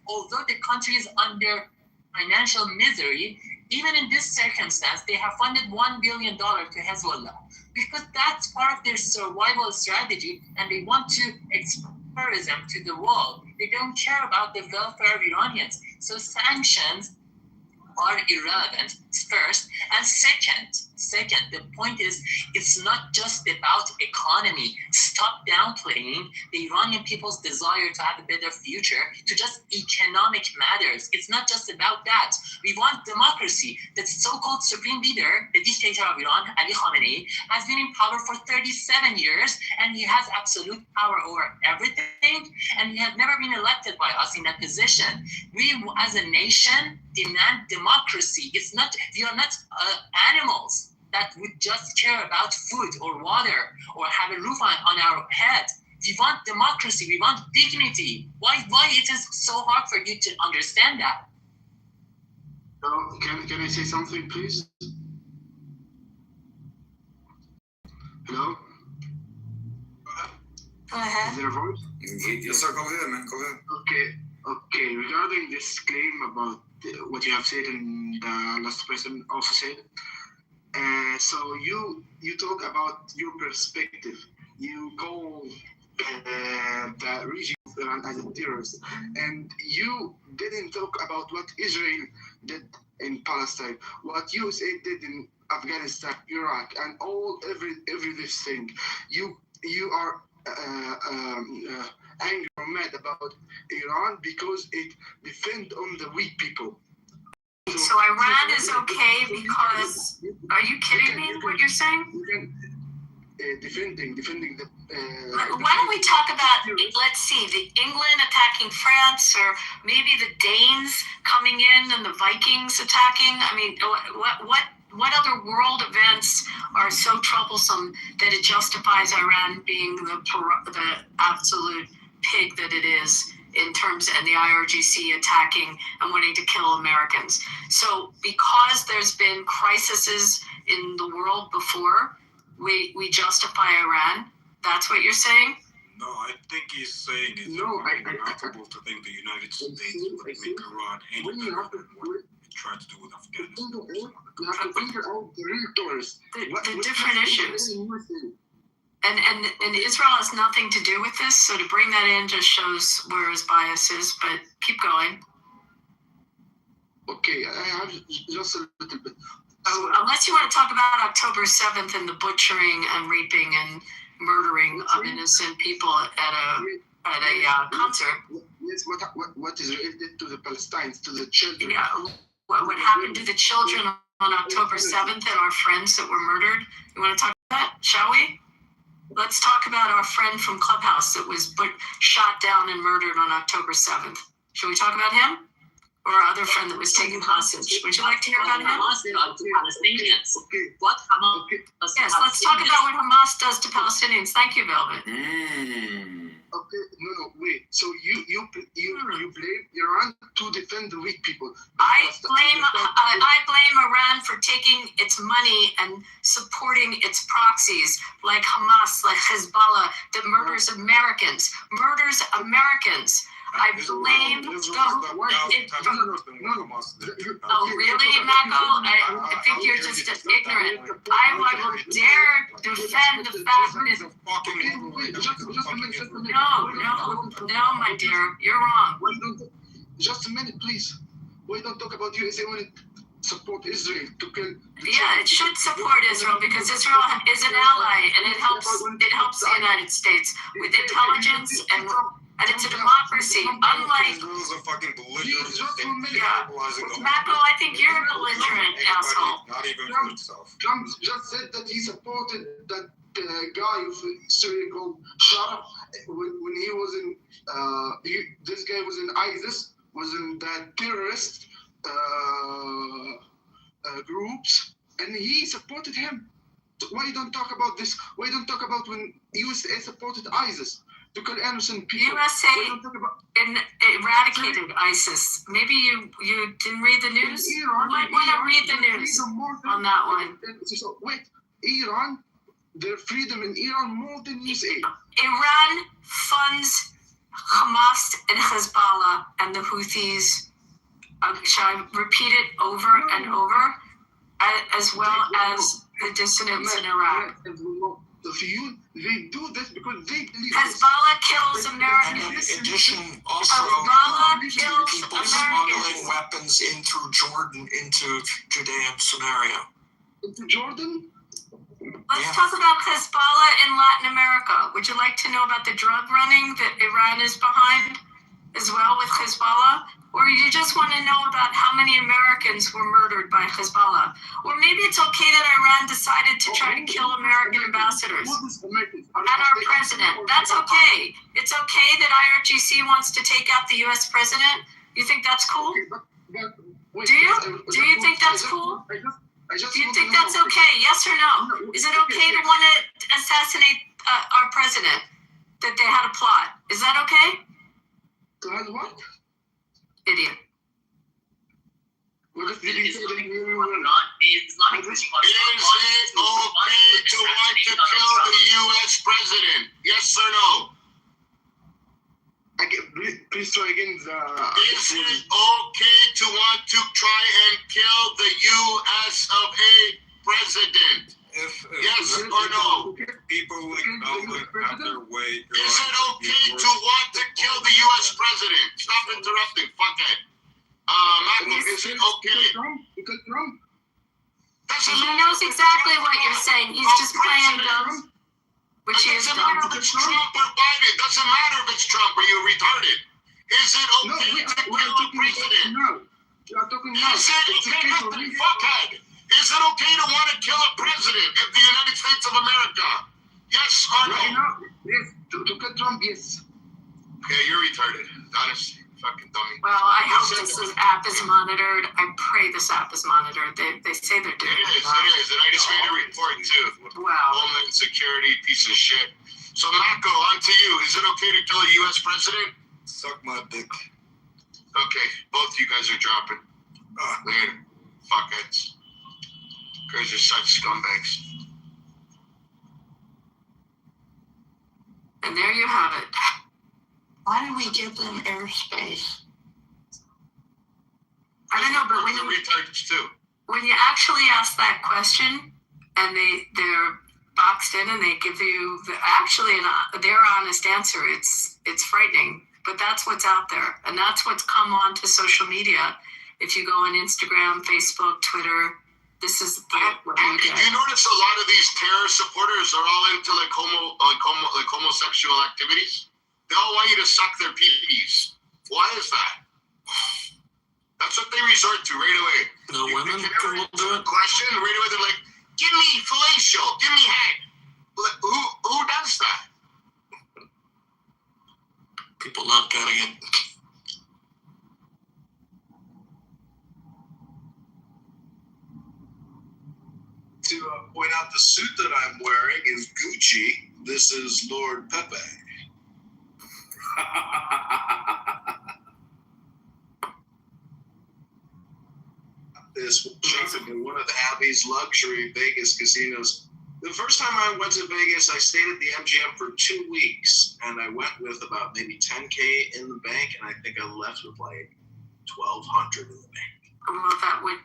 although the country is under financial misery. Even in this circumstance, they have funded $1 billion to Hezbollah because that's part of their survival strategy, and they want to export terrorism to the world. They don't care about the welfare of Iranians. So sanctions are irrelevant, first. And second, the point is, it's not just about economy. Stop downplaying the Iranian people's desire to have a better future to just economic matters. It's not just about that. We want democracy. The so-called supreme leader, the dictator of Iran, Ali Khamenei, has been in power for 37 years, and he has absolute power over everything, and he has never been elected by us in that position. We, as a nation, demand democracy. We are not animals that would just care about food or water or have a roof on our head. We want democracy. We want dignity. Why it is so hard for you to understand that? Can I say something, please? Hello? Go ahead. Is there a voice? Yes, sir. Go ahead, man. Go ahead. Okay. Regarding this claim about what you have said and the last person also said, so you talk about your perspective. You call the region of Iran as a terrorist, and you didn't talk about what Israel did in Palestine, what USA did in Afghanistan, Iraq, and every this thing. You are angry or mad about Iran because it defend on the weak people. So Iran is okay because, are you kidding me what you're saying? Defending the... Why don't we talk about, let's see, the England attacking France, or maybe the Danes coming in and the Vikings attacking? I mean, what other world events are so troublesome that it justifies Iran being the absolute pig that it is in terms and the IRGC attacking and wanting to kill Americans? So because there's been crises in the world before, we justify Iran. That's what you're saying? No, I think he's saying it's impossible to think the United States would make Iran any better than what it tried to do with Afghanistan. The different issues. And Israel has nothing to do with this, so to bring that in just shows where his bias is, but keep going. Okay, I have just a little bit. Unless you want to talk about October 7th and the butchering and raping and murdering of innocent people at a concert. Yes, what is related to the Palestinians, to the children? Yeah, what happened to the children on October 7th and our friends that were murdered? You want to talk about that, shall we? Let's talk about our friend from Clubhouse that was shot down and murdered on October 7th. Should we talk about him? Or our other friend that was taken hostage? Would you like to hear about him? Palestinians. What Hamas does to Yes, let's talk about what Hamas does to Palestinians. Thank you, Velvet. Okay, no, wait. So you blame Iran to defend the weak people. I blame Iran for taking its money and supporting its proxies like Hamas, like Hezbollah, that murders Americans. I blame the. Oh, really, Mako? I think you're just ignorant. I would dare defend the fact that. No, my dear, you're wrong. Just a minute, please. We don't talk about USA when it support Israel to kill. Yeah, it should support Israel because Israel is an ally and it helps the United States with intelligence and it's a democracy, unlike... Israel's a fucking belligerent state. Yeah. Mako, I think you're a belligerent asshole. Not even for itself. Trump just said that he supported that guy of Syria called Shara when he was in... this guy was in ISIS, was in that terrorist groups, and he supported him. So why don't talk about this? Why don't talk about when USA supported ISIS? To kill innocent people. USA eradicated ISIS. Maybe you didn't read the news? You might want to read the news on that one. So wait, Iran, their freedom in Iran more than USA. Iran funds Hamas and Hezbollah and the Houthis. Shall I repeat it over and over? As well as the dissidents in Iraq. They do this because they believe Hezbollah kills Americans. And in addition, also Hezbollah kills people Americans. smuggling weapons in through Jordan into Judea and Samaria. Into Jordan? Let's talk about Hezbollah in Latin America. Would you like to know about the drug running that Iran is behind as well with Hezbollah? Or you just want to know about how many Americans were murdered by Hezbollah? Or maybe it's okay that Iran decided to try to kill American ambassadors and our president. That's okay. It's okay that IRGC wants to take out the U.S. president? You think that's cool? Do you? Do you think that's cool? Do you think that's okay? Yes or no? Is it okay to want to assassinate our president? That they had a plot? Is that okay? To have what? Idiot. Is it okay to want to kill the U.S. president? Yes or no? Please try again. Is it okay to want to try and kill the U.S. of A president? Yes or no? People have their way. Is it okay to want to kill the U.S. president? Stop interrupting. Fuck it. Is it okay? He knows exactly what you're saying. He's just playing dumb. Which he is dumb. dumb. It doesn't matter if it's Trump or Biden. It doesn't matter if it's Trump or you're retarded. Is it okay to kill a president? Is it okay? Fuckhead. Is it okay to want to kill a president of the United States of America? Yes or no? Yes. To kill Trump, yes. Okay, you're retarded. Honestly. fucking dummy. Well, I hope this app is monitored. I pray this app is monitored. They say they're doing it. It is. And I just made a report too. Wow. Homeland Security, piece of shit. So, Marco, on to you. Is it okay to kill a U.S. president? Suck my dick. Okay, both you guys are dropping. Later. Fuckheads. You guys are such scumbags. And there you have it. Why do we give them airspace? I don't know, but when you actually ask that question and they're boxed in and they give you their honest answer, it's frightening. But that's what's out there, and that's what's come on to social media. If you go on Instagram, Facebook, Twitter, this is what we get. You notice a lot of these terror supporters are all into like homosexual activities. They all want you to suck their pee-pees. Why is that? That's what they resort to right away. No women will do it. Question right away. They're like, "Give me fellatio, give me head." Like, who does that? People not getting it. To point out, the suit that I'm wearing is Gucci. This is Lord Pepe. This was in one of Abby's luxury Vegas casinos. The first time I went to Vegas, I stayed at the MGM for 2 weeks, and I went with about maybe $10K in the bank, and I think I left with like $1,200 in the bank. Well, that would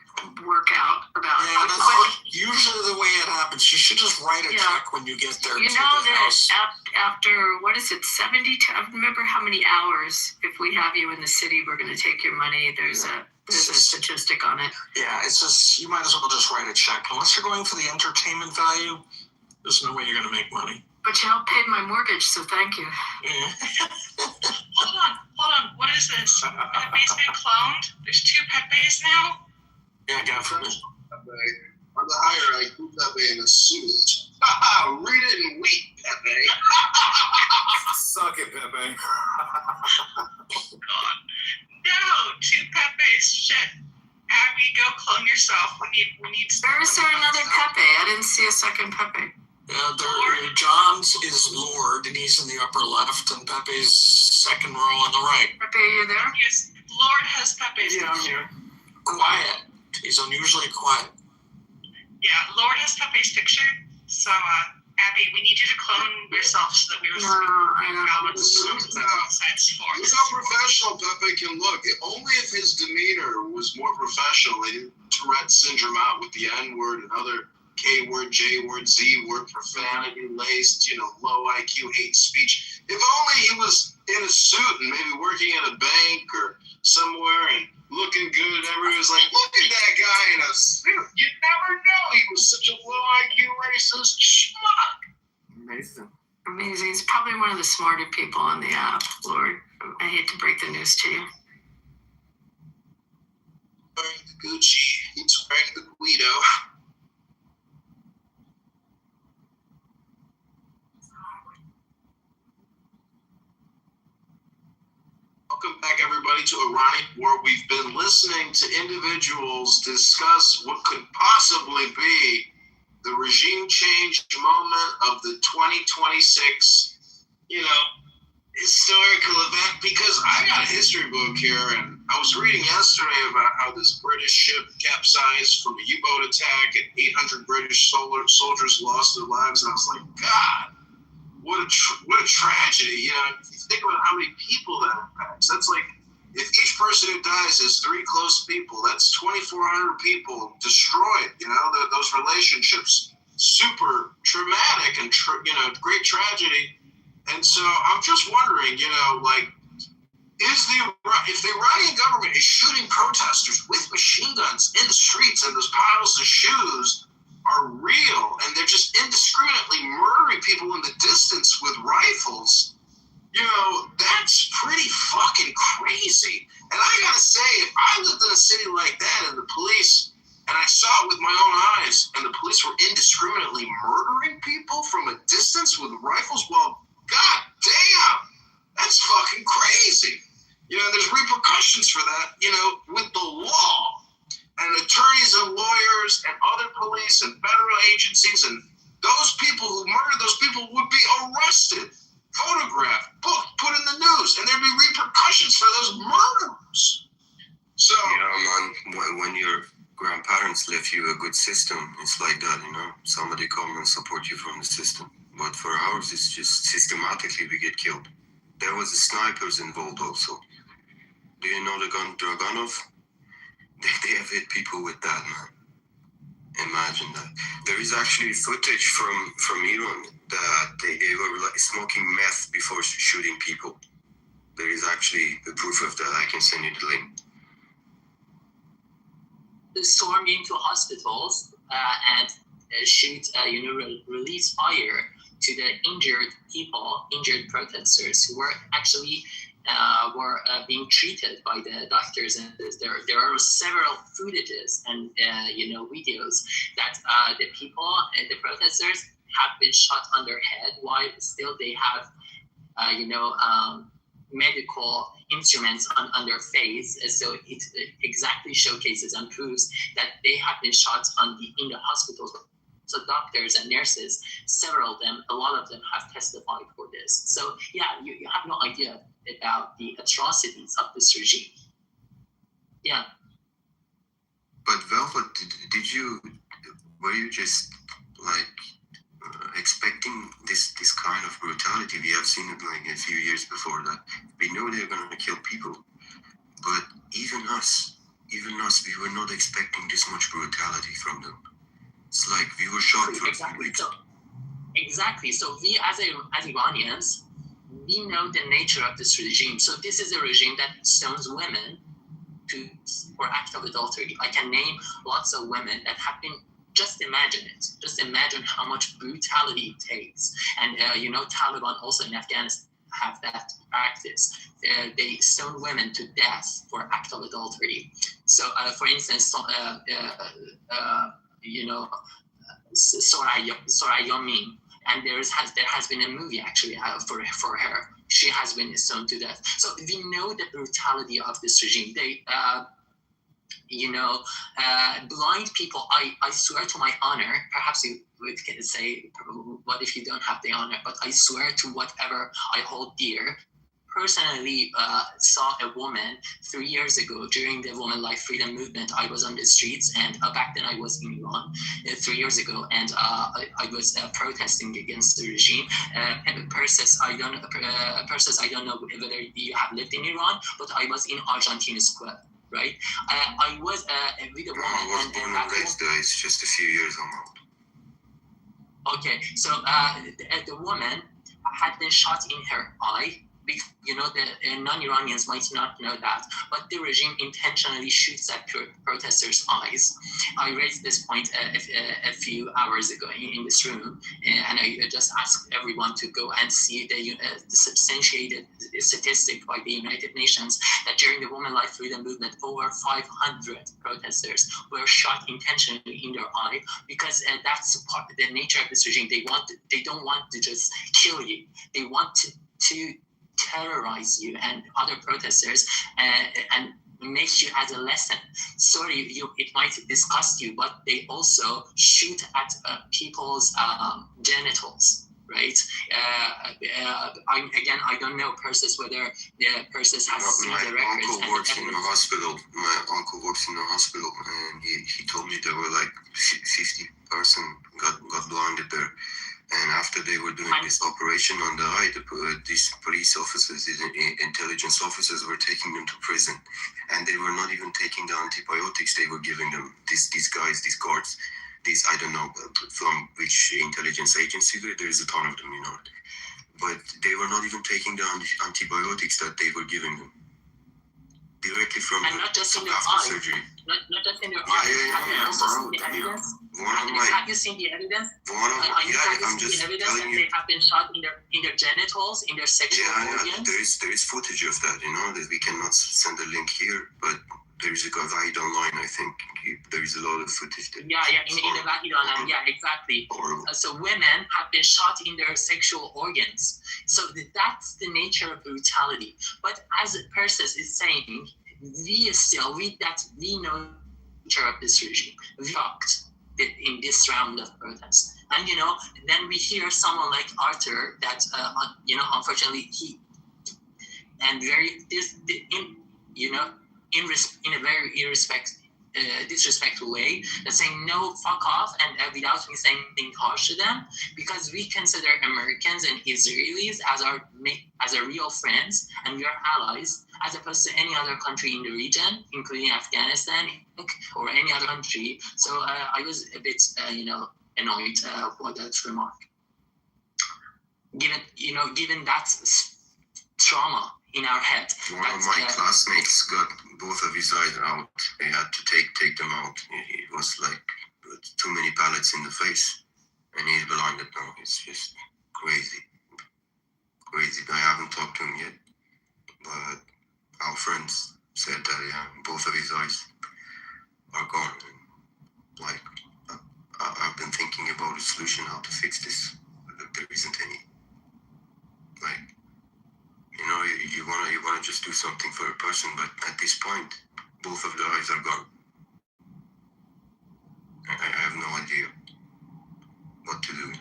work out about. Yeah, that's usually the way it happens. You should just write a check when you get there. You know that after, what is it, 70? I remember how many hours, if we have you in the city, we're going to take your money. There's a statistic on it. Yeah, it's just, you might as well just write a check. Unless you're going for the entertainment value, there's no way you're going to make money. But you helped pay my mortgage, so thank you. Hold on. What is this? Pepe's been cloned? There's 2 Pepes now? Yeah, definitely. On the higher, I put Pepe in a suit. Read it and weep, Pepe. Suck it, Pepe. God. No, 2 Pepes. Shit. Abby, go clone yourself. We need. Where is there another Pepe? I didn't see a second Pepe. John's is Lord, and he's in the upper left, and Pepe's second row on the right. Pepe, are you there? Yes, Lord has Pepe's. Yeah, I'm here. Quiet. He's unusually quiet. Yeah, Lord has Pepe's picture. So, Abby, we need you to clone yourself so that we No, I don't. Look how professional Pepe can look. Only if his demeanor was more professional, he didn't Tourette syndrome out with the N-word and other K-word, J-word, Z-word, profanity-laced, low IQ hate speech. If only he was in a suit and maybe working at a bank or somewhere and looking good. Everyone was like, look at that guy in a suit. You'd never know he was such a low IQ racist schmuck. Amazing. He's probably one of the smarter people on the app, Lord. I hate to break the news to you. Wearing the Gucci. He's wearing the Guido. Welcome back, everybody, to Ironic War. We've been listening to individuals discuss what could possibly be the regime change moment of the 2026, historical event. Because I got a history book here, and I was reading yesterday about how this British ship capsized from a U-boat attack, and 800 British soldiers lost their lives. And I was like, God, what a tragedy. If you think about how many people that impacts, that's like, if each person who dies is 3 close people, that's 2,400 people destroyed. Those relationships, super traumatic and great tragedy. And so I'm just wondering, if the Iranian government is shooting protesters with machine guns in the streets and those piles of shoes are real, and they're just indiscriminately murdering people in the distance with rifles, that's pretty fucking crazy. And I gotta say, if I lived in a city like that and the police, and I saw it with my own eyes, and the police were indiscriminately murdering people from a distance with rifles, well, god damn, that's fucking crazy. There's repercussions for that, with the law. And attorneys and lawyers and other police and federal agencies and those people who murdered those people would be arrested, photographed, booked, put in the news, and there'd be repercussions for those murderers. So, man, when your grandparents left you a good system, it's like that, somebody come and support you from the system. But for ours, it's just systematically we get killed. There was snipers involved also. Do you know the gun Dragunov? They have hit people with that, man. Imagine that. There is actually footage from Iran that they were like smoking meth before shooting people. There is actually the proof of that. I can send you the link. They stormed into hospitals and shoot, release fire to the injured protesters who were actually being treated by the doctors. And there are several footages and videos that the protesters have been shot on their head while still they have medical instruments on their face. So it exactly showcases and proves that they have been shot in the hospitals. So doctors and nurses, several of them, a lot of them have testified for this. So yeah, you have no idea about the atrocities of this regime. Yeah. But Velvet, were you just expecting this kind of brutality? We have seen it like a few years before that. We know they're going to kill people, but even us, we were not expecting this much brutality from them. It's like we were shocked for a few weeks. Exactly. So we as Iranians, we know the nature of this regime. So this is a regime that stones women for act of adultery. I can name lots of women that have been. Just imagine it. Just imagine how much brutality it takes. And Taliban also in Afghanistan have that practice. They stone women to death for act of adultery. So, for instance, Soraya Min, and there has been a movie actually for her. She has been stoned to death. So we know the brutality of this regime. They blind people. I swear to my honor, perhaps you would say, what if you don't have the honor? But I swear to whatever I hold dear. Personally, saw a woman 3 years ago during the Women Life Freedom Movement. I was on the streets, and back then I was in Iran 3 years ago, and I was protesting against the regime. Persis, I don't know whether you have lived in Iran, but I was in Argentine Square. Right, I was with a woman. I was born and raised there. It's just a few years old. Okay, so the woman had been shot in her eye. The non-Iranians might not know that, but the regime intentionally shoots at protesters' eyes. I raised this point a few hours ago in this room, and I just asked everyone to go and see the substantiated statistic by the United Nations that during the Women Life Freedom Movement, over 500 protesters were shot intentionally in their eye, because that's part of the nature of this regime. They don't want to just kill you. They want to terrorize you and other protesters and make you as a lesson. Sorry, it might disgust you, but they also shoot at people's genitals, right? I don't know Persis, whether Persis has seen the records. My uncle works in the hospital. And he told me there were like 50 person got blinded there. And after they were doing this operation on the eye, these police officers, these intelligence officers were taking them to prison. And they were not even taking the antibiotics they were giving them, these guys, these guards, I don't know from which intelligence agency, there's a ton of them, But they were not even taking the antibiotics that they were giving them. Directly from not just in their after eyes. surgery. Not just in their eyes. Have you seen the evidence? I'm just telling you. They have been shot in their genitals, in their sexual organs. There is footage of that, that we cannot send a link here, but there is a guide online, I think. There is a lot of footage. In the Vahid online, exactly. So women have been shot in their sexual organs. So that's the nature of brutality. But as Persis is saying, we know the nature of this regime. We shocked in this round of protests. And then we hear someone like Arthur that unfortunately in a very disrespectful way, that's saying no, fuck off, and without me saying anything harsh to them, because we consider Americans and Israelis as our real friends, and we are allies, as opposed to any other country in the region, including Afghanistan or any other country. So I was a bit annoyed by that remark. Given that trauma in our head. One of my classmates got both of his eyes out. They had to take them out. It was like too many pellets in the face, and he's blinded now. It's just crazy. I haven't talked to him yet, but our friends said that both of his eyes are gone. And, I've been thinking about a solution how to fix this, but there isn't any. You wanna just do something for a person, but at this point, both of the eyes are gone. I have no idea what to do,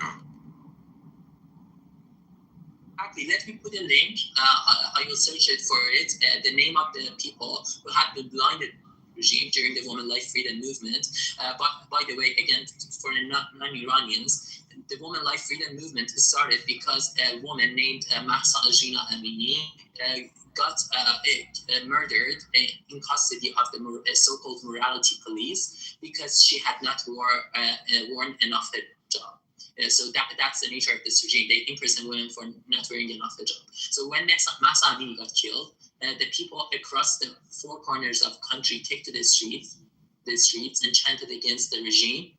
Exactly. Let me put a link. I will search it for it. The name of the people who had been blinded regime during the Women Life Freedom Movement. But by the way, again, for non-Iranians, the Women Life Freedom Movement started because a woman named Mahsa Ajina Amini got murdered in custody of the so-called morality police because she had not worn enough hijab. So that's the nature of this regime. They imprison women for not wearing enough hijab. So when Mahsa Amini got killed, the people across the four corners of the country took to the streets and chanted against the regime.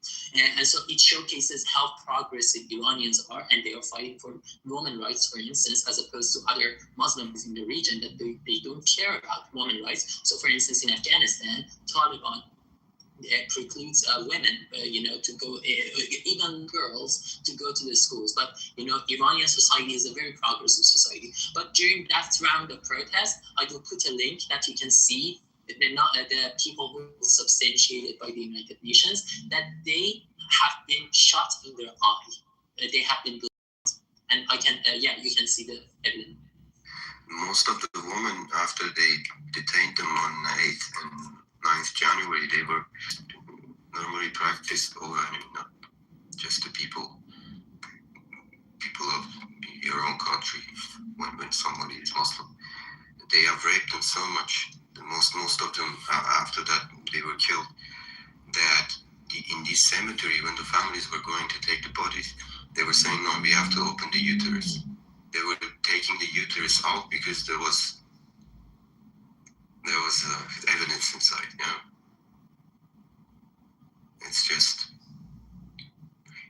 And so it showcases how progressive Iranians are, and they are fighting for women's rights, for instance, as opposed to other Muslims in the region that they don't care about women's rights. So for instance, in Afghanistan, Taliban precludes women, to go, even girls, to go to the schools. But, Iranian society is a very progressive society. But during that round of protest, I will put a link that you can see the people who were substantiated by the United Nations, that they have been shot in their eye. They have been blocked. And I can, you can see the evidence. Most of the women, after they detained them on 8th and 9th January, they were normally practiced not just the people of your own country. When somebody is Muslim, they have raped them so much. Most of them, after that, they were killed. That in this cemetery, when the families were going to take the bodies, they were saying, no, we have to open the uterus. They were taking the uterus out because there was evidence inside. It's just,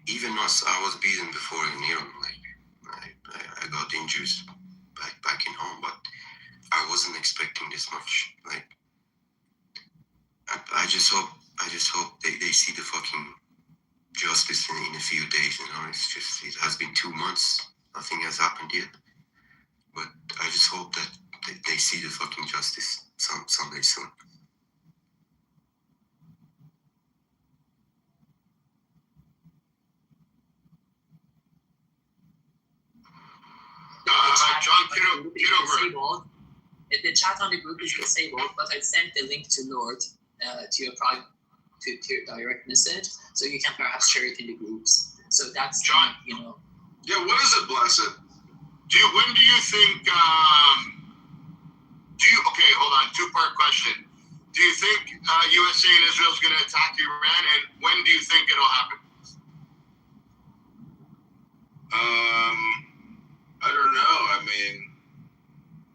even us, I was beaten before in Iran. I got injuries back in home, but I wasn't expecting this much. I just hope they see the fucking justice in a few days. It's just, it has been 2 months. Nothing has happened yet. But I just hope that they see the fucking justice someday soon. John Kitover. The chat on the group is disabled, but I sent the link to Lord to your private, to your direct message, so you can perhaps share it in the groups. So that's John. Yeah, what is it, Blessed? When do you think? Okay, hold on. 2-part question. Do you think USA and Israel is going to attack Iran, and when do you think it'll happen? I don't know. I mean,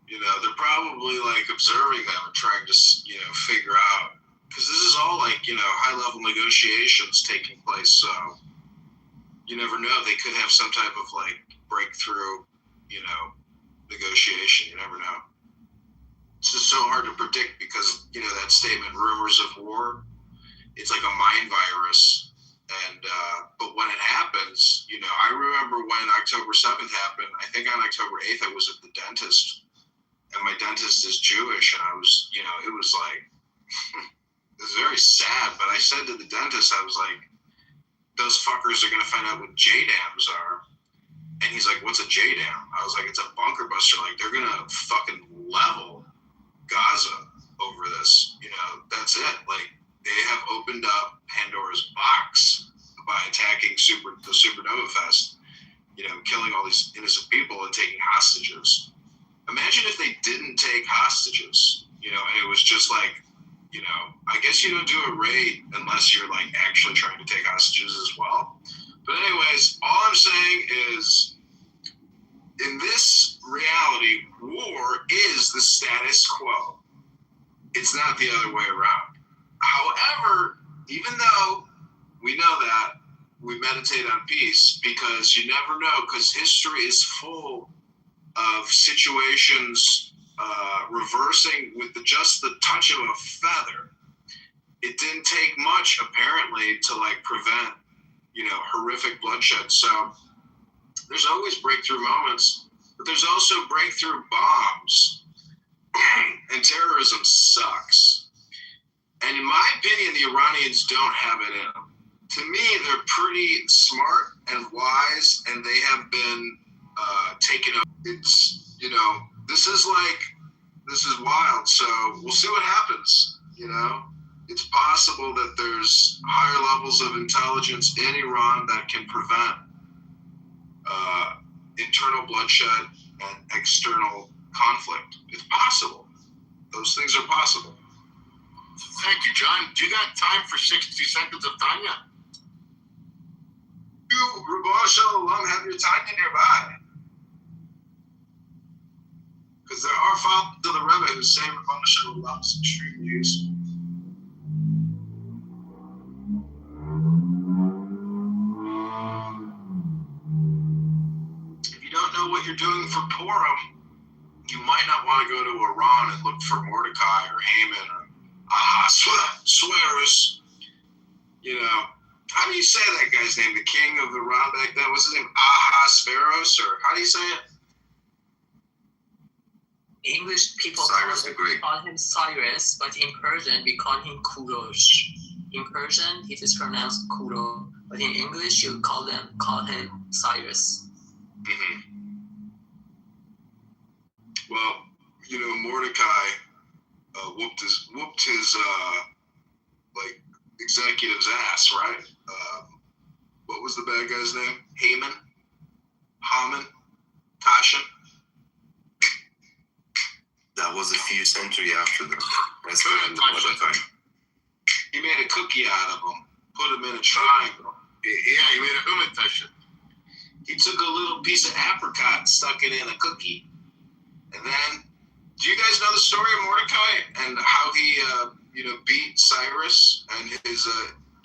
they're probably observing them and trying to, figure out, because this is all high-level negotiations taking place. So you never know. They could have some type of breakthrough, negotiation. You never know. just so hard to predict because, you know, that statement, rumors of war, it's like a mind virus. And, but when it happens, you know, I remember when October 7th happened, I think on October 8th, I was at the dentist, and my dentist is Jewish, and I was, you know, it was like, it was very sad, but I said to the dentist, I was like, those fuckers are going to find out what JDAMs are. And he's like, what's a JDAM? I was like, it's a bunker buster. Like, they're going to fucking level Gaza over this. You know, that's it. Like, they have opened up Pandora's box by attacking the Supernova Fest, you know, killing all these innocent people and taking hostages. Imagine if they didn't take hostages, you know, and it was just like, you know, I guess you don't do a raid unless you're like actually trying to take hostages as well. But anyways, all I'm saying is, in this reality, war is the status quo. It's not the other way around. However, even though we know that, we meditate on peace because you never know, because history is full of situations reversing with just the touch of a feather. It didn't take much, apparently, to like prevent, you know, horrific bloodshed. So there's always breakthrough moments, but there's also breakthrough bombs. And terrorism sucks. And in my opinion, the Iranians don't have it in them. To me, they're pretty smart and wise, and they have been taken up. It's, you know, this is wild. So we'll see what happens, you know. It's possible that there's higher levels of intelligence in Iran that can prevent internal bloodshed and external conflict. It's possible. Those things are possible. Thank you, John. Do you got time for 60 seconds of Tanya? You, Rabban Shalom, have your Tanya nearby. Because there are followers of the Rebbe who say Rabban Shalom is extremely useful. If you don't know what you're doing for Purim, you might not want to go to Iran and look for Mordecai or Haman or Ahasuerus. You know, how do you say that guy's name? The king of Iran back then? What's his name? Ahasuerus, or how do you say it? English people call him Cyrus, but in Persian we call him Kurosh. In Persian it is pronounced Kuro, but in English you call him Cyrus. Mm-hmm. Well, you know, Mordecai whooped his like executive's ass, right? What was the bad guy's name? Haman, Tashin. That was a few centuries after that. That's He made a cookie out of him, put him in a triangle. Yeah, he made a human. He took a little piece of apricot and stuck it in a cookie. And then, do you guys know the story of Mordecai and how he, beat Cyrus and his?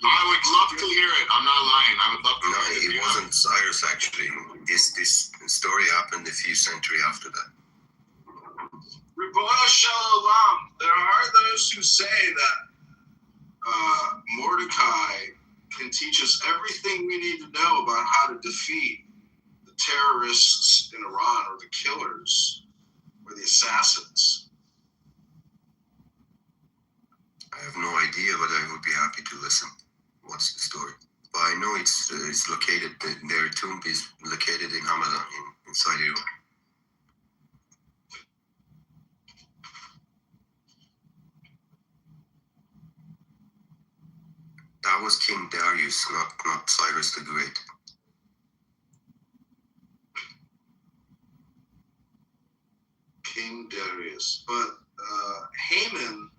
I would love to hear it. I'm not lying. I would love to. No, it wasn't Cyrus actually. This story happened a few centuries after that. Ribono Shalom. There are those who say that Mordecai can teach us everything we need to know about how to defeat the terrorists in Iran, or the killers, or the assassins. I have no idea, but I would be happy to listen. What's the story? But I know it's located. Their tomb is located in Hamadan, inside Iran. That was King Darius, not Cyrus the Great. King Darius. But Haman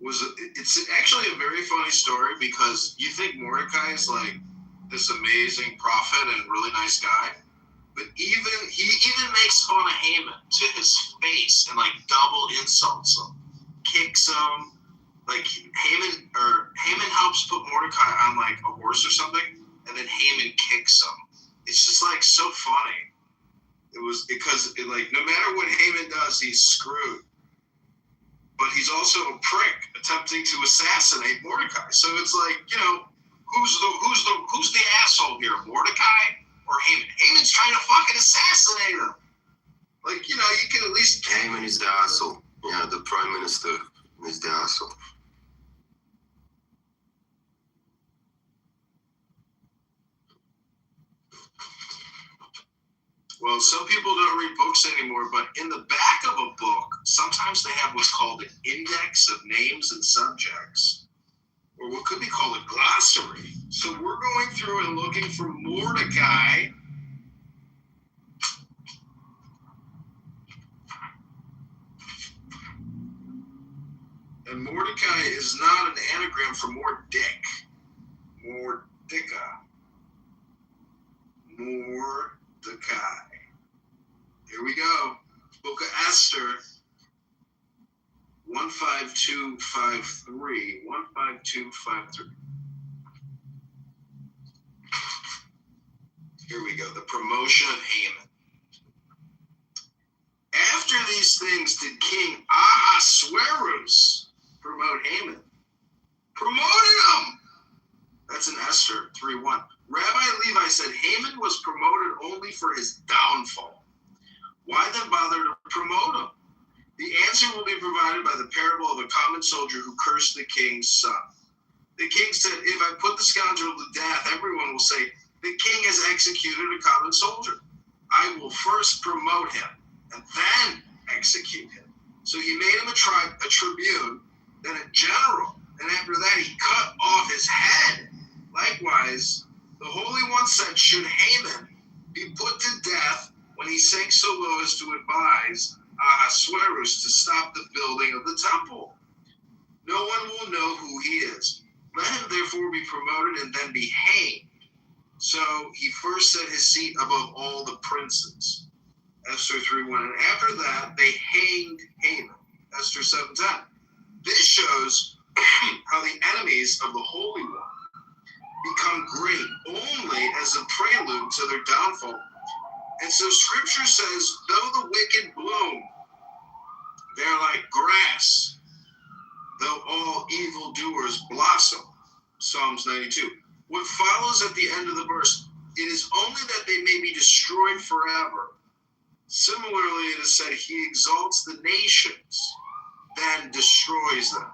it's actually a very funny story, because you think Mordecai is like this amazing prophet and really nice guy, but he even makes fun of Haman to his face and like double insults him, kicks him. Like Haman helps put Mordecai on like a horse or something, and then Haman kicks him. It's just like so funny. It was because no matter what Haman does, he's screwed. but he's also a prick attempting to assassinate Mordecai. So it's like, you know, who's the asshole here, Mordecai or Haman? Haman's trying to fucking assassinate him. Like, you know, you can at least. Haman is the asshole. Yeah, the prime minister is the asshole. Well, some people don't read books anymore, but in the back of a book, sometimes they have what's called an index of names and subjects, or what could be called a glossary. So we're going through and looking for Mordecai. And Mordecai is not an anagram for more dick. Mordecai. Here we go. Book of Esther, 15253. 15253. Here we go. The promotion of Haman. After these things did King Ahasuerus promote Haman. Promoted him! That's in Esther 3:1. Rabbi Levi said Haman was promoted only for his downfall. Why then bother to promote him? The answer will be provided by the parable of a common soldier who cursed the king's son. The king said, if I put the scoundrel to death, everyone will say, the king has executed a common soldier. I will first promote him and then execute him. So he made him a tribune, then a general, and after that he cut off his head. Likewise, the Holy One said, should Haman be put to death when he sank so low as to advise Ahasuerus to stop the building of the temple? No one will know who he is. Let him therefore be promoted and then be hanged. So he first set his seat above all the princes. Esther 3:1. And after that, they hanged Haman. Esther 7:10. This shows how the enemies of the Holy One become great only as a prelude to their downfall. And so Scripture says, though the wicked bloom, they're like grass. Though all evildoers blossom. Psalms 92. What follows at the end of the verse, it is only that they may be destroyed forever. Similarly, it is said, he exalts the nations, then destroys them.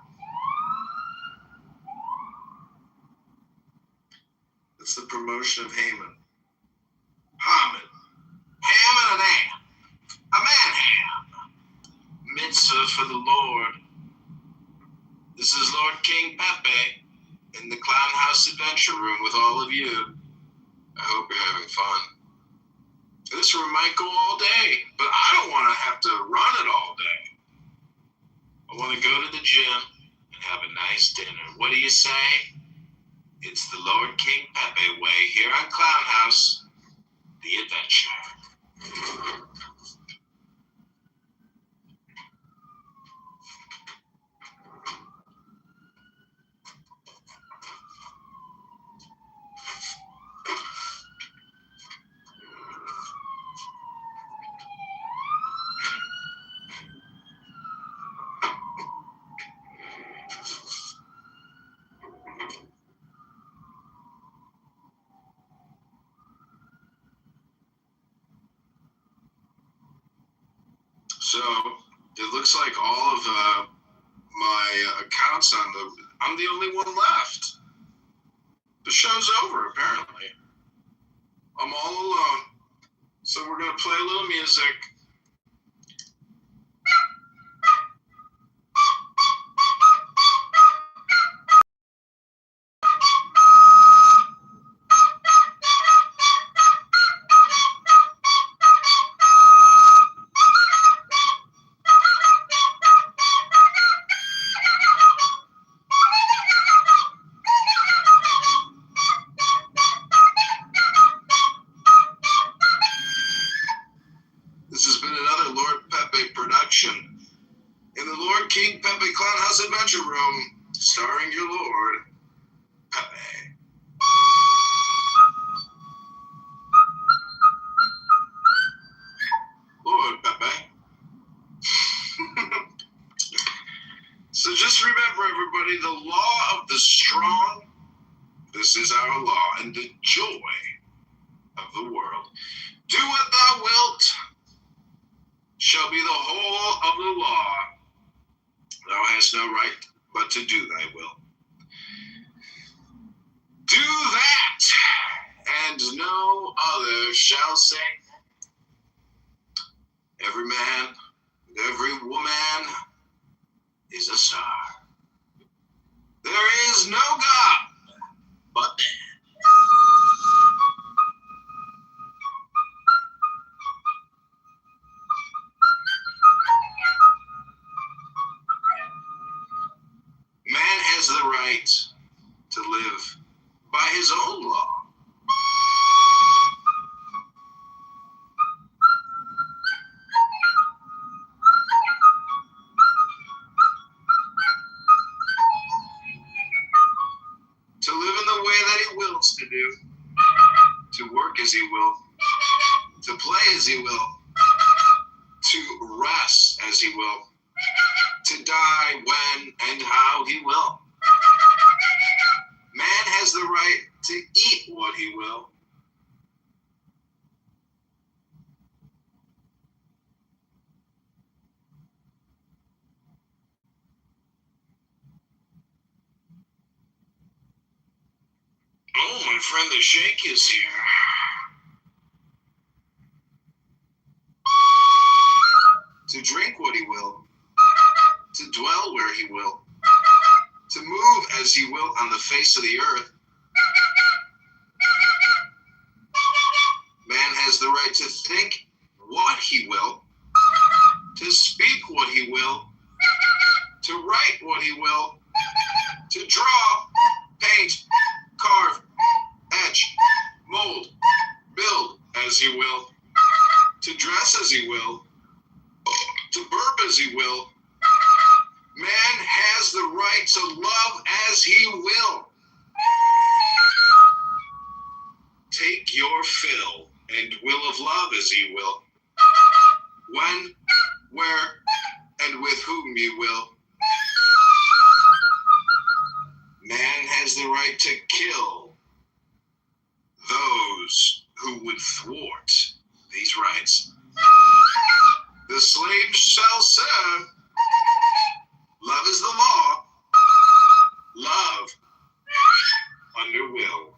That's the promotion of Haman. Haman and Ham. A man Ham. Mitzvah for the Lord. This is Lord King Pepe in the Clown House Adventure Room with all of you. I hope you're having fun. This room might go all day, but I don't want to have to run it all day. I want to go to the gym and have a nice dinner. What do you say? It's the Lord King Pepe way here on Clown House, the adventure. So it looks like all of my accounts I'm the only one left. The show's over, apparently. I'm all alone. So we're going to play a little music. This has been another Lord Pepe production in the Lord King Pepe Clown House Adventure Room, starring your Lord Pepe. Lord Pepe. just remember, everybody, the law of the strong, this is our law, and the joy of the world. Do what thou wilt shall be the whole of the law. Thou hast no right but to do thy will. Do that, and no other shall say. Every man, every woman is a star. There is no God but man. Man has the right to live by his own law. To live in the way that he wills to do, to work as he will, to play as he will, to rest as he will, to die when and how he will. Man has the right to eat what he will. Oh, my friend the Sheikh is here. To drink what he will, to dwell where he will, to move as he will on the face of the earth. Man has the right to think what he will, to speak what he will, to write what he will, to draw, paint, carve, etch, mold, build as he will, to dress as he will, to burp as he will. Man has the right to love as he will. Take your fill and will of love as he will. When, where, and with whom you will. Man has the right to kill those who would thwart these rights. The slave shall serve. Love is the law. Love under will.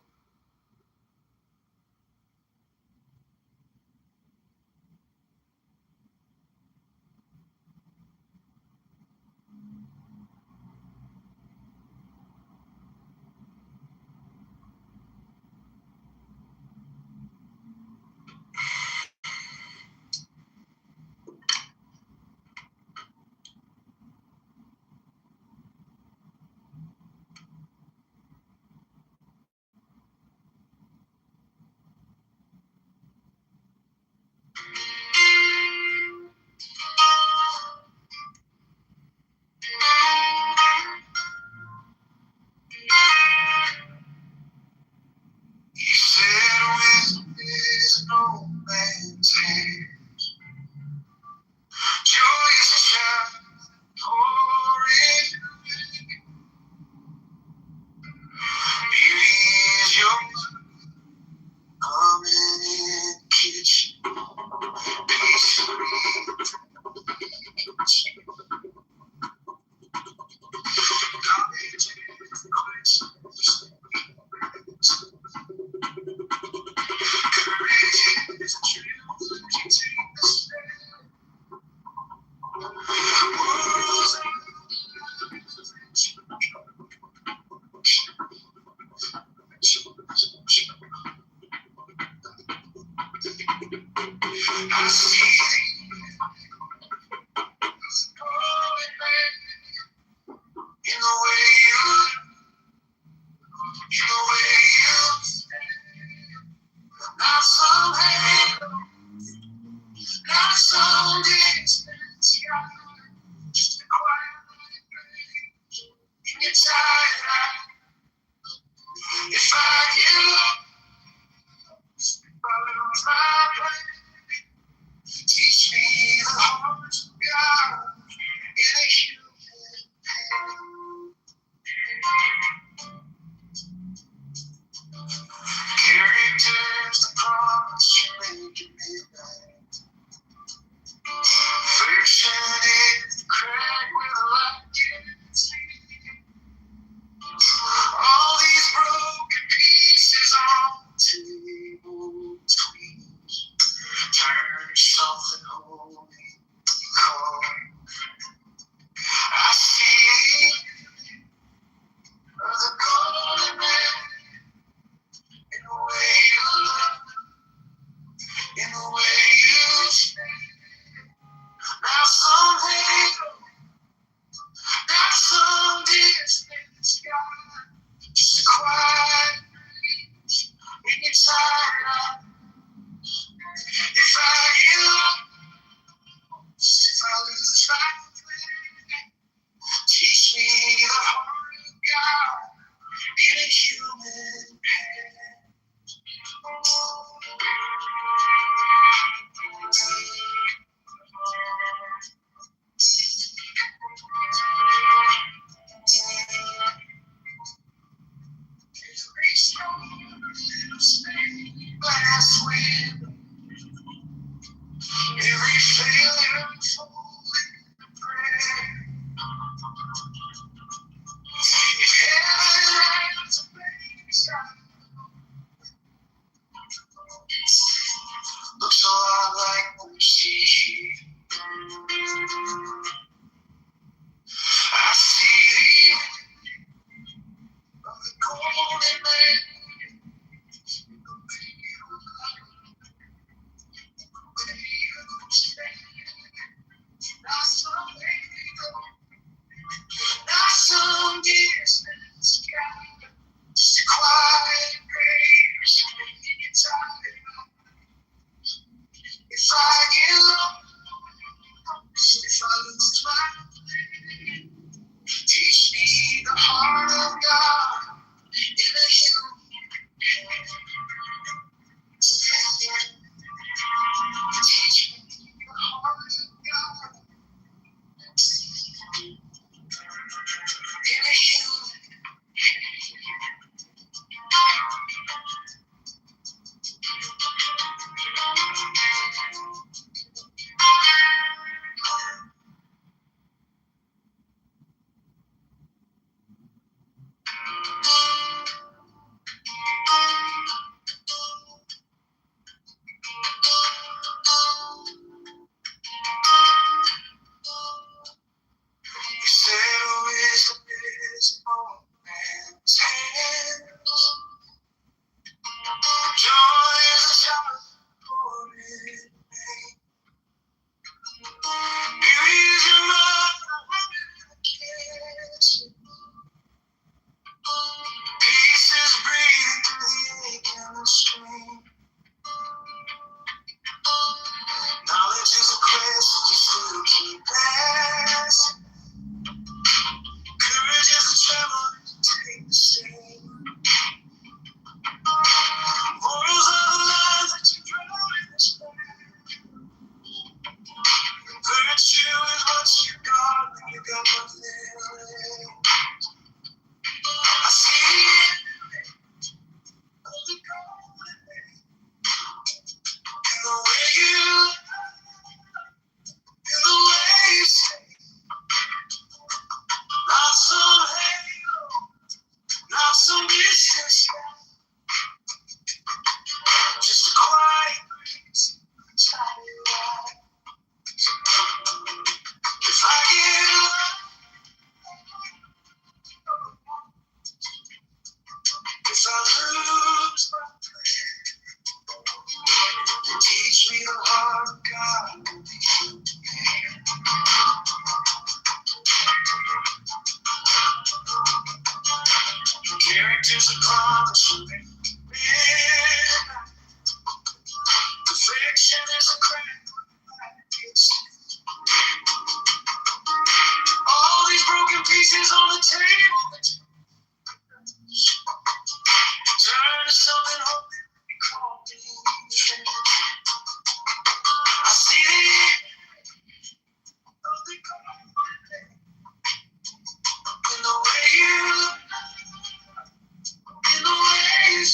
If I give up, if I lose my way, teach me the heart of God in a human pain. Looks a lot like what we see here. I see the golden man. Not some distant sky, just a quiet grace in your time. If I get lost, if I lose my way, teach me the heart of God in a human hand. Teach me the heart of God in a human You said wisdom is on man's hands. Joy is a child born in pain. Beauty is your mother, kiss. Peace is breathing through the ache and the strain. Knowledge is a quest you still keep asking. Courage is a tremor to take the stain. Morals are the lines that you draw in the sand. Virtue is what you got when you got nothing left. I see it of the golden man in the way you look, in the way you say. Not some halo, not some distance, just a quiet breeze inside your eyes. If I get lost, if I lose my way, teach me the heart of God. Characters are promised. Perfection is a crack. All these broken pieces on the table turn to something holy. Call me friend. I see the end of the golden man in the way you look, in the way you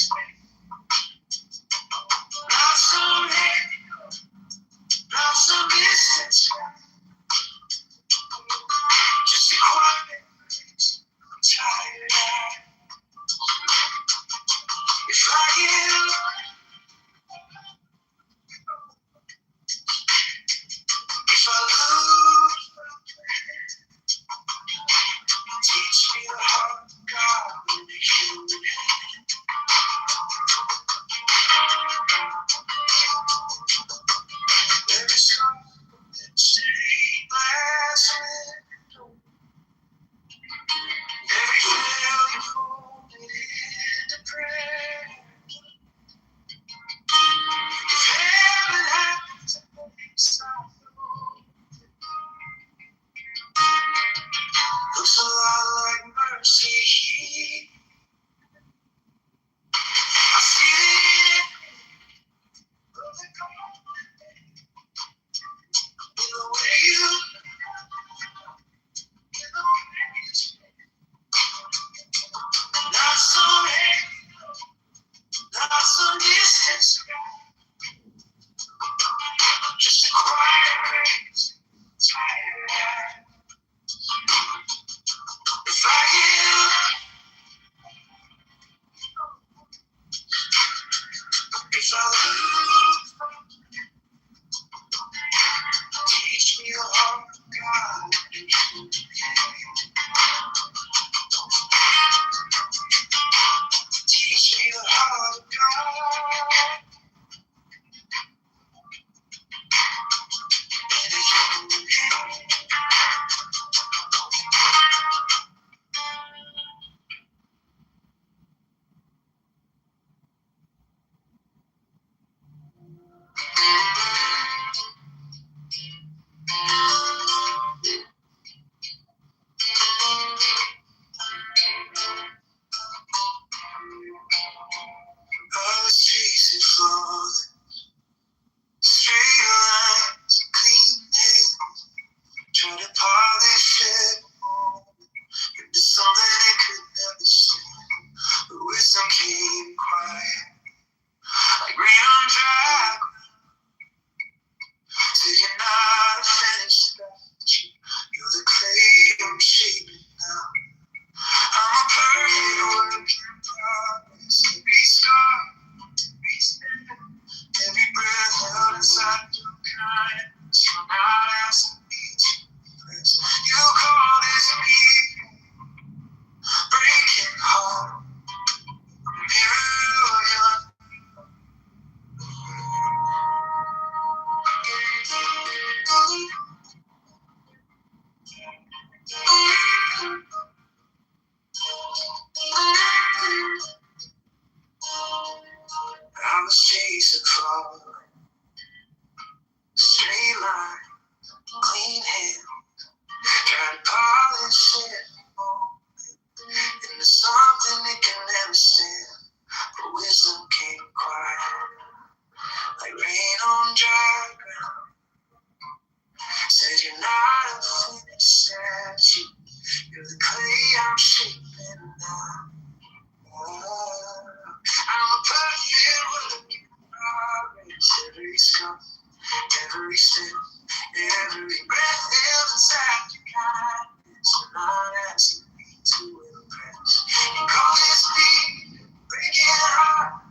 Every breath held inside your kind, so not asking me to impress. You call this beat, breaking heart.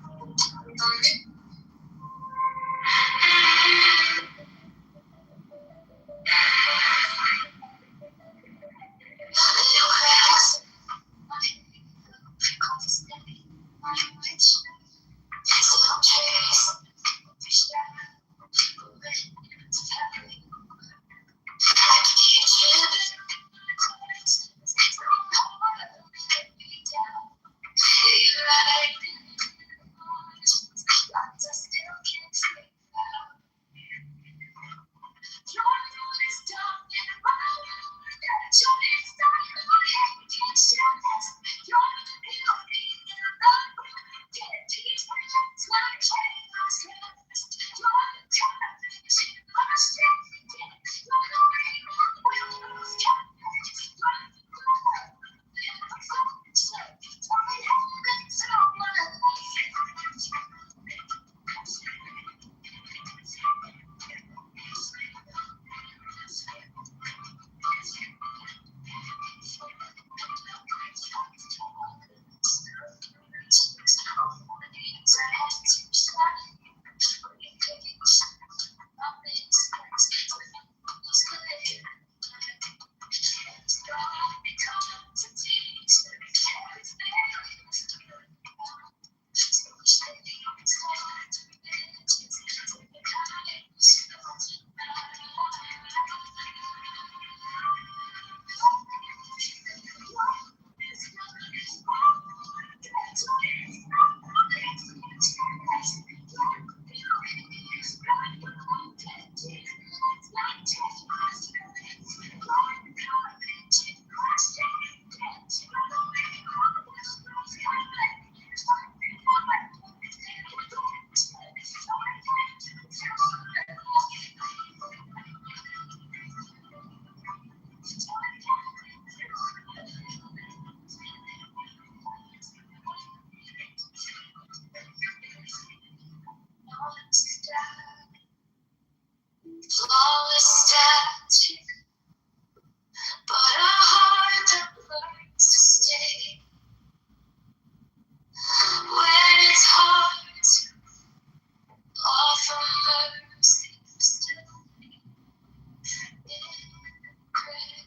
Flawless statue, but a heart that learns to stay when it's hard to offer mercy still in grace.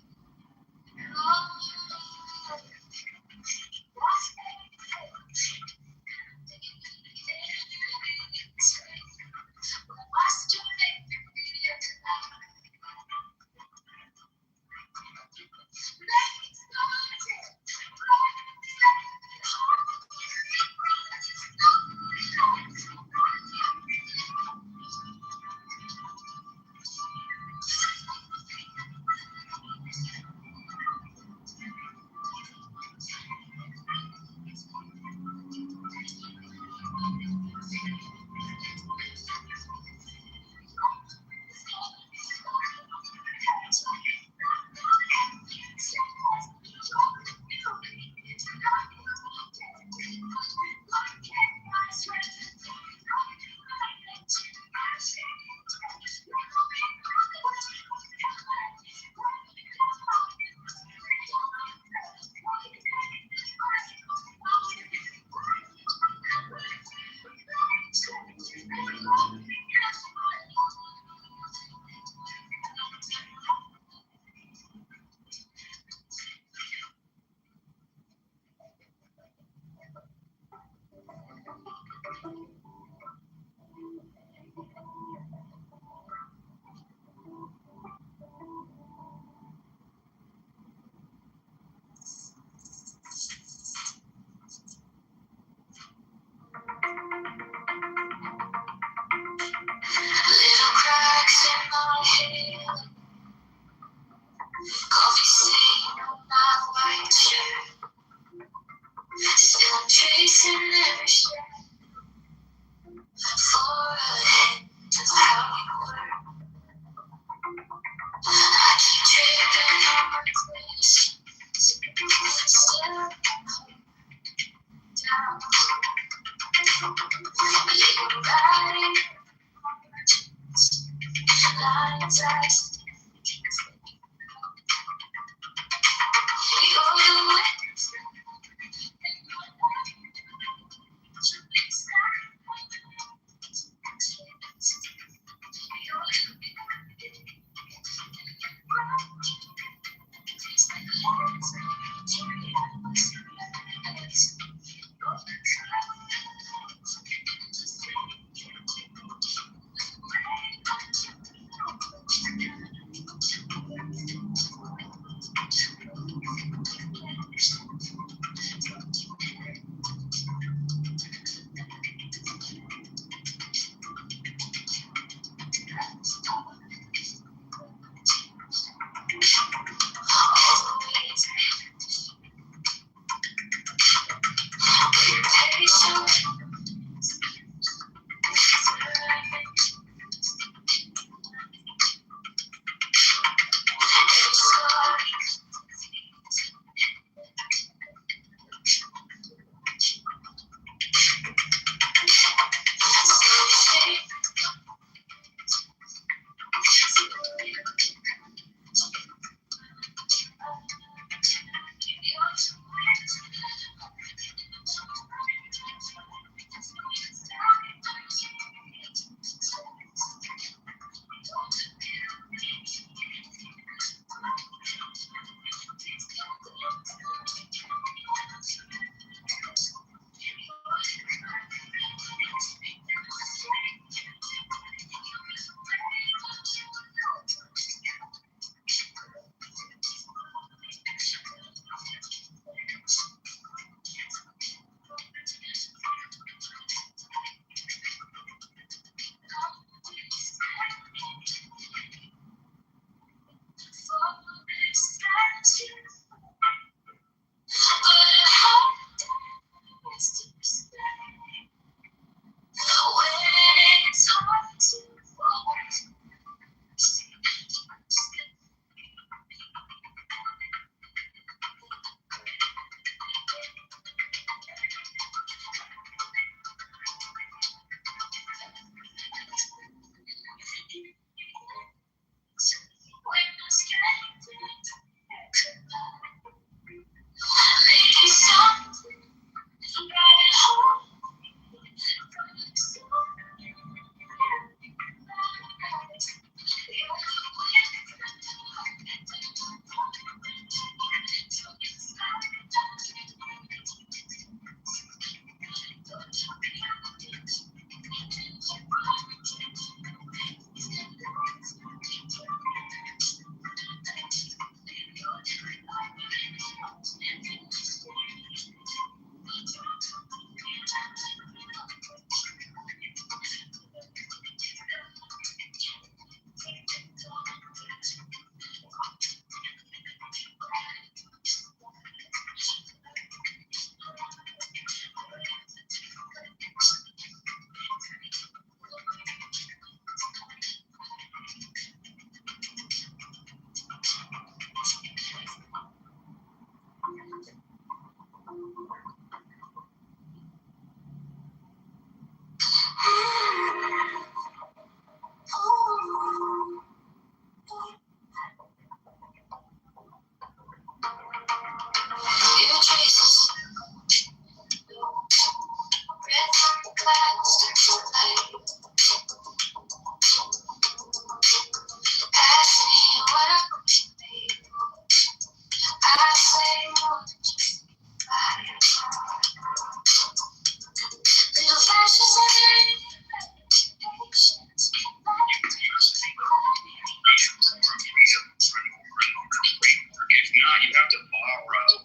If not, you have to borrow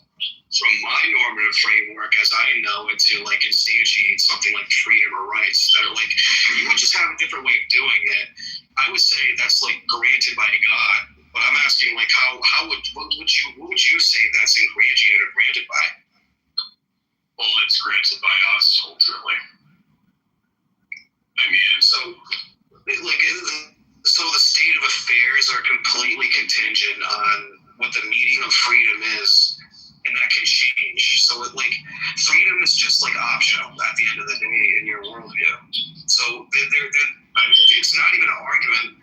from my normative framework as I know it to like instantiate something like freedom or rights that are like, you would just have a different way of doing it. I would say that's like granted by God, but I'm asking like what would you say that's ingratiated or granted by? Well, it's granted by us ultimately. I mean, so the state of affairs are completely contingent on what the meaning of freedom is, and that can change. So freedom is just like optional at the end of the day in your worldview. So it's not even an argument.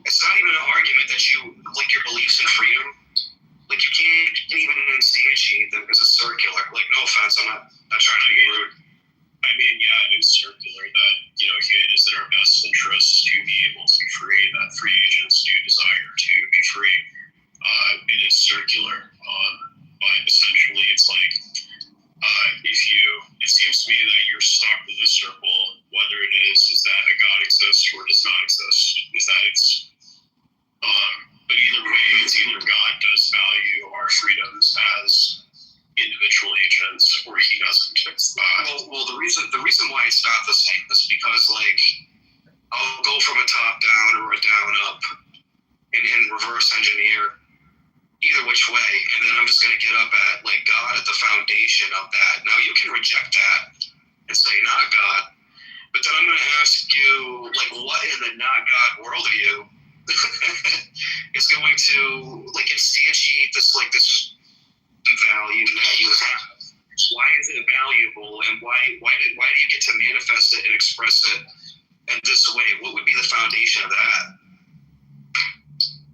It's not even an engineer either which way, and then I'm just going to get up at like God at the foundation of that. Now you can reject that and say not God, but then I'm going to ask you, like, what in the not God worldview is going to like instantiate this value that you have? Why is it valuable, and why do you get to manifest it and express it in this way? What would be the foundation of that?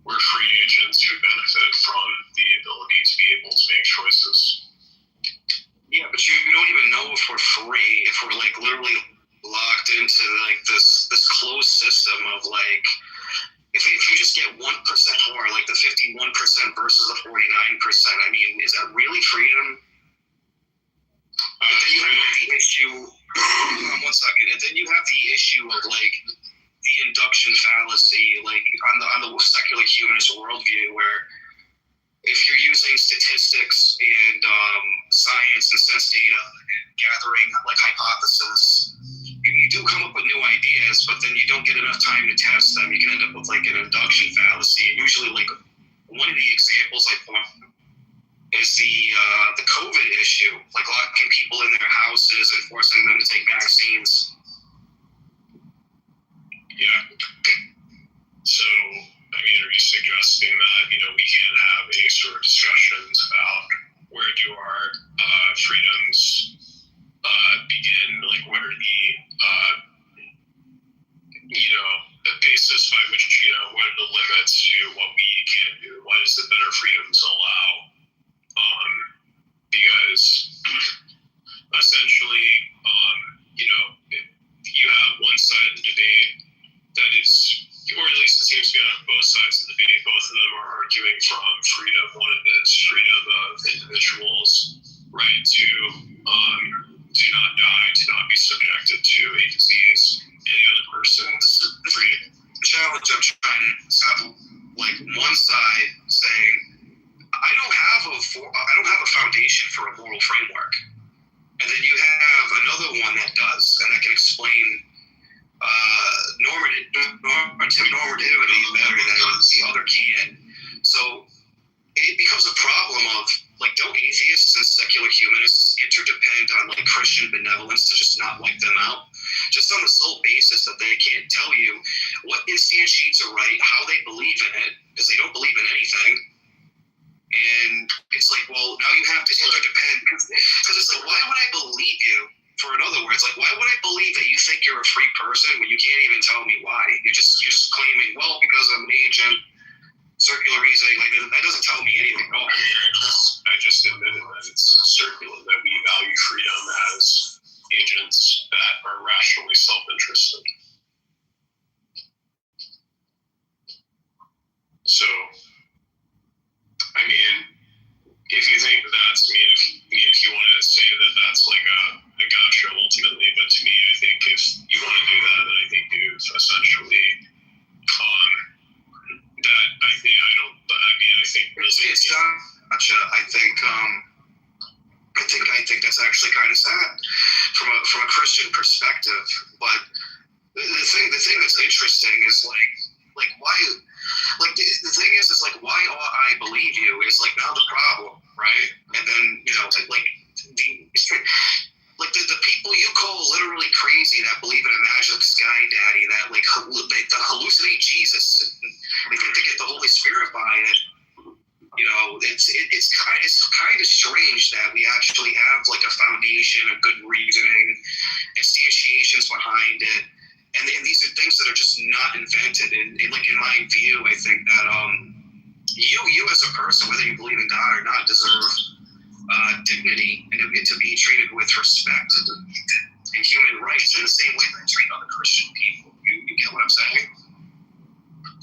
We're free agents who benefit from the ability to be able to make choices. Yeah, but you don't even know if we're free, if we're like literally locked into like this closed system of like, if you just get 1% more, like the 51% versus the 49%, I mean, is that really freedom? Then you have the issue, one second, and then you have the issue of like the induction fallacy, like on the secular humanist worldview, where if you're using statistics and science and sense data, gathering like hypothesis, you do come up with new ideas, but then you don't get enough time to test them. You can end up with like an induction fallacy. And usually, like one of the examples I point is the COVID issue, like locking people in their houses and forcing them to take vaccines. Yeah. So, I mean, are you suggesting that, we can't have any sort of discussions about where do our freedoms begin, like what are the basis by which, what are the limits to what we can do? What is it that our freedoms allow? Because essentially, you have one side of the debate that is, or at least it seems to be on both sides of the debate. Both of them are arguing from freedom. One of it is freedom of individuals' right to not die, to not be subjected to a disease. Any other person's freedom. The challenge I'm trying to have, like one side saying, I don't have a foundation for a moral framework, and then you have another one that does, and that can explain normativity better than the other can. So it becomes a problem of like, don't atheists and secular humanists interdepend on like Christian benevolence to just not wipe them out, just on the sole basis that they can't tell you what instantiates a right, how they believe in it, because they don't believe in anything. And it's like, well, now you have to interdepend, because it's like, why would I believe you? For in other words, like, why would I believe that you think you're a free person when you can't even tell me why? You're just claiming, well, because I'm an agent, circular reasoning, like that doesn't tell me anything. No, I just admitted that it's circular, that we value freedom as agents that are rationally self-interested. So, I mean, if you think that's, if you wanted to say that that's like a gotcha ultimately, but to me, I think if you want to do that, then I think you've essentially, that I think really it's not gotcha. I think that's actually kind of sad from a Christian perspective. But the thing that's interesting is like why, like the thing is like, why ought I believe you is like now the problem, right? And then the people you call literally crazy that believe in a magic sky daddy that like they hallucinate Jesus and think they get the Holy Spirit by it. It's kind of strange that we actually have like a foundation, a good reasoning, instantiations behind it, and these are things that are just not invented. And like in my view, I think that you as a person, whether you believe in God or not, deserve dignity and to be treated with respect and human rights in the same way that I treat other Christian people. You get what I'm saying?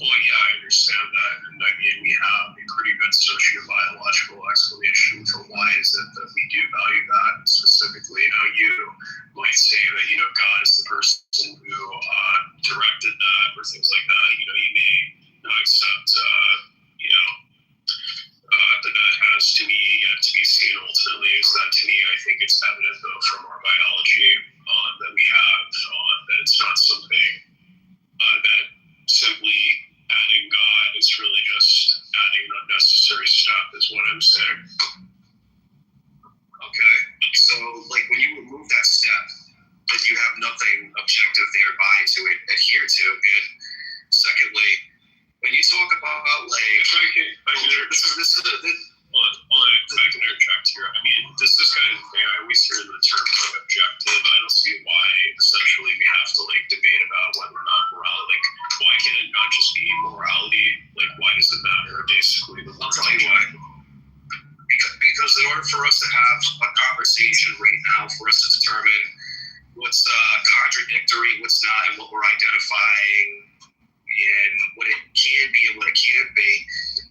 Well, yeah, I understand that, and I mean, we have a pretty good sociobiological explanation for why is it that we do value that. Specifically, you might say that, God is the person who directed that, or things like that. You may not accept, that has to be yet to be seen ultimately. Is that to me, I think it's evident, though, from our biology that we have, that it's not something that simply adding God is really just is what I'm saying. Okay, so like when you remove that step, then you have nothing objective thereby to adhere to. And secondly, when you talk about like, if I can interject here. I mean, this is kind of the thing I always hear the term like objective. I don't see why essentially we have to like debate about whether or not morality. Like, why can it not just be morality? Like, why does it matter? Basically, I'll tell you why. Because in order for us to have a conversation right now, for us to determine what's contradictory, what's not, and what we're identifying, and what it can be and what it can't be,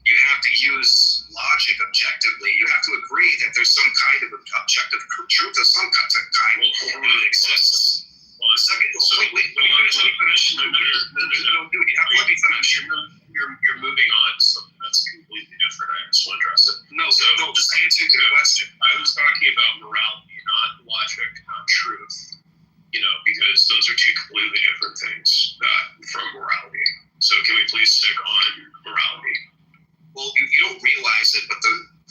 you have to use logic objectively. You have to agree that there's some kind of objective truth of some kind that exists. Well, a second. So wait, let me finish. No, dude, you have to let me finish. You're moving on to something that's completely different. I just want to address it. No, just answer the question. I was talking about morality, not logic, not truth. You know, because those are two completely different things from morality. So can we please stick on morality? Well, you don't realize it, but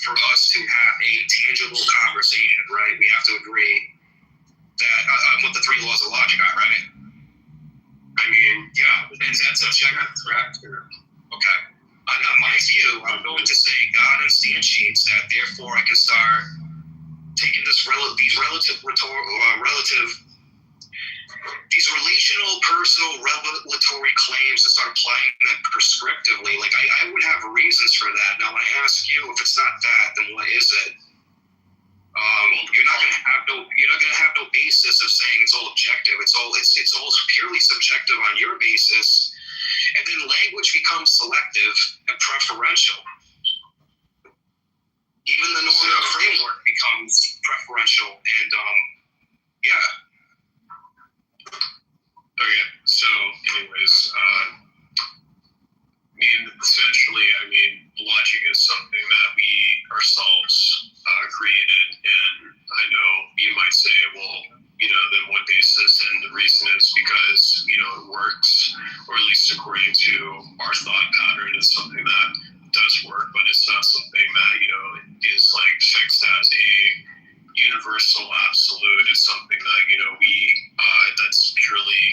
for us to have a tangible conversation, right, we have to agree that what the three laws of logic are, right? I mean, yeah, and that's objective, correct? Okay. On my view, I'm going to say God instantiates that, therefore I can start taking these relational, personal, revelatory claims and start applying them prescriptively. Like I would have reasons for that. Now, when I ask you, if it's not that, then what is it? You're not going to have no basis of saying it's all objective. It's all purely subjective on your basis, and then language becomes selective and preferential. Even the normative framework becomes preferential, and yeah. Okay, so anyways, essentially, logic is something that we ourselves created, and I know you might say, well, then what basis? And the reason is because, it works, or at least according to our thought pattern, it's something that does work, but it's not something that, is like fixed as a universal absolute. It's something that that's purely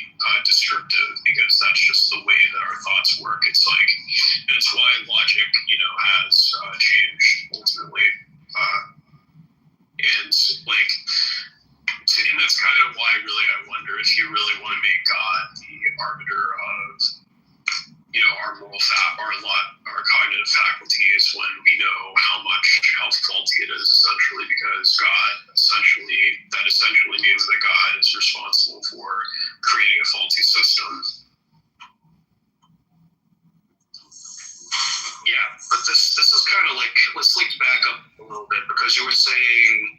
descriptive, because that's just the way that our thoughts work. It's like, and it's why logic has changed ultimately, and that's kind of why really I wonder if you really want to make God the arbiter of our moral our cognitive faculties, when we know how faulty it is, essentially, because that essentially means that God is responsible for creating a faulty system. Yeah, but this is kind of like, let's back up a little bit, because you were saying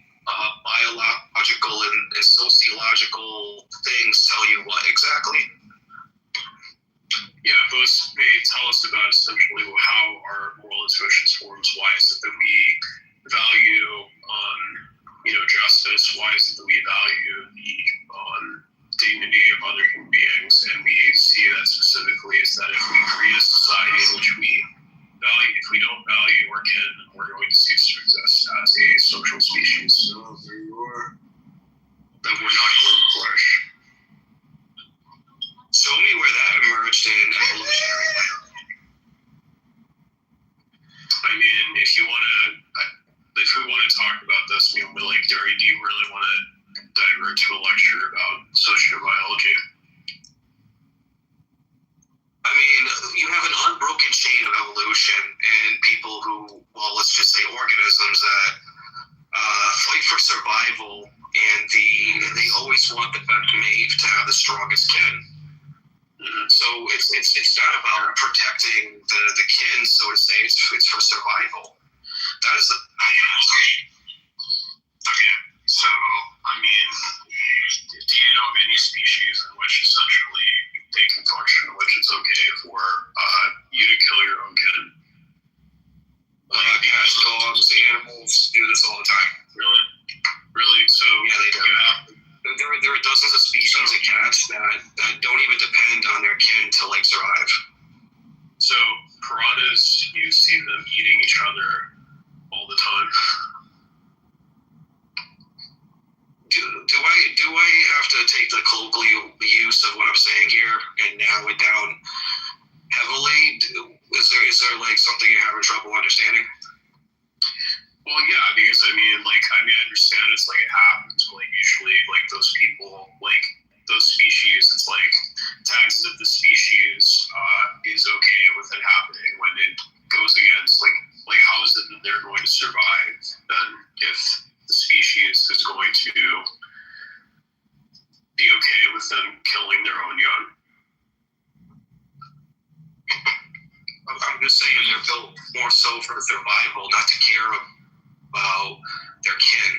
biological and sociological things tell you what exactly? Yeah, those may tell us about essentially how our moral intuitions forms. Why is it that we value, justice? Why is it that we value the dignity of other human beings? And we see that specifically is that if we create a society in which if we don't value our kin, we're going to cease to exist as a social species. So there you are. That we're not going to flourish. Show me where that emerged in evolutionary biology. If we want to talk about this, do you really want to divert to a lecture about sociobiology? You have an unbroken chain of evolution, and people who, well, let's just say organisms that fight for survival, and they always want the best mate to have the strongest kin. So it's not about protecting the kin, so to say. It's for survival. That is the. Okay. So do you know of any species in which essentially they can function in which it's okay for you to kill your own kin? Cats, dogs, animals do this all the time. Really? So yeah, they do. There are dozens of species of cats that don't even depend on their kin to survive. So piranhas, you see them eating each other. the time. Do I have to take the colloquial use of what I'm saying here and narrow it down heavily? Is there like something you're having trouble understanding? Well, yeah, because I understand it's like it happens, but like usually like those people, like those species, it's like taxes of the species is okay with it happening when it goes against like how is it that they're going to survive then if the species is going to be okay with them killing their own young? I'm just saying they're built more so for survival, not to care about their kin.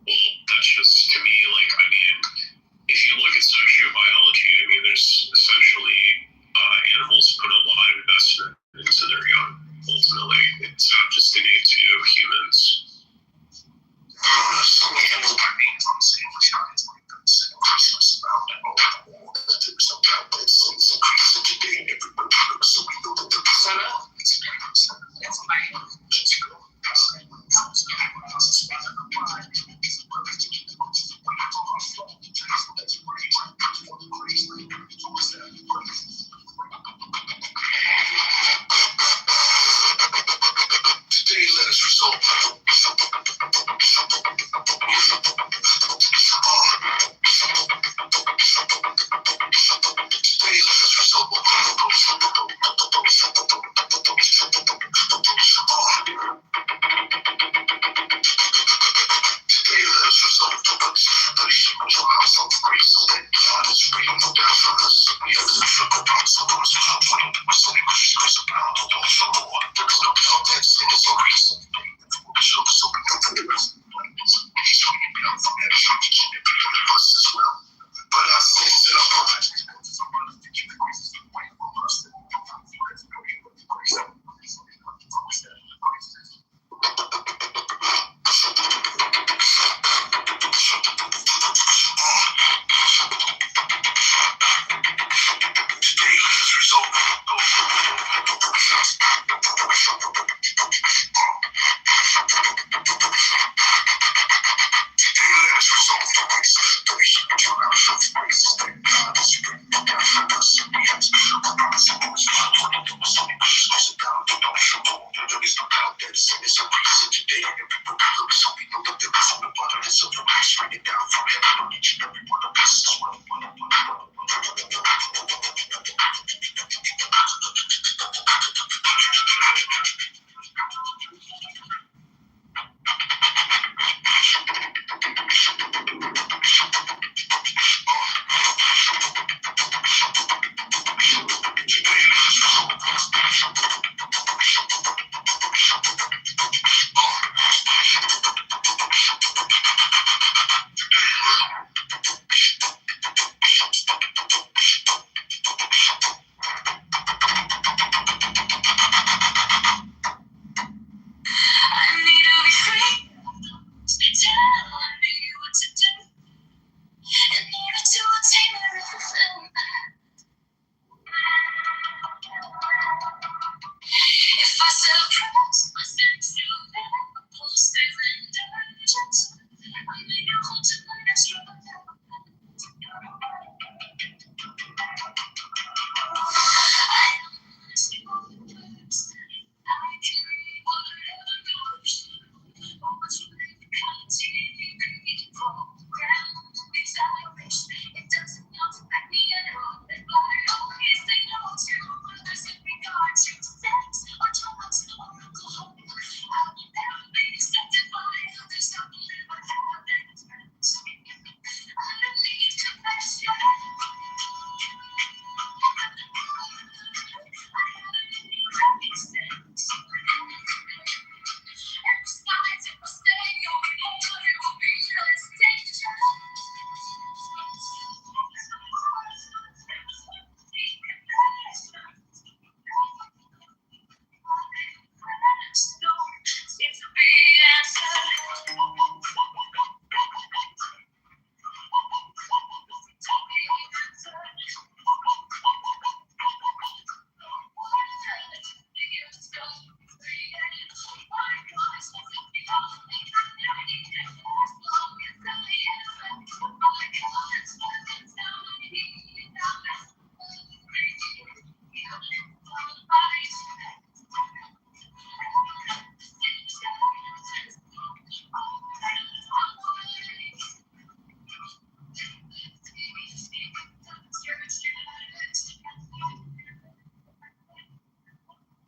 Well, that's just, to me, if you look at sociobiology, there's essentially animals put a lot of investment into their young, ultimately. It's not just innate to humans. Some animals are being from the same giants like this.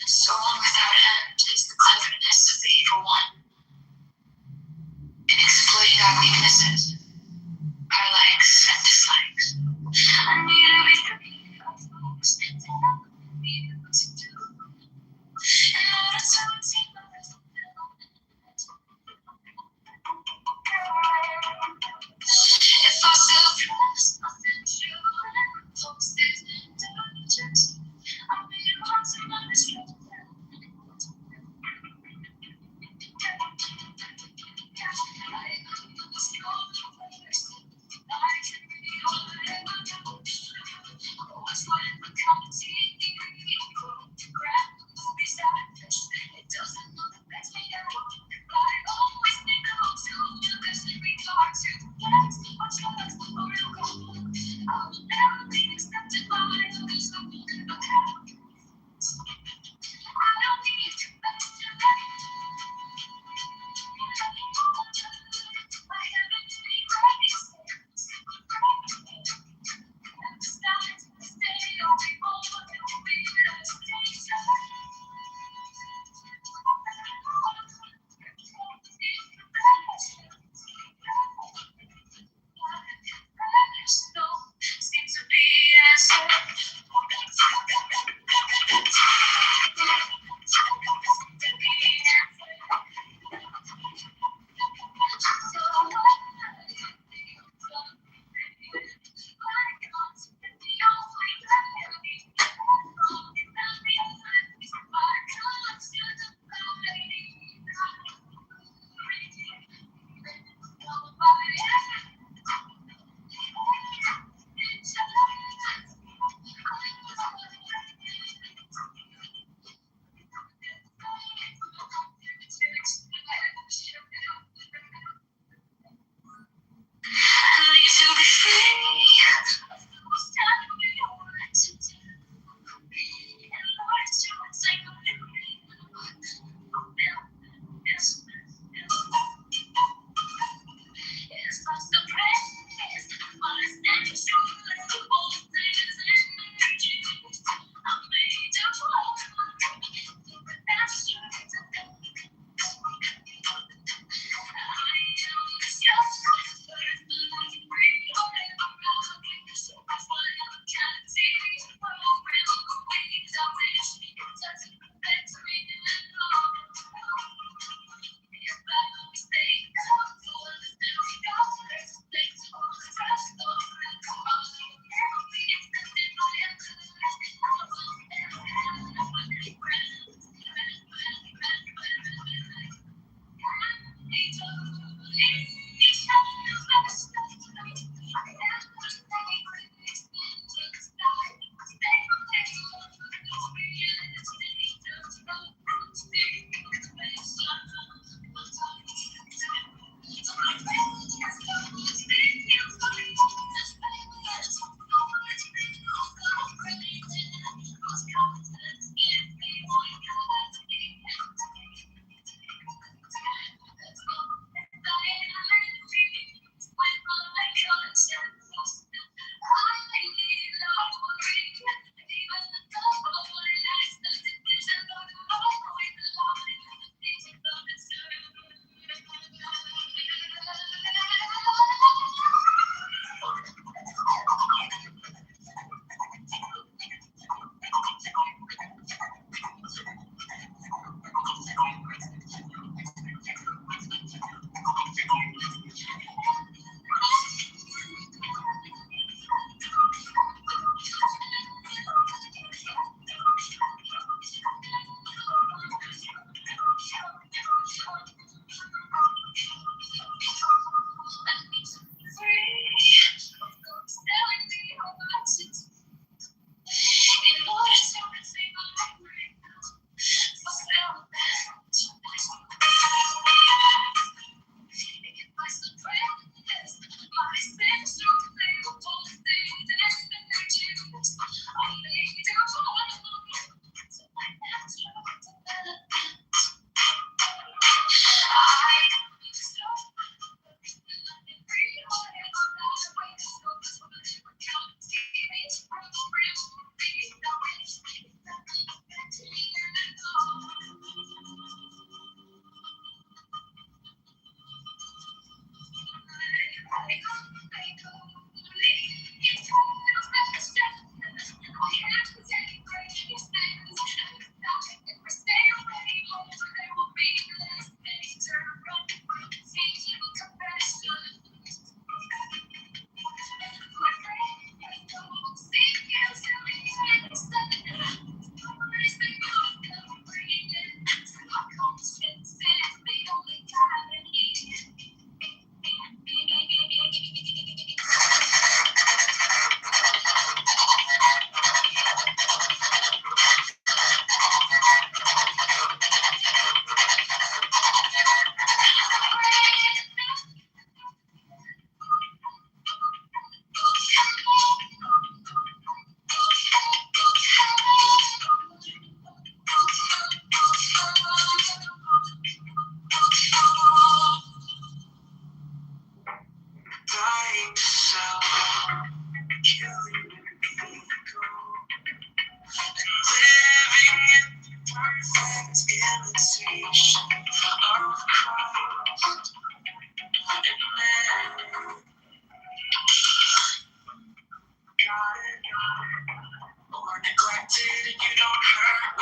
Song without end is the cleverness of the evil one. In exploiting our weaknesses, our likes and dislikes. I need to be free of those things that I need to do. In order to achieve my if I self-trust, nothing true, folks, there's no judge. I'm being hard to understand.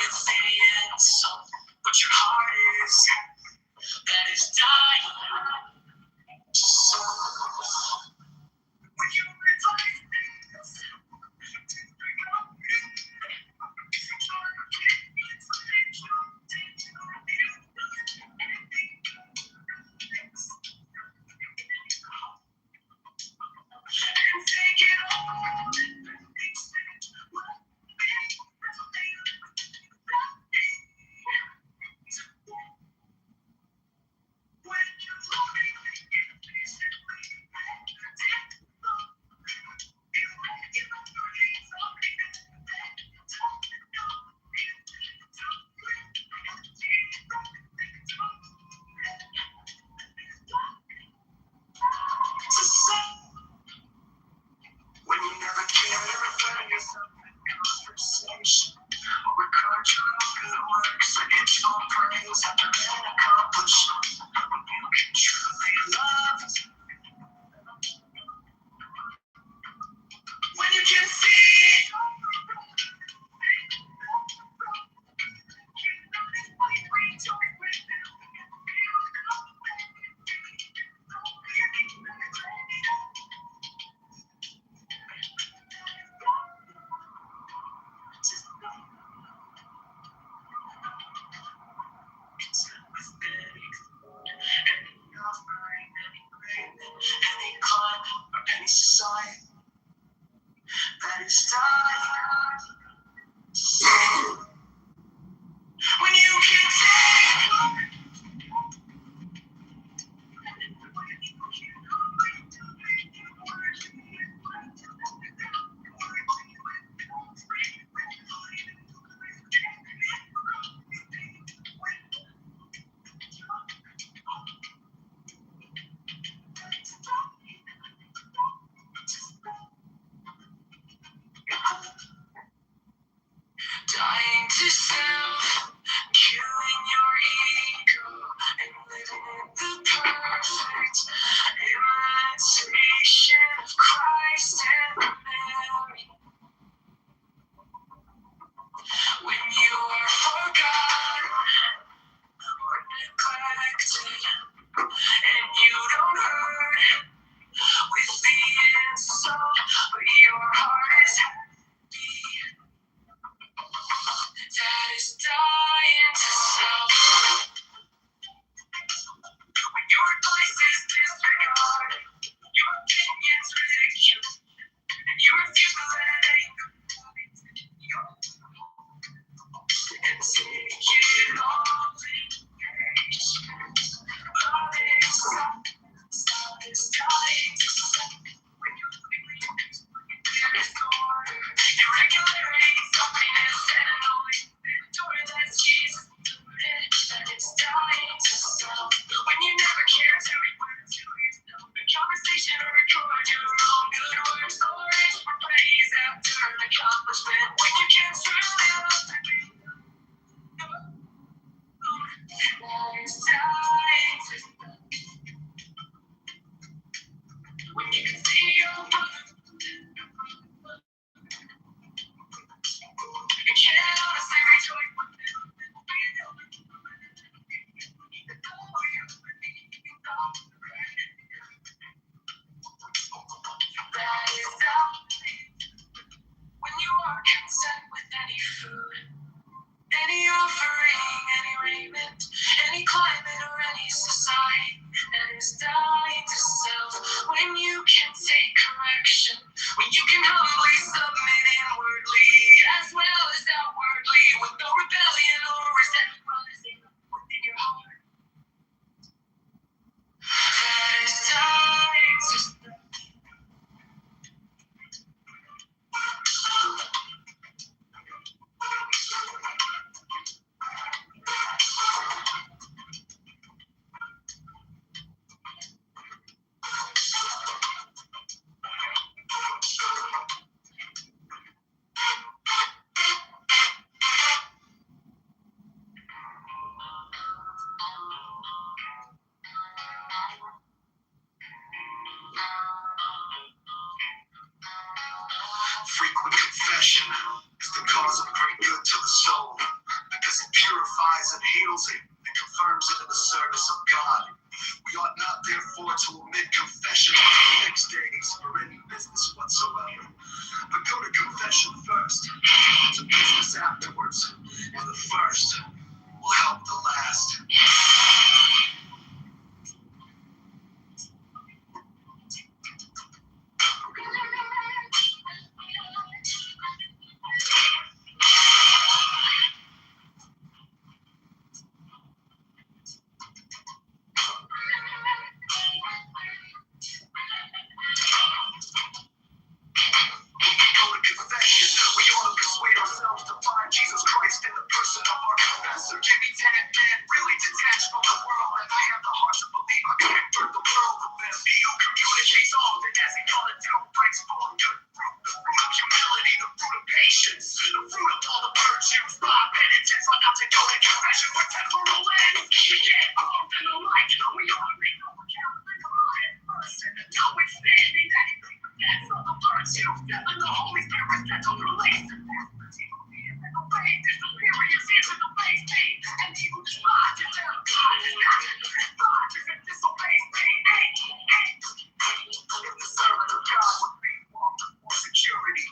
with the insult, but your heart is that is dying to solve. When you realize this, when you never care to refer yourself in conversation, or record your own good works and get your praise after an accomplishment, when you can truly love, when you can see. Any climate or any society that is dying to see. When you can take dying to self, killing your ego, and living in the perfect imitation of Christ and Mary. When you are forgotten or neglected, and you don't hurt with the insult, but your heart is happy. That is dying to self. When your advice is disregarded, your opinions ridiculed, and you refuse to let anger and take it all in patience. Love is dying to self. When you're disorder, irregularity, selfishness, and annoying. That's Jesus, that is dying to self. When you never care to refer to yourself in conversation or record your own good words or ask for praise after an accomplishment. When you can truly love the people, that is dying to self. When you can see your brother, you can't honestly rejoice with them. That is dying. When you are content with any food, any offering, any raiment, any climate or any society, that is dying to self. When you can take correction, when you can humbly submit inwardly as well as outwardly, with no rebellion or resentment rising within your heart. That is dying to self. seals it and confirms it in the service of God. We ought not therefore to omit confession on the next days or any business whatsoever, but go to confession first, to business afterwards, and the first will help the last. Jesus Christ in the person of our confessor. Give me 10 men, really detached from the world, and I have the heart to believe I can convert the world of them. He who communicates often as he called it down, brings forth good fruit, the fruit of humility, the fruit of patience, the fruit of all the virtues, love, penitence, ought not to go to confession for temporal ends. We get armed and the like, we ought to make no account of the common person, notwithstanding that he forgets all the virtues, that the Holy Spirit gentle relates to that.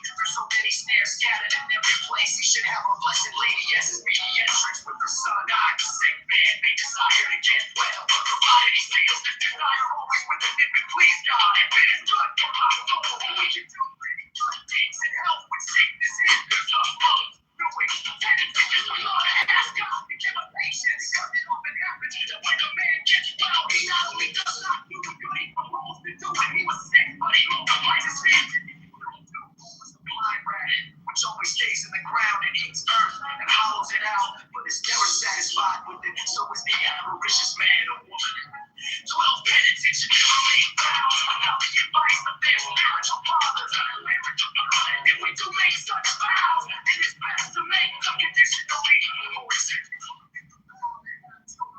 There's so many snares scattered in every place. He should have a blessed lady as his mediatrix with her son. I'm a sick man, may desire to get well, provided he feels this desire always within him. Please God, if it is good for my soul, we can do many good things in health when sickness is. There's no fault doing tendencies just we ought to ask God to give us patience. Because it often happens that when a man gets well, he not only does not do the good he proposed to do when he was sick, but he multiplies his sins. Which always stays in the ground and eats earth and hollows it out, but is never satisfied with it. So is the avaricious man or woman. 12 penitents should never make vows without the advice of their spiritual fathers. If we do make such vows, it is best to make them conditionally.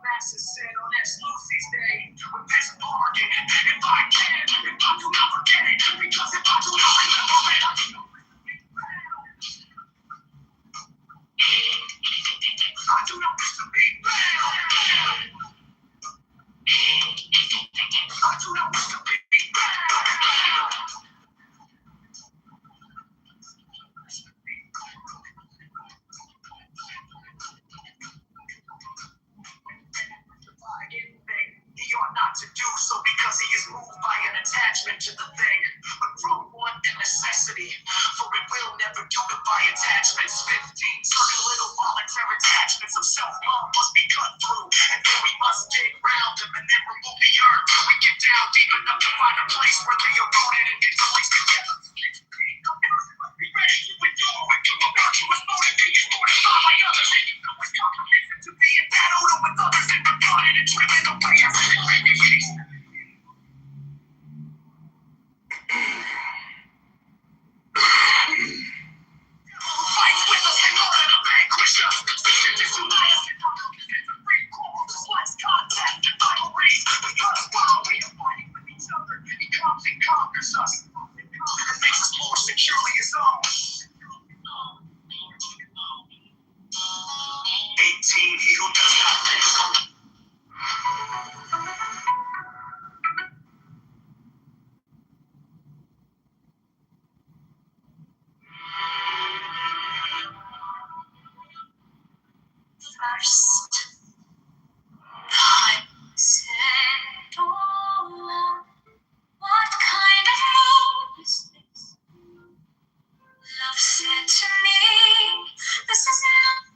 Masses said on Lucy's day with this bargain. If I can, if I do not forget it, because if I do not remember it, I do not. I do not wish to be bound. I do not wish to be bound. He ought not to do so because he is moved by an attachment to the thing, but from want and necessity, for it will never do it by attachments. 15 certain little voluntary attachments of self-love must be cut through, and then we must dig round them and then remove the earth till we get down deep enough to find a place where they are rooted and get placed together. Be ready to endure and to a virtuous motive, be mortified by others, and you know it's comprehensive to be in that order with others and regarded and driven away as an ingredient. Fight with us in order to vanquish us. Sufficient to unite us in our movement to free quarrels, slice contact and rivalries. Because while we are fighting with each other, he comes and conquers us. And makes us more securely his own. 18, he who does not live. First, God said, oh Lord, what kind of love is this? Love said to me, this is love.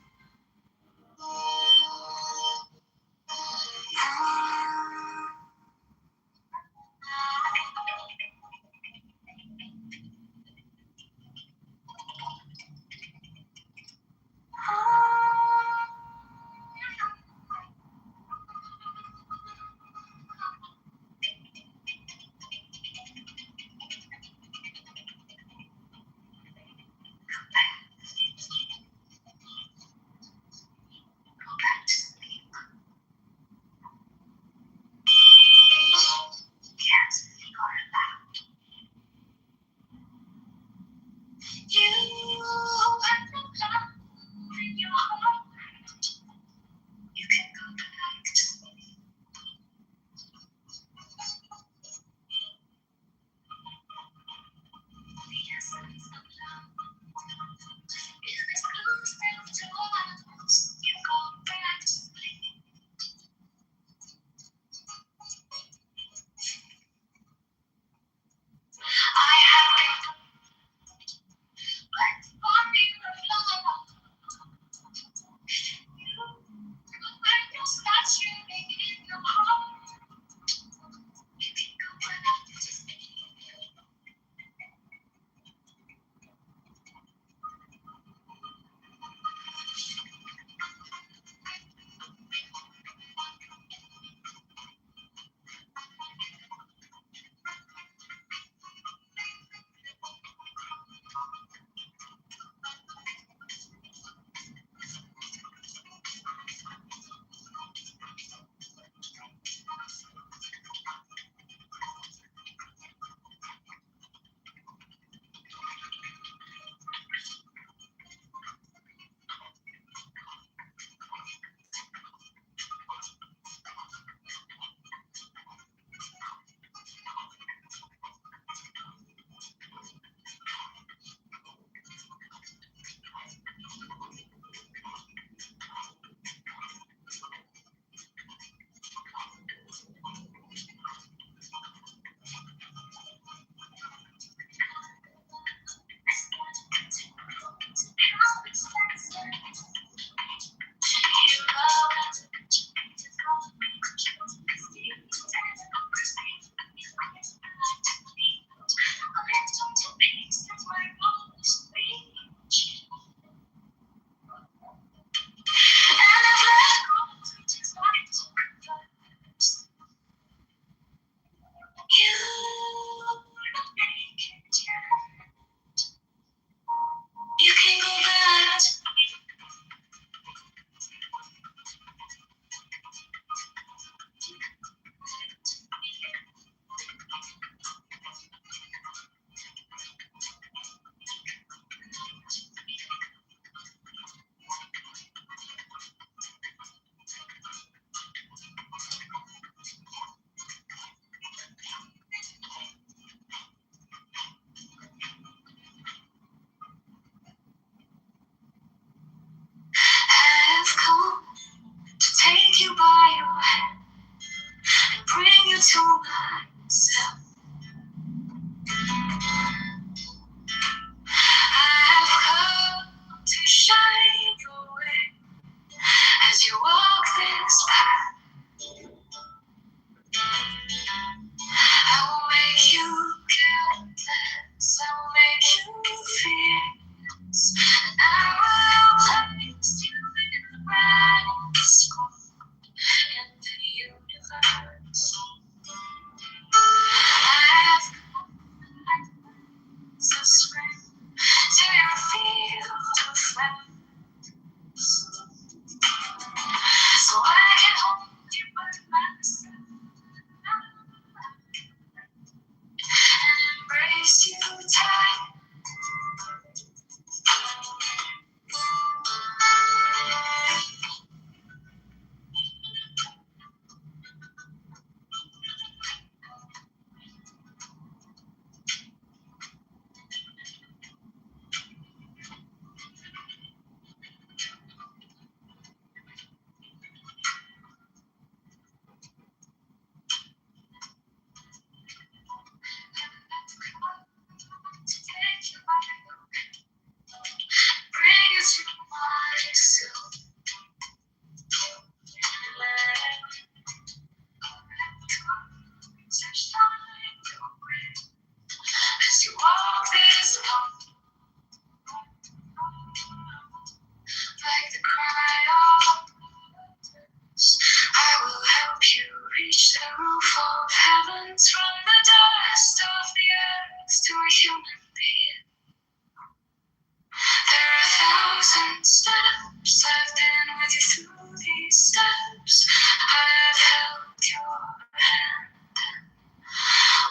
with you through these steps. I've held your hand and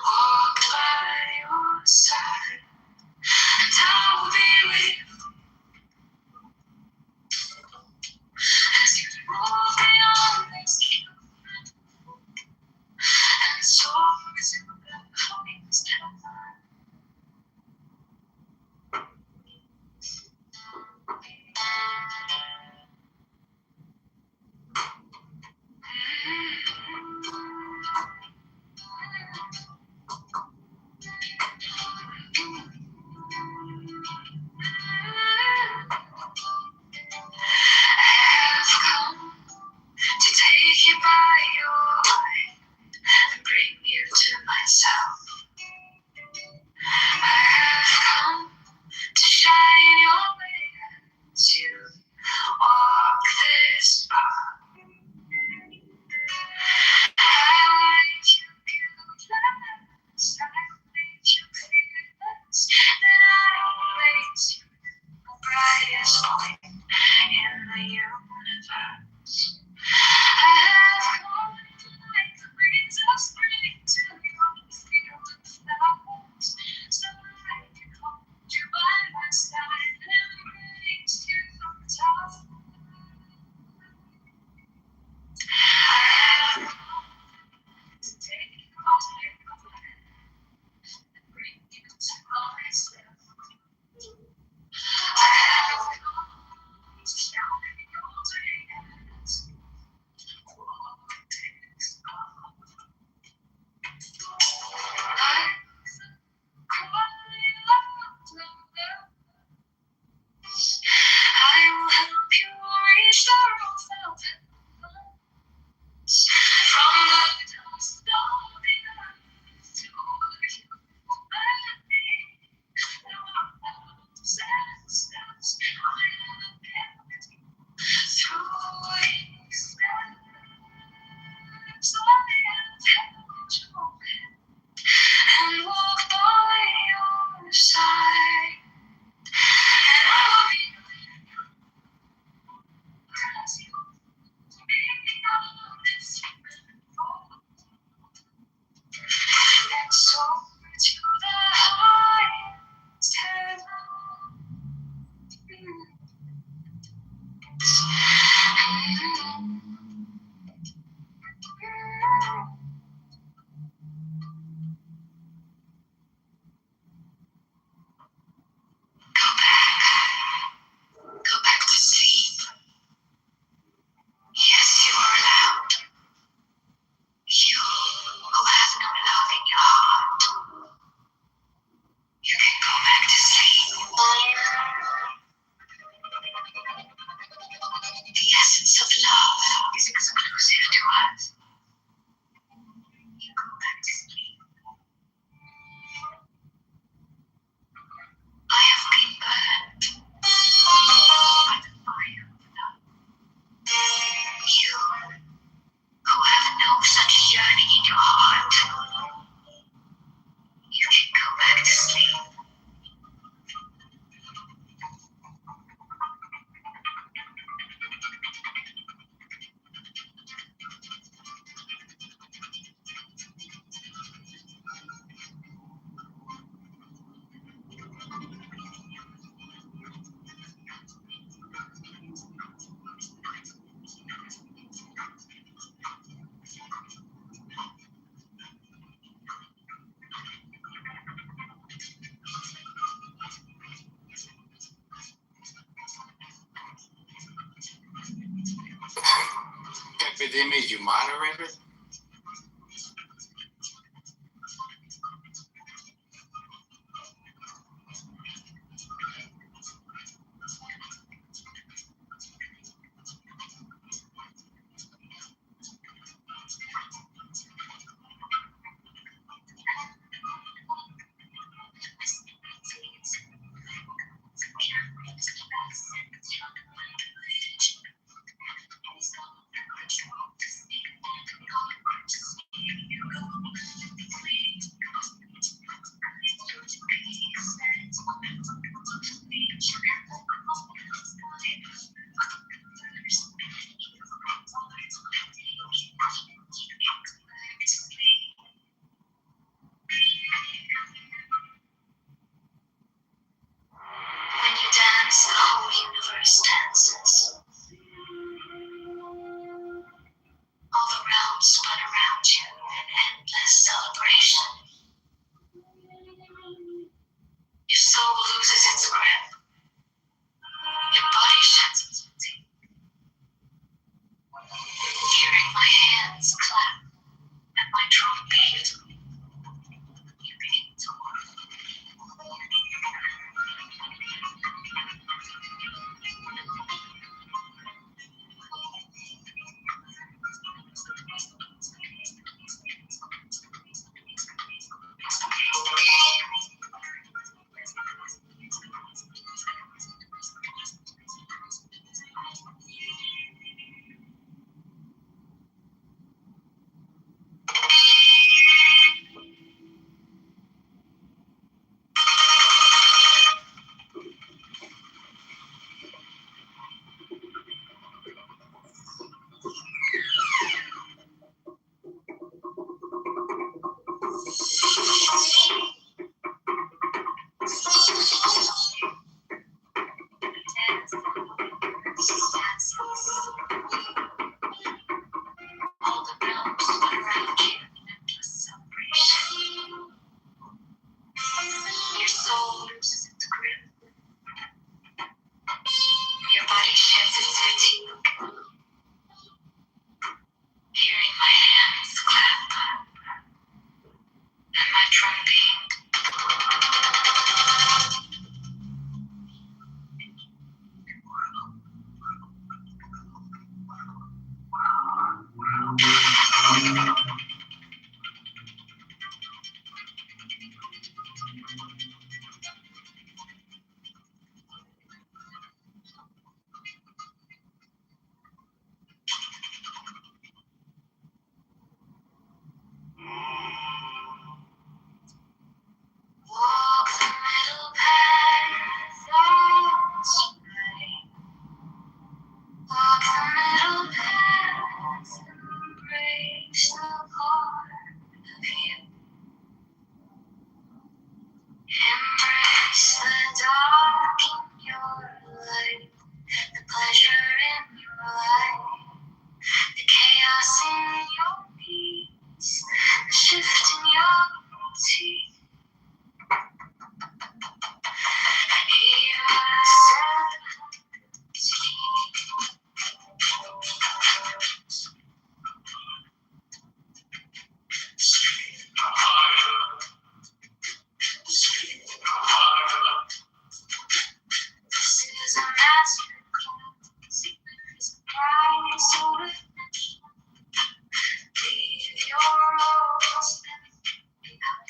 walked by your side, and I will be with you as you move beyond this human, and soar to the highest heaven. I've come to take you by your hand and bring you to myself. I've come to shine your way as you walk this path. I'll make you guiltless, I'll make you fearless, then I'll place you the brightest point in the universe. I have come like the breeze of spring to your field of flowers, so I can hold you by my side and embrace you from the top. I have come to take you by your hand and bring you to myself. I have come to show you your dreams. Walk this path. Life's a cry out loud. I will help you reach the roof of heaven. From the dust of the earth to the human being, there are thousands steps I have kept you. Through these steps I have held your hand and walked by your side, and I will be with you as you be on this road, and soar to the highest heaven. Go back to sleep. Yes, you are allowed. You who have no love in your heart, you can go back to sleep. The essence of love is exclusive to us. You go back to sleep. I have been burned by the fire of love. You who have no such yearning in your heart, you can go back to sleep. Pepe, they made you moderator? pride so leave your roles behind.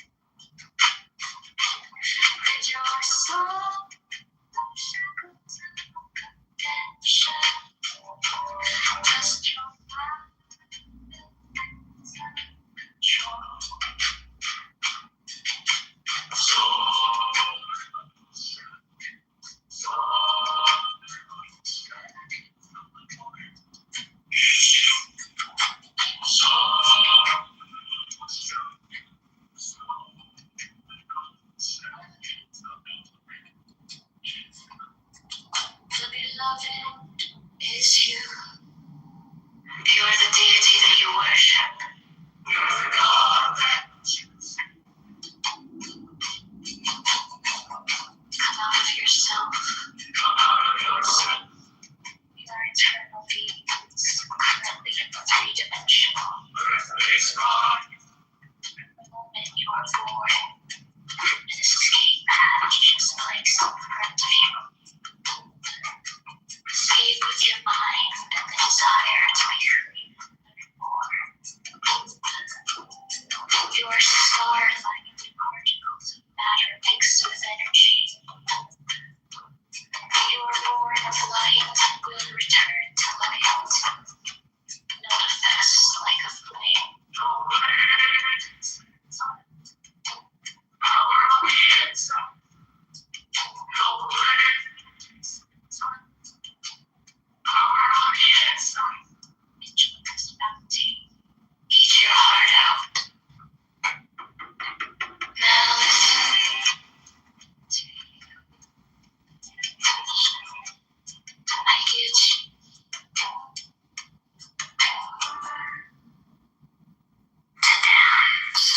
Rid your soul of shackles and contention. Just your mind is under control. The beloved is you. You are the deity that you worship. You are the God that you serve. Come out of yourself. Come out of yourself. You are eternal beings, currently three-dimensional. Earth-based God. The moment you are born, an escape hatch is placed in front of you. Escape with your mind and the desire to be free more. You are star-like particles of matter mixed with energy. You are born of light and will return to light. Manifest like a flame. Power on the inside. Power on the inside. Enjoy this bounty. Eat your heart out. Now listen to you. I get you. To dance.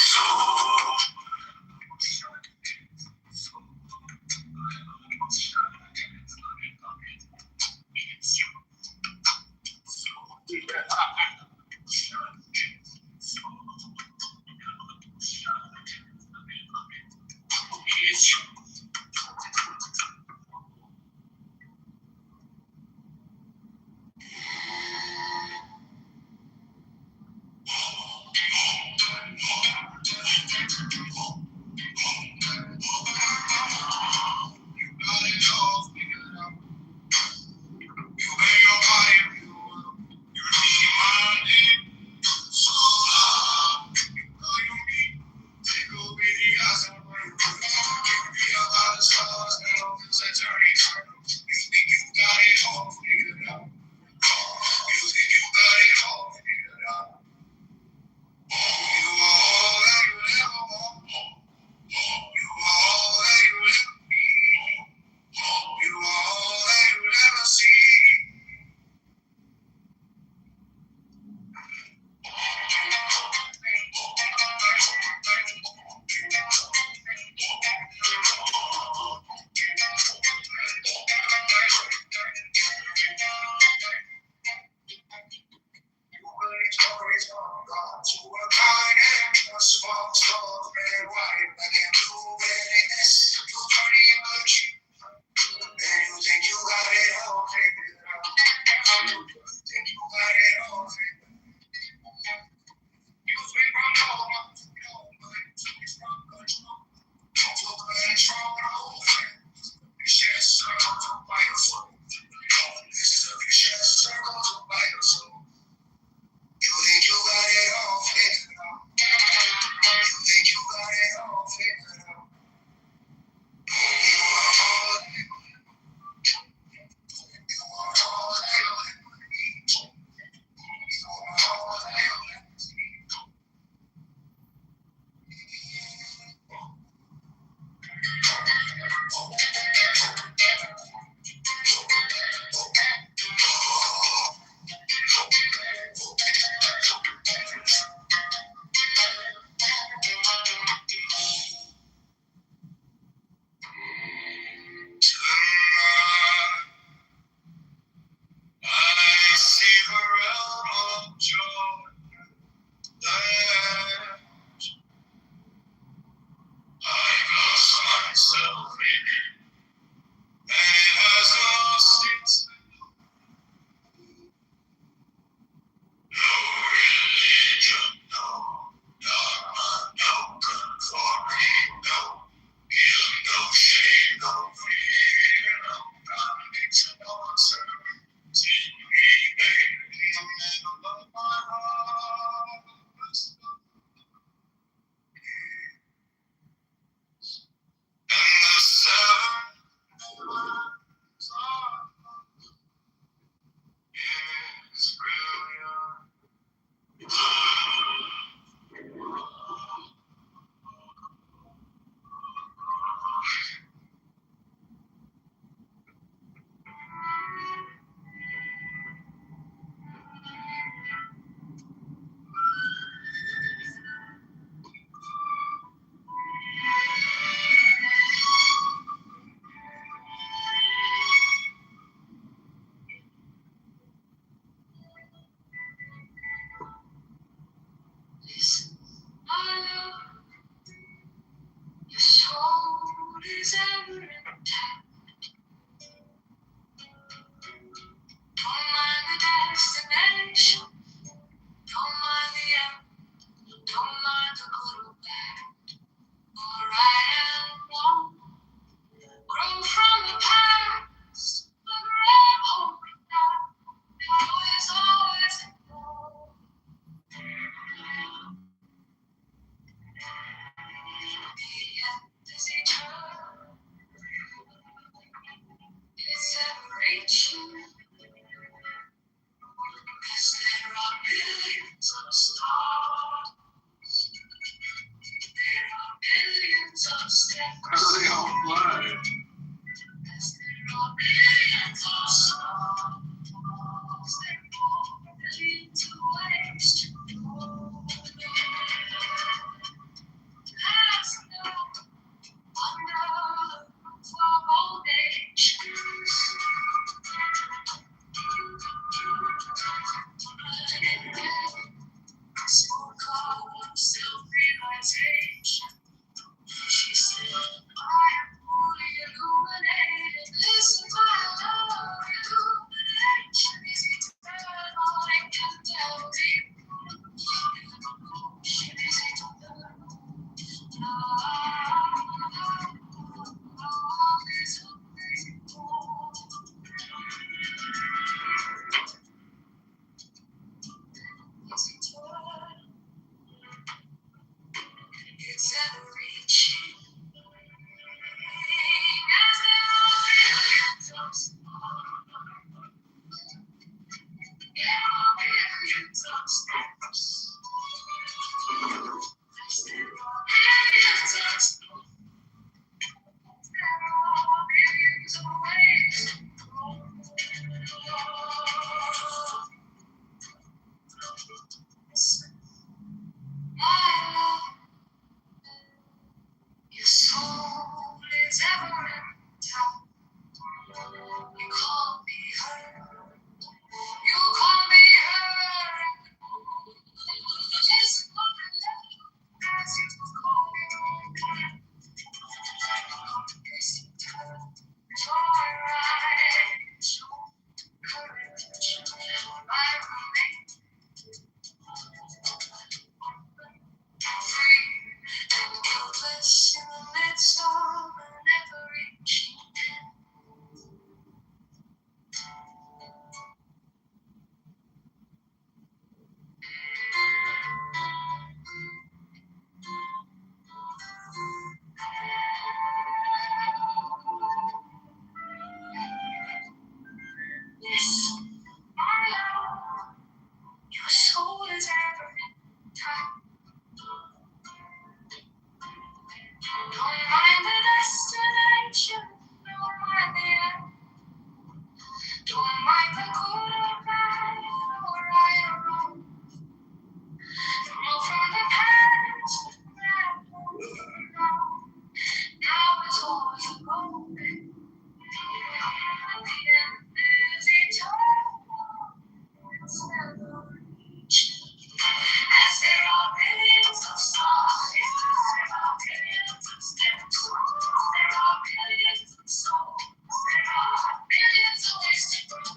never reach. As there are billions of stars, there are billions of steps, there are billions of souls, there are billions of ways to grow.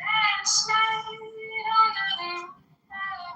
Last night under the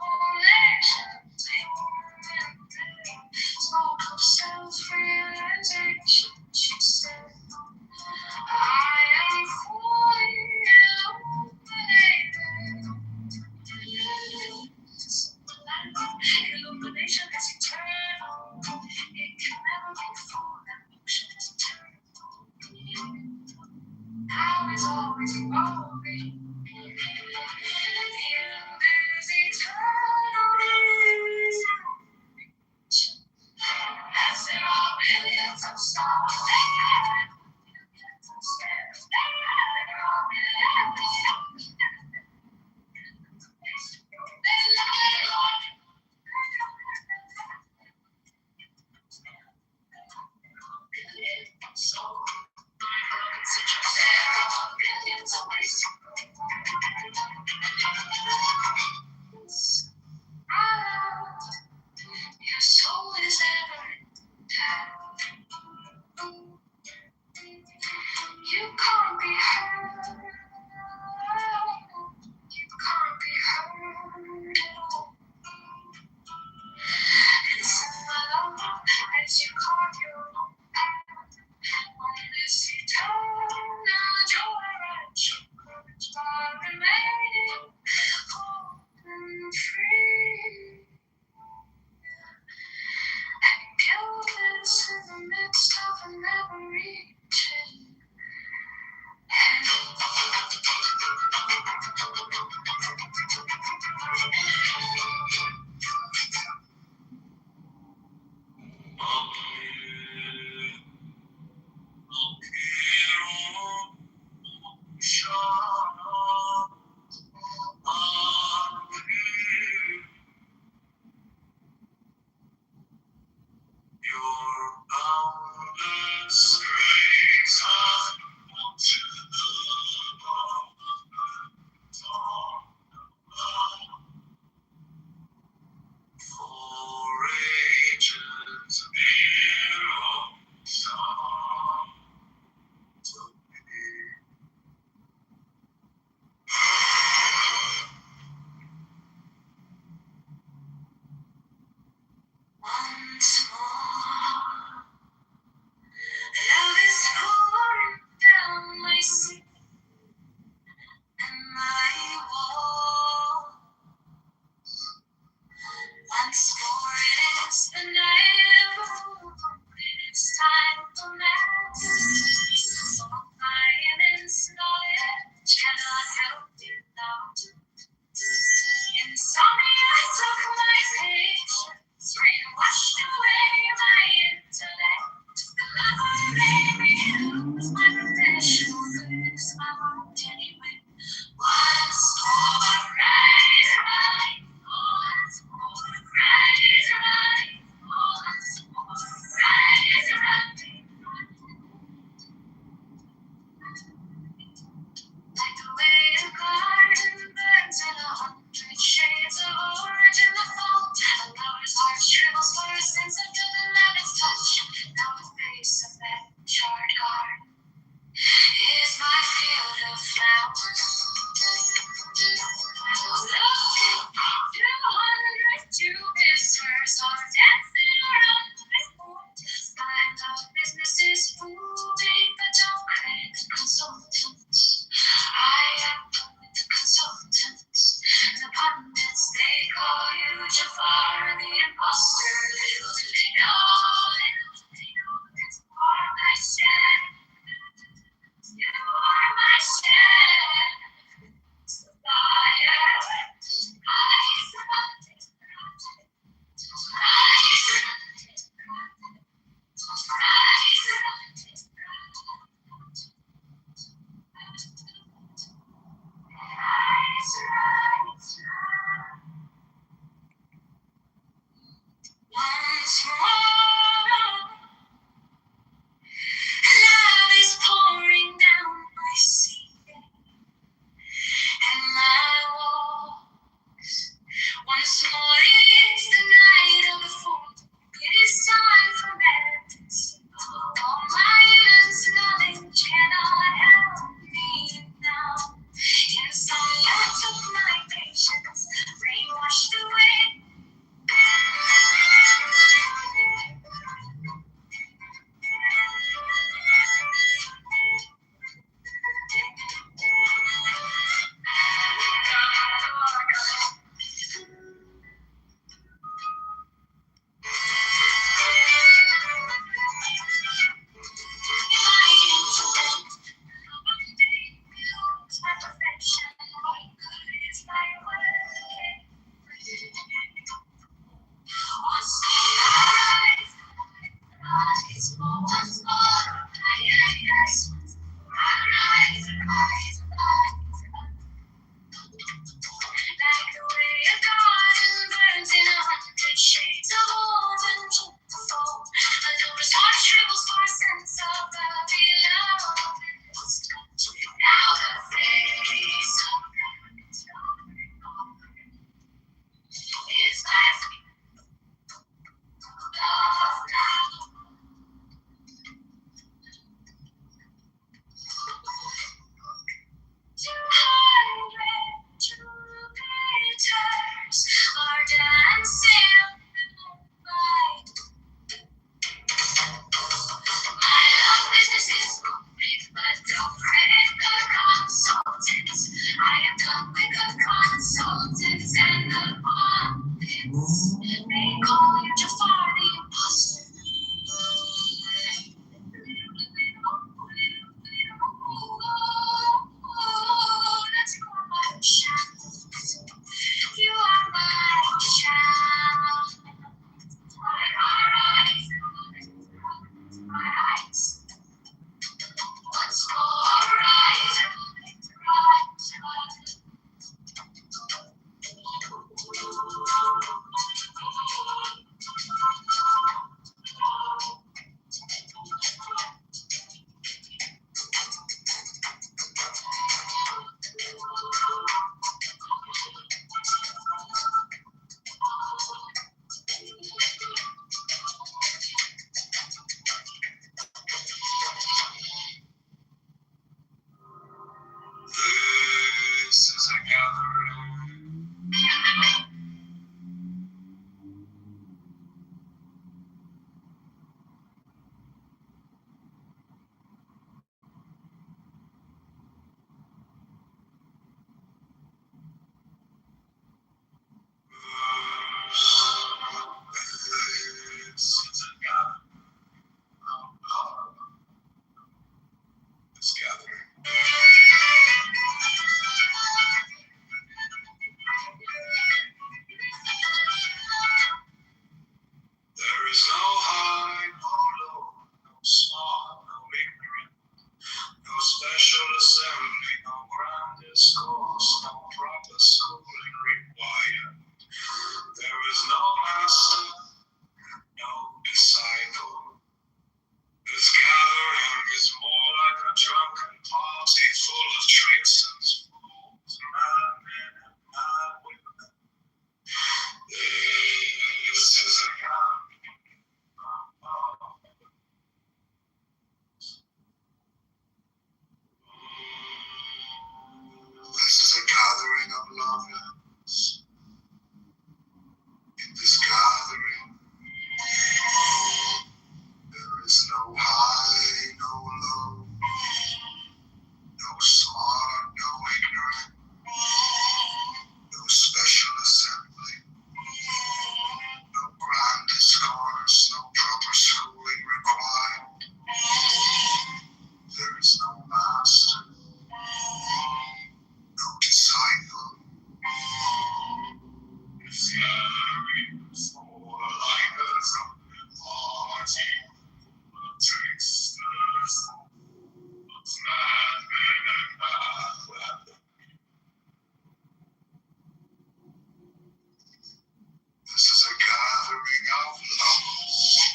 This is a gathering of lovers.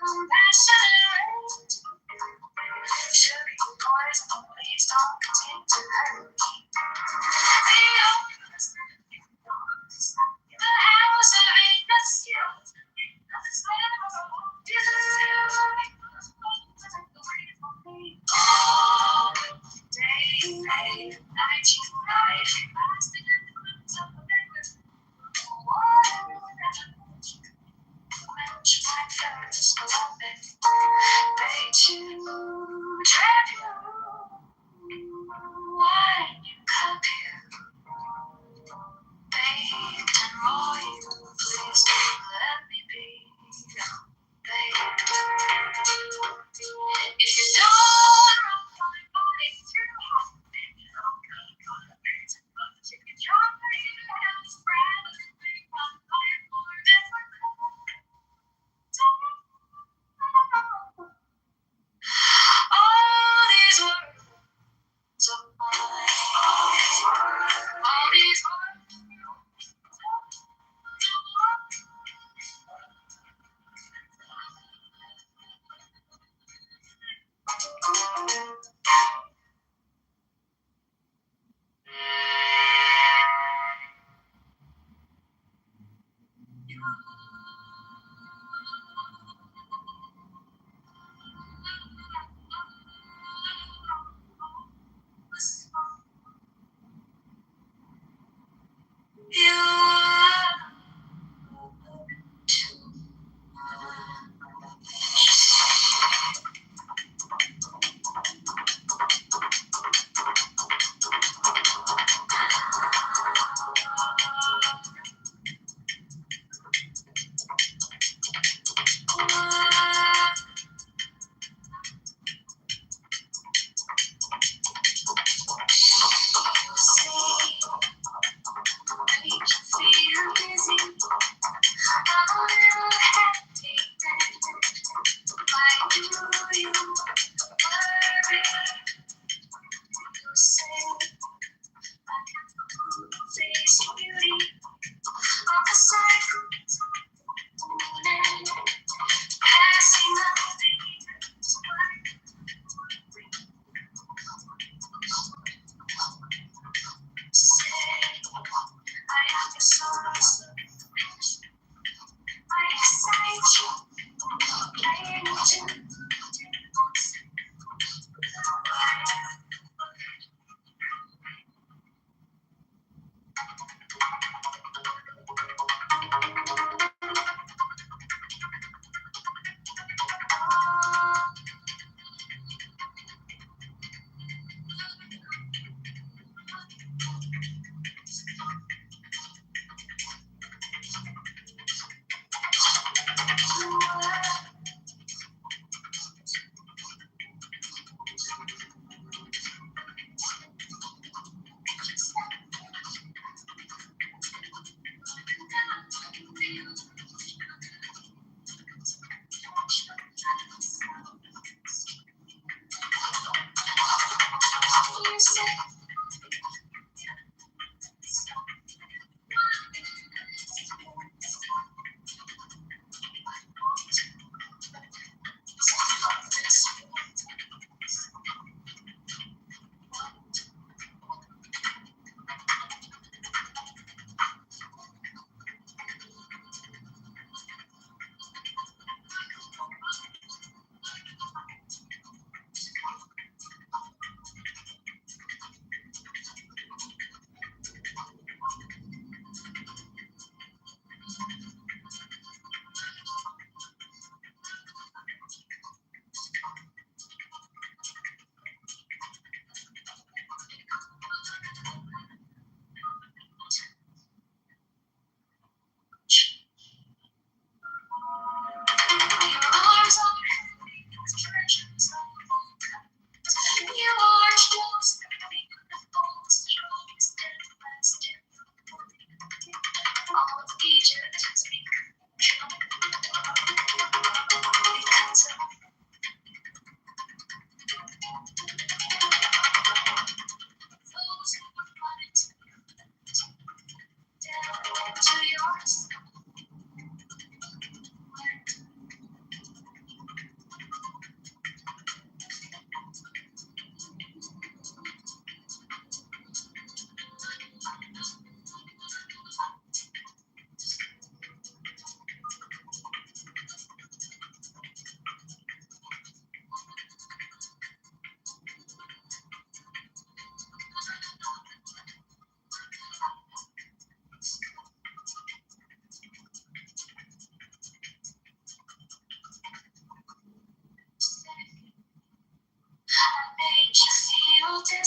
compassionate. Sugar boys, please don't continue to hurt me. The oldest the house of innocence. All day, night, you life, lasting in the glimpse of the mirror. Much my first beloved, they too trap you. Why you come here? Baked and royal, please don't let me be. Baked. If you don't run my body through half a minute, I'll go to bed and fuck you. Your baby has spread and make my life more difficult.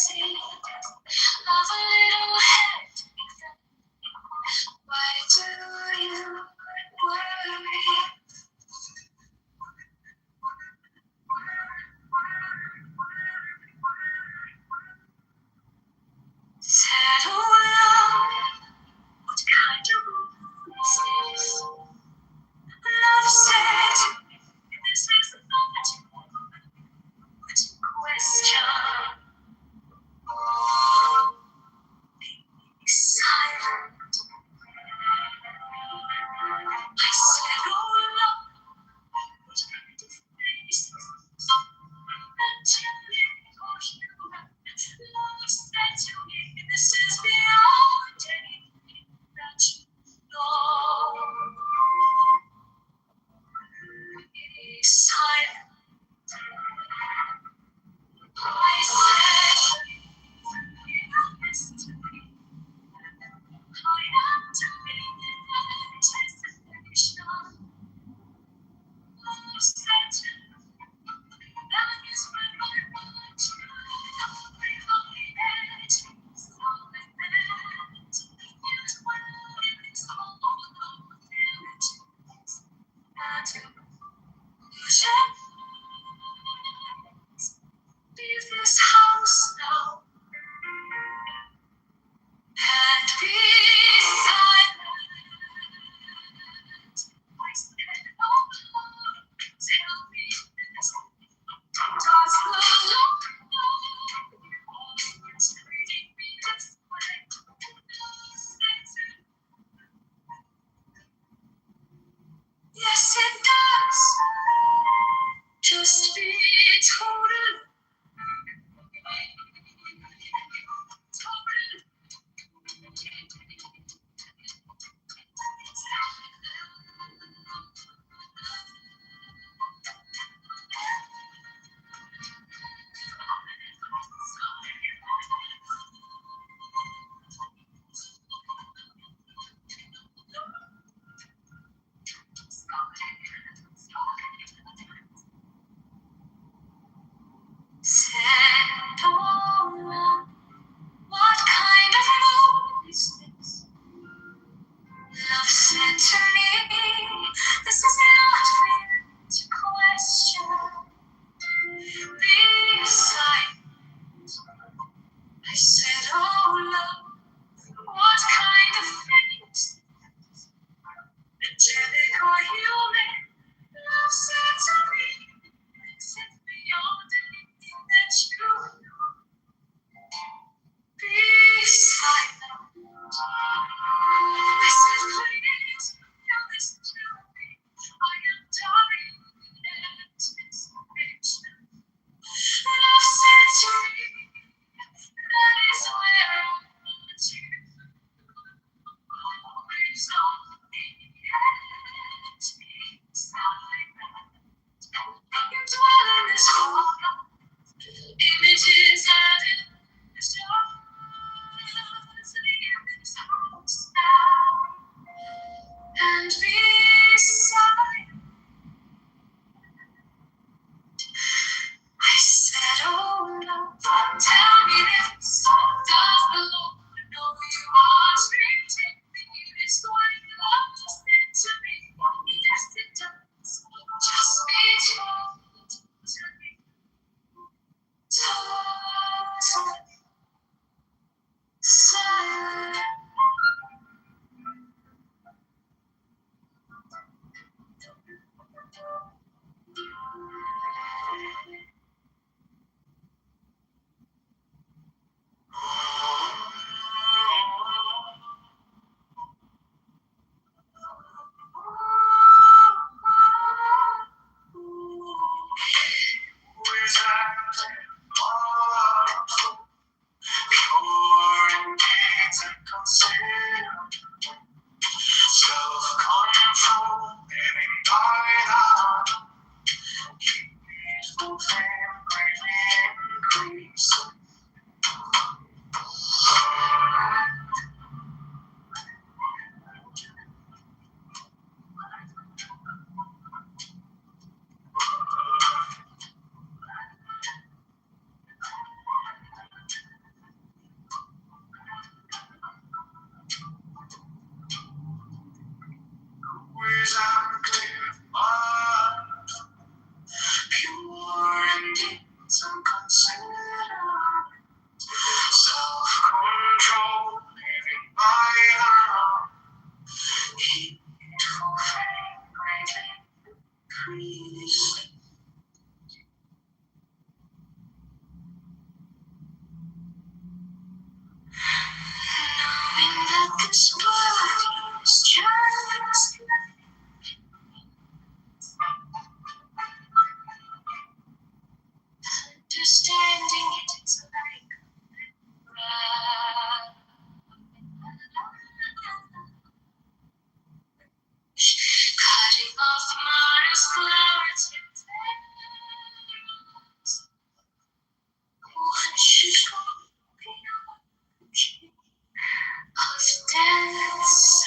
see. Love a little head. Why do you worry? Settle down. What kind of mood is this? Love said, this is not what question. Be silent. I said, oh love, what kind of face? Until you are human. Love said to me, this is beyond anything that you know. Be silent. I said, you listen to me. I am doing anticipation. Love said to me, that is when I want you. Leave this house now and be silent. I said, oh Lord, tell me this. Does the Lord know it's treating me this way? Yes, it does. Just be total. What kind of mood is this? Love said to me, this is not fair to question. Be silent. I said, oh love, what kind of things? Angelic or human? Love said to me, this is beyond anything that you know. Be silent. I said, please, now listen to me. I am dying in anticipation. Love said to me, that is where I want you. Always on the edge, be silent. You dwell in this hall, images added. And be silent. I said, oh no, tell me this. Does the Lord know you are treating me this way? Love said to me, yes it does. Just be told to me. Told silent. Understanding it is like cutting off martyrs' flowers and petals. One should go beyond of death.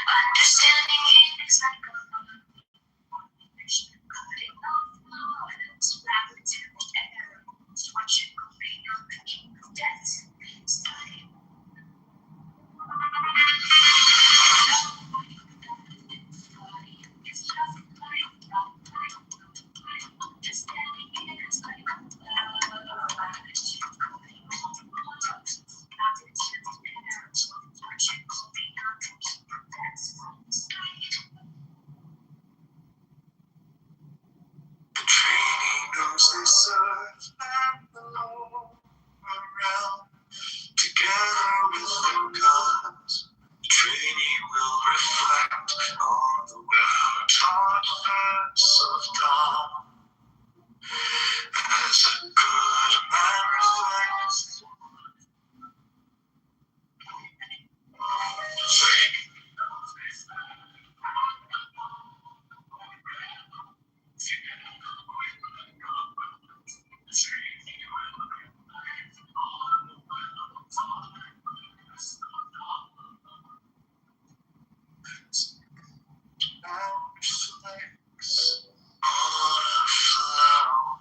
Understanding it is like a cutting off flowers, wrapped in arrows, watching over the king of death. Knows they serve and below around together with their guns. The trainee will reflect on the well-taught defense of God. As a good man reflects, reflects on a flower.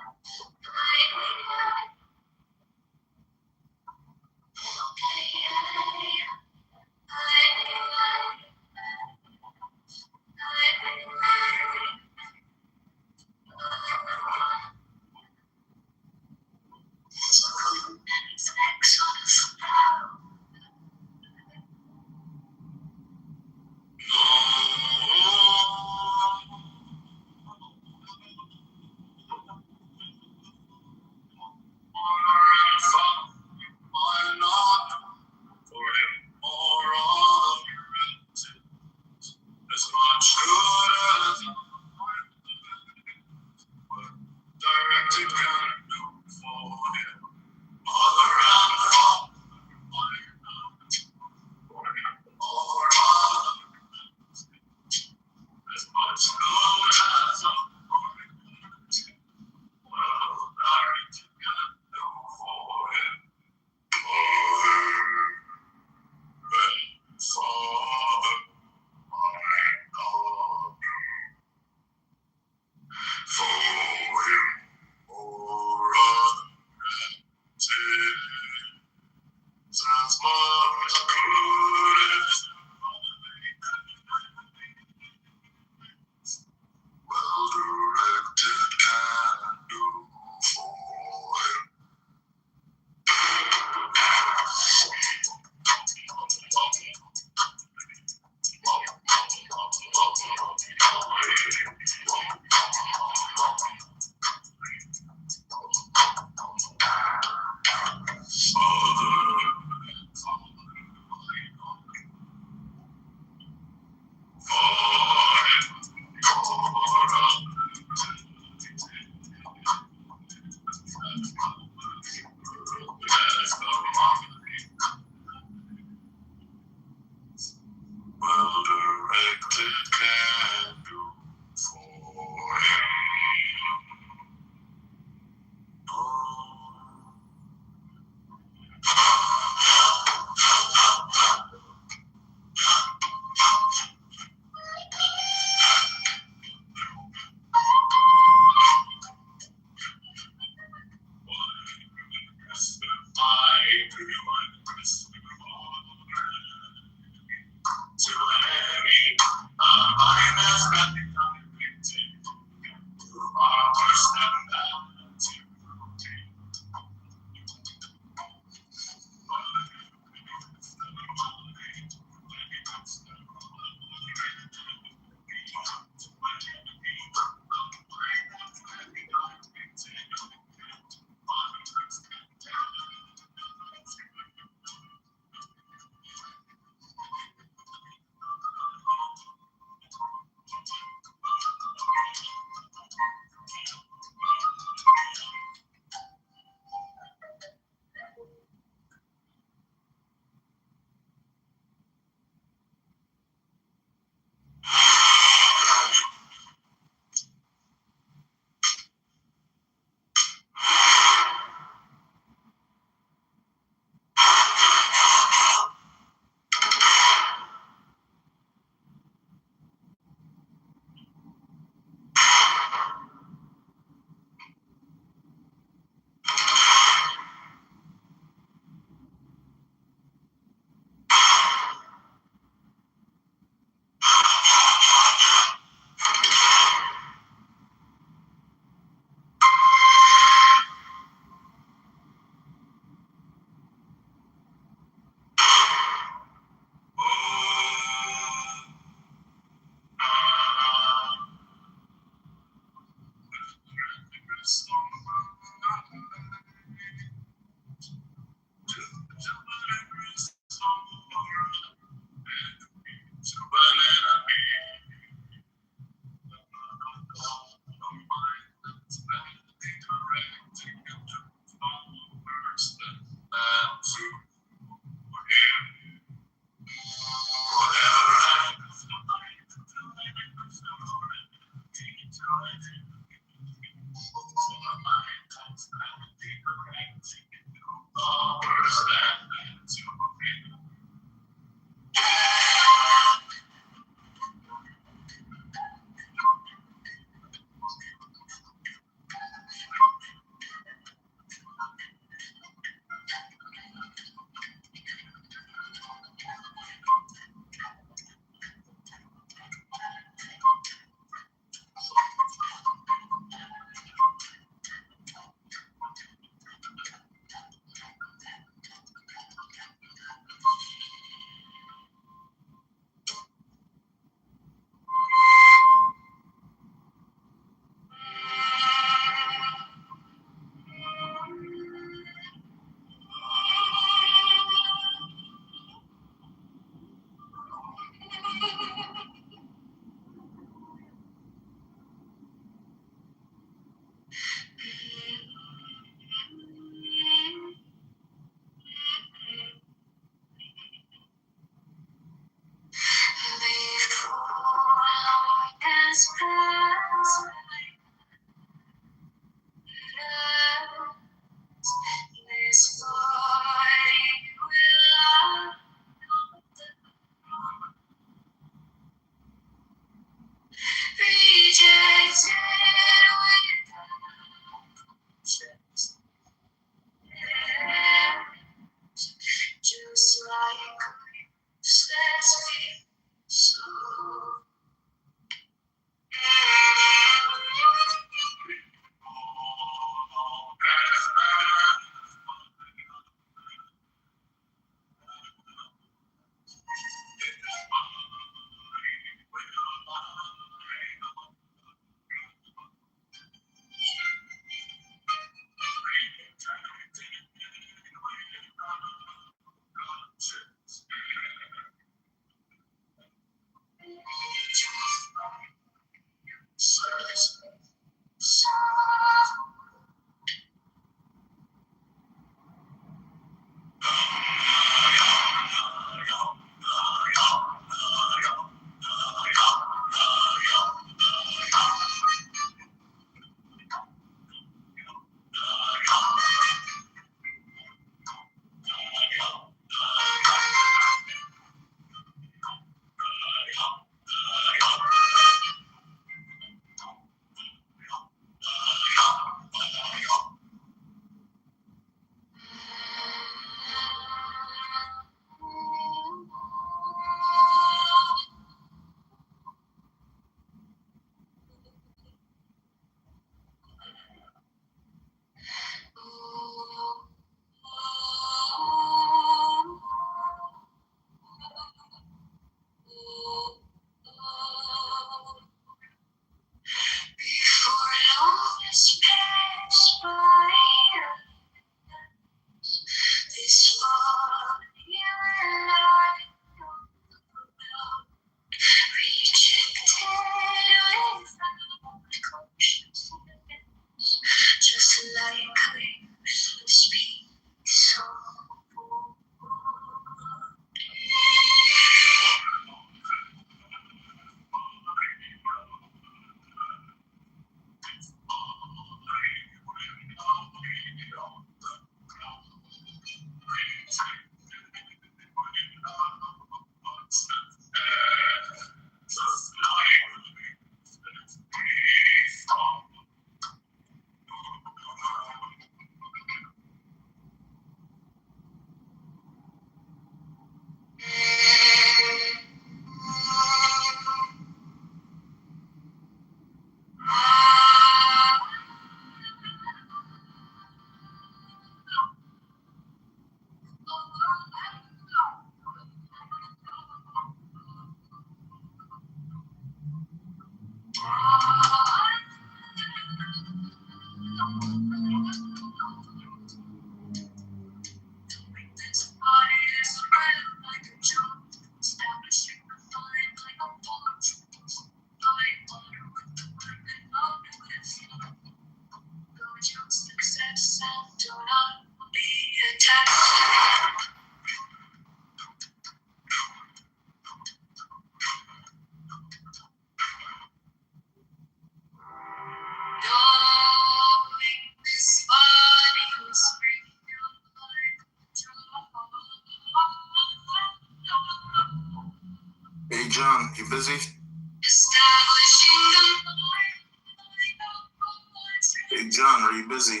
Hey John, are you busy?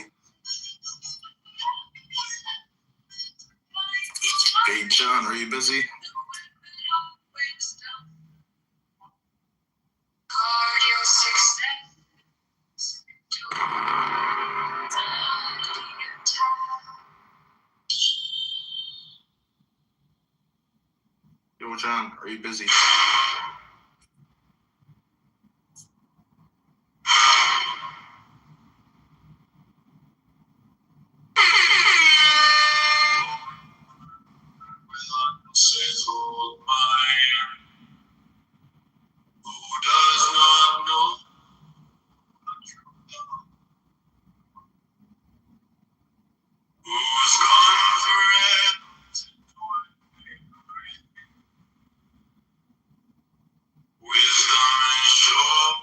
Hey John, are you busy? Yo John, are you busy? Settled mind, who does not know whose conference wisdom and sure.